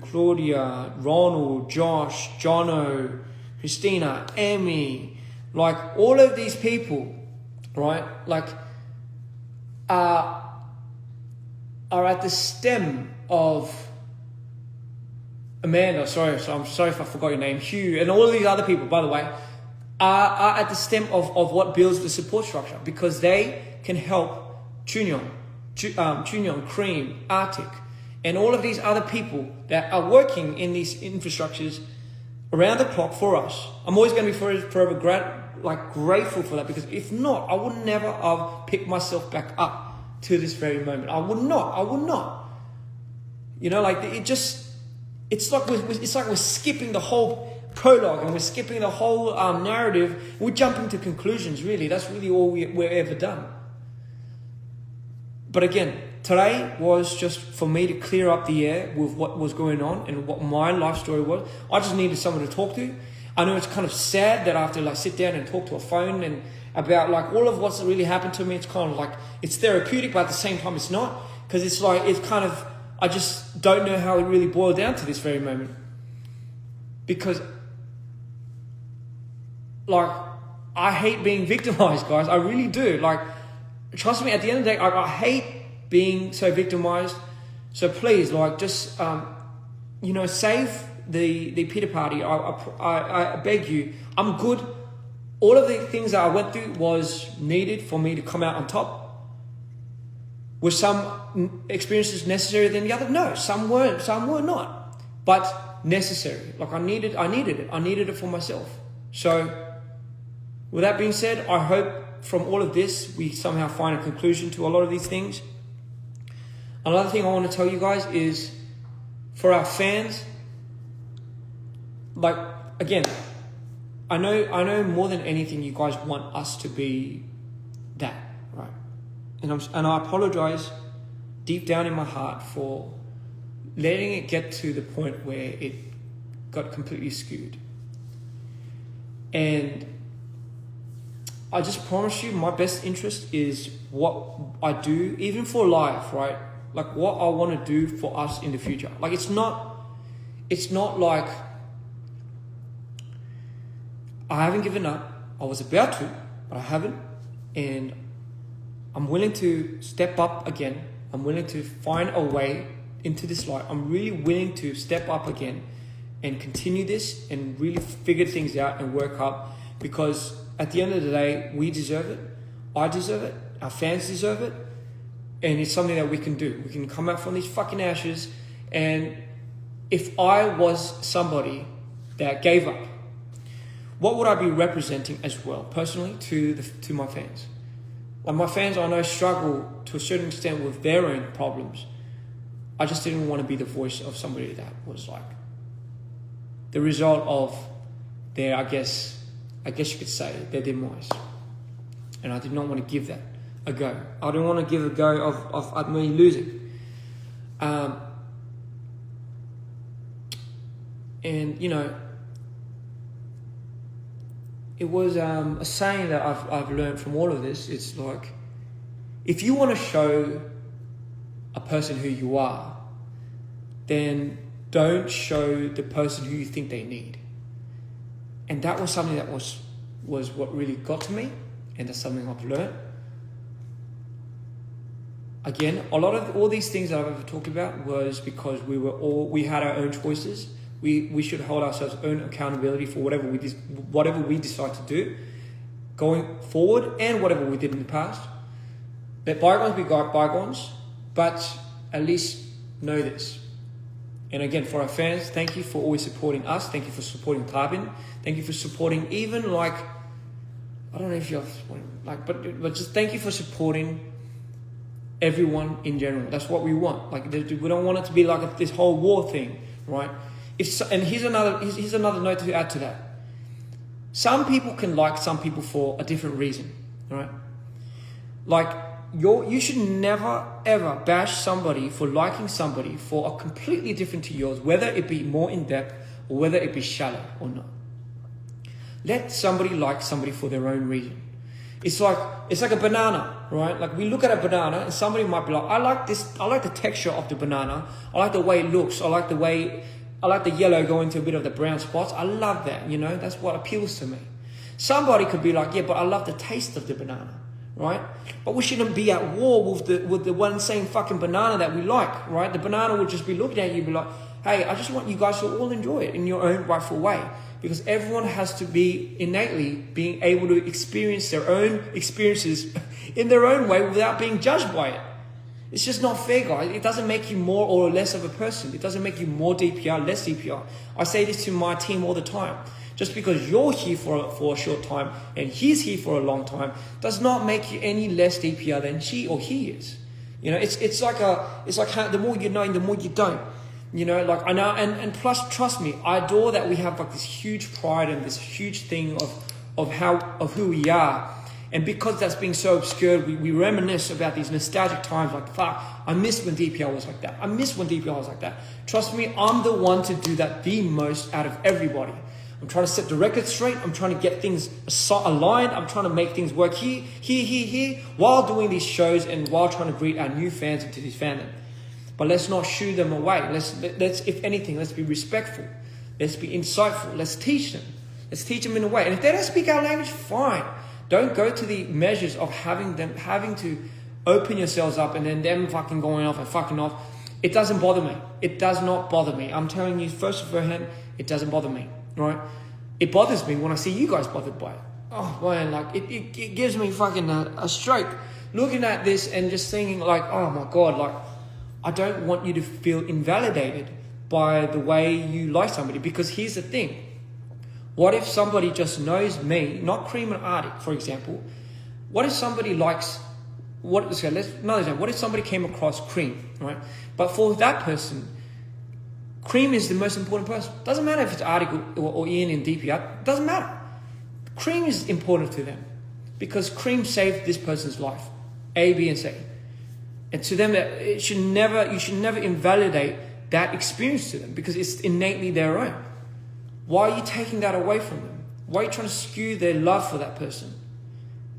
Claudia, Ronald, Josh, Jono, Christina, Emmy, like all of these people, right? Like, are at the stem of Amanda. So I'm sorry if I forgot your name. Hugh, and all of these other people, by the way, are at the stem of what builds the support structure, because they can help Chunyon, Cream, Arctic, and all of these other people that are working in these infrastructures around the clock for us. I'm always going to be forever grateful for that, because if not, I would never have picked myself back up to this very moment. I would not. You know, like it's like we're skipping the whole prologue and we're skipping the whole narrative. We're jumping to conclusions, really. That's really all we've ever done. But again, today was just for me to clear up the air with what was going on and what my life story was. I just needed someone to talk to. I know it's kind of sad that I have to like sit down and talk to a phone and about like all of what's really happened to me. It's kind of like, it's therapeutic, but at the same time it's not. Because it's like, it's kind of, I just don't know how it really boiled down to this very moment. Because like, I hate being victimized, guys. I really do. Like, trust me, at the end of the day, I hate being so victimized. So please, like, just, you know, save the pity party. I beg you. I'm good. All of the things that I went through was needed for me to come out on top. Were some experiences necessary than the other? No, some weren't. Some were not. But necessary. Like I needed it. I needed it for myself. So, with that being said, I hope from all of this, we somehow find a conclusion to a lot of these things. Another thing I want to tell you guys is, for our fans, like, again, I know more than anything you guys want us to be that, right? And I apologize deep down in my heart for letting it get to the point where it got completely skewed. And I just promise you, my best interest is what I do, even for life, right? Like what I want to do for us in the future. Like it's not like I haven't given up. I was about to, but I haven't. And I'm willing to step up again. I'm willing to find a way into this light. I'm really willing to step up again and continue this and really figure things out and work up, because at the end of the day, we deserve it. I deserve it. Our fans deserve it. And it's something that we can do. We can come out from these fucking ashes. And if I was somebody that gave up, what would I be representing as well, personally, to my fans? Like my fans, I know, struggle to a certain extent with their own problems. I just didn't want to be the voice of somebody that was like the result of their, I guess you could say, their demise. And I did not want to give that a go. I didn't want to give a go of me losing. And, you know, it was a saying that I've learned from all of this. It's like, if you want to show a person who you are, then don't show the person who you think they need. And that was something that was what really got to me, and that's something I've learned. Again, a lot of all these things that I've ever talked about was because we had our own choices. We should hold ourselves own accountability for whatever we decide to do going forward, and whatever we did in the past. Let bygones be bygones, but at least know this. And again, for our fans, thank you for always supporting us. Thank you for supporting Carbon. Thank you for supporting even like, I don't know if you're like, but just thank you for supporting everyone in general. That's what we want. Like, we don't want it to be like this whole war thing, right? And here's another note to add to that. Some people can like some people for a different reason, right? Like, you should never ever bash somebody for liking somebody for a completely different to yours, whether it be more in depth or whether it be shallow or not. Let somebody like somebody for their own reason. It's like a banana, right? Like we look at a banana and somebody might be like, I like the texture of the banana. I like the way it looks. I like the yellow going to a bit of the brown spots. I love that, you know, that's what appeals to me. Somebody could be like, yeah, but I love the taste of the banana, right? But we shouldn't be at war with the one same fucking banana that we like, right? The banana would just be looking at you and be like, hey, I just want you guys to all enjoy it in your own rightful way. Because everyone has to be innately being able to experience their own experiences in their own way without being judged by it. It's just not fair, guys. It doesn't make you more or less of a person. It doesn't make you more DPR, less DPR. I say this to my team all the time. Just because you're here for a short time and he's here for a long time does not make you any less DPR than she or he is. You know, it's like how the more you know, the more you don't. You know, like I know, and plus, trust me, I adore that we have like this huge pride and this huge thing of who we are. And because that's being so obscured, we reminisce about these nostalgic times like, fuck, I miss when DPR was like that. I miss when DPR was like that. Trust me, I'm the one to do that the most out of everybody. I'm trying to set the record straight. I'm trying to get things aligned. I'm trying to make things work here, while doing these shows and while trying to greet our new fans into this fandom. But let's not shoo them away. Let's, if anything, let's be respectful. Let's be insightful. Let's teach them. Let's teach them in a way. And if they don't speak our language, fine. Don't go to the measures of having to open yourselves up and then them fucking going off and fucking off. It doesn't bother me. It does not bother me. I'm telling you first of all, it doesn't bother me, right? It bothers me when I see you guys bothered by it. Oh man, like it gives me fucking a stroke looking at this and just thinking like, oh my God, like I don't want you to feel invalidated by the way you like somebody, because here's the thing. What if somebody just knows me, not Cream and Arctic, for example? What if somebody likes, what if somebody came across Cream, right? But for that person, Cream is the most important person. Doesn't matter if it's Arctic or Ian in DPR, doesn't matter. Cream is important to them because Cream saved this person's life, A, B, and C. And to them, you should never invalidate that experience to them because it's innately their own. Why are you taking that away from them? Why are you trying to skew their love for that person?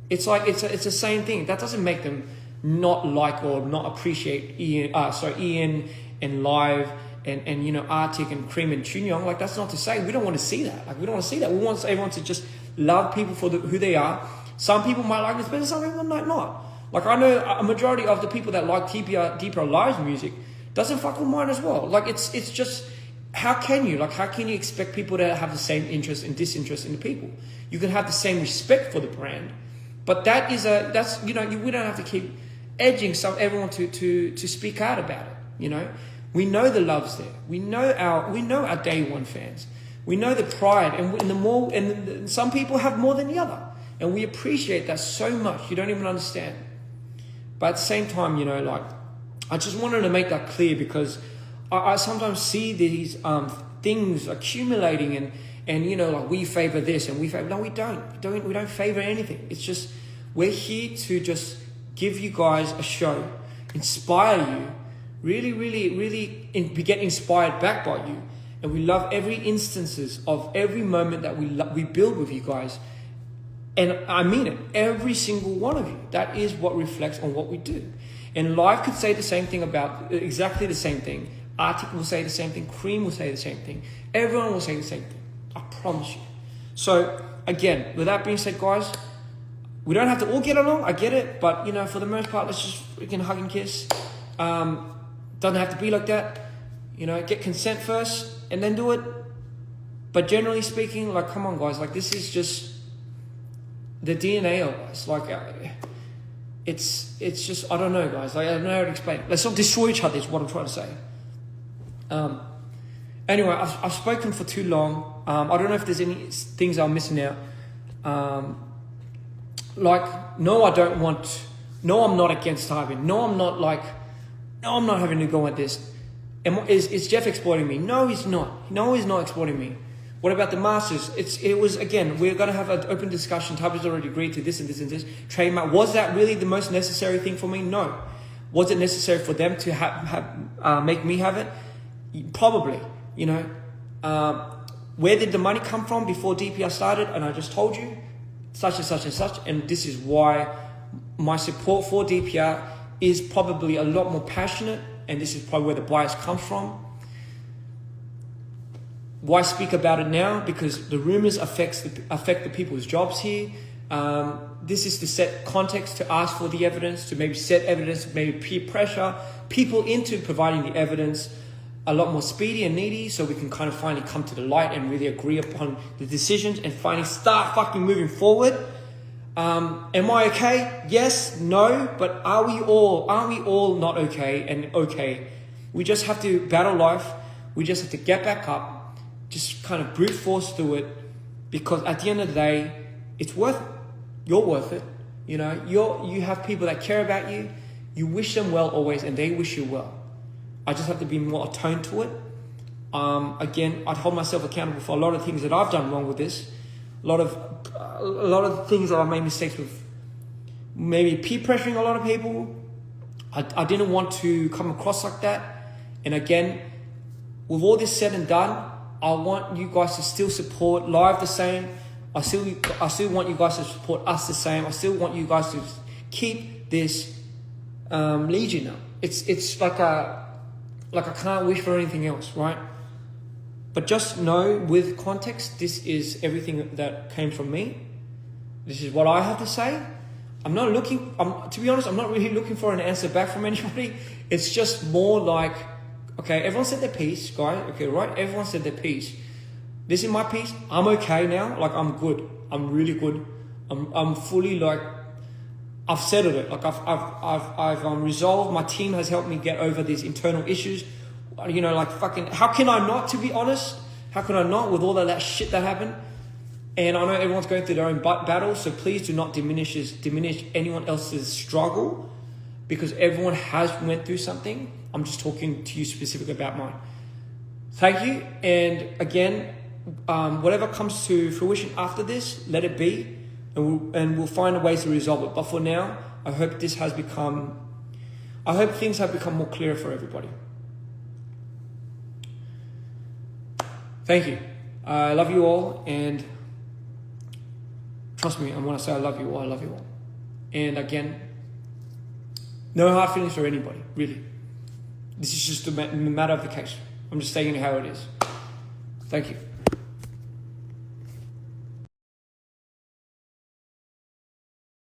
It's like it's the same thing. That doesn't make them not like or not appreciate Ian and Live and you know Arctic and Cream and Chunyong. Like that's not to say we don't want to see that. Like we don't want to see that. We want everyone to just love people for who they are. Some people might like this better, some people might not. Like I know a majority of the people that like DPR Live's music doesn't fuck with mine as well. Like it's just. How can you expect people to have the same interest and disinterest in the people? You can have the same respect for the brand, but we don't have to keep edging everyone to speak out about it. You know, we know the love's there. We know our day one fans. We know the pride, and some people have more than the other, and we appreciate that so much. You don't even understand. But at the same time, you know, like I just wanted to make that clear because. I sometimes see these things accumulating and you know like we favor this and we favor no we don't favor anything. It's just we're here to just give you guys a show, inspire you, really get inspired back by you, and we love every instances of every moment that we build with you guys, and I mean it, every single one of you. That is what reflects on what we do. And Live could say the same thing about exactly the same thing. Arctic will say the same thing. Cream will say the same thing. Everyone will say the same thing. I promise you. So, again, with that being said, guys, we don't have to all get along. I get it. But, you know, for the most part, let's just freaking hug and kiss. Doesn't have to be like that. You know, get consent first and then do it. But generally speaking, like, come on, guys. Like, this is just the DNA of us. Like, it's just, I don't know, guys. Like, I don't know how to explain it. Let's not destroy each other is what I'm trying to say. Anyway, I've spoken for too long. I don't know if there's any things I'm missing out. No, I'm not against Tywin. No, I'm not having to go at this. Is Jeff exploiting me? No, he's not. No, he's not exploiting me. What about the Masters? It was, again, we're going to have an open discussion. Tywin's already agreed to this and this and this. Trademark. Was that really the most necessary thing for me? No. Was it necessary for them to make me have it? Probably, you know. Where did the money come from before DPR started? And I just told you, such and such and such. And this is why my support for DPR is probably a lot more passionate. And this is probably where the bias comes from. Why speak about it now? Because the rumors affect the people's jobs here. This is to set context, to ask for the evidence, to maybe set evidence, maybe peer pressure people into providing the evidence a lot more speedy and needy, so we can kind of finally come to the light and really agree upon the decisions and finally start fucking moving forward. Am I okay? Yes, no, but aren't we all not okay and okay? We just have to battle life. We just have to get back up, just kind of brute force through it, because at the end of the day, it's worth it. You're worth it. You know, you have people that care about you. You wish them well always, and they wish you well. I just have to be more attuned to it. Again, I'd hold myself accountable for a lot of things that I've done wrong with this. A lot of things that I've made mistakes with. Maybe peer pressuring a lot of people. I didn't want to come across like that. And again, with all this said and done, I want you guys to still support Live the same. I still want you guys to support us the same. I still want you guys to keep this Legion up. It's like I can't wish for anything else, right? But just know, with context, this is everything that came from me. This is what I have to say. I'm not looking, to be honest, I'm not really looking for an answer back from anybody. It's just more like, okay, everyone said their piece, guys. Okay, right? Everyone said their piece. This is my piece. I'm okay now. Like, I'm good. I'm really good. I'm fully like, I've settled it. Like I've resolved. My team has helped me get over these internal issues. You know, like fucking, how can I not, to be honest? How can I not, with all of that shit that happened? And I know everyone's going through their own battle, so please do not diminish anyone else's struggle, because everyone has went through something. I'm just talking to you specifically about mine. Thank you. And again, whatever comes to fruition after this, let it be, and we'll find a way to resolve it. But for now, I hope things have become more clear for everybody. Thank you. I love you all, and trust me, and when I say I love you all, I love you all. And again, no hard feelings for anybody, really. This is just a matter of the case. I'm just saying how it is. Thank you.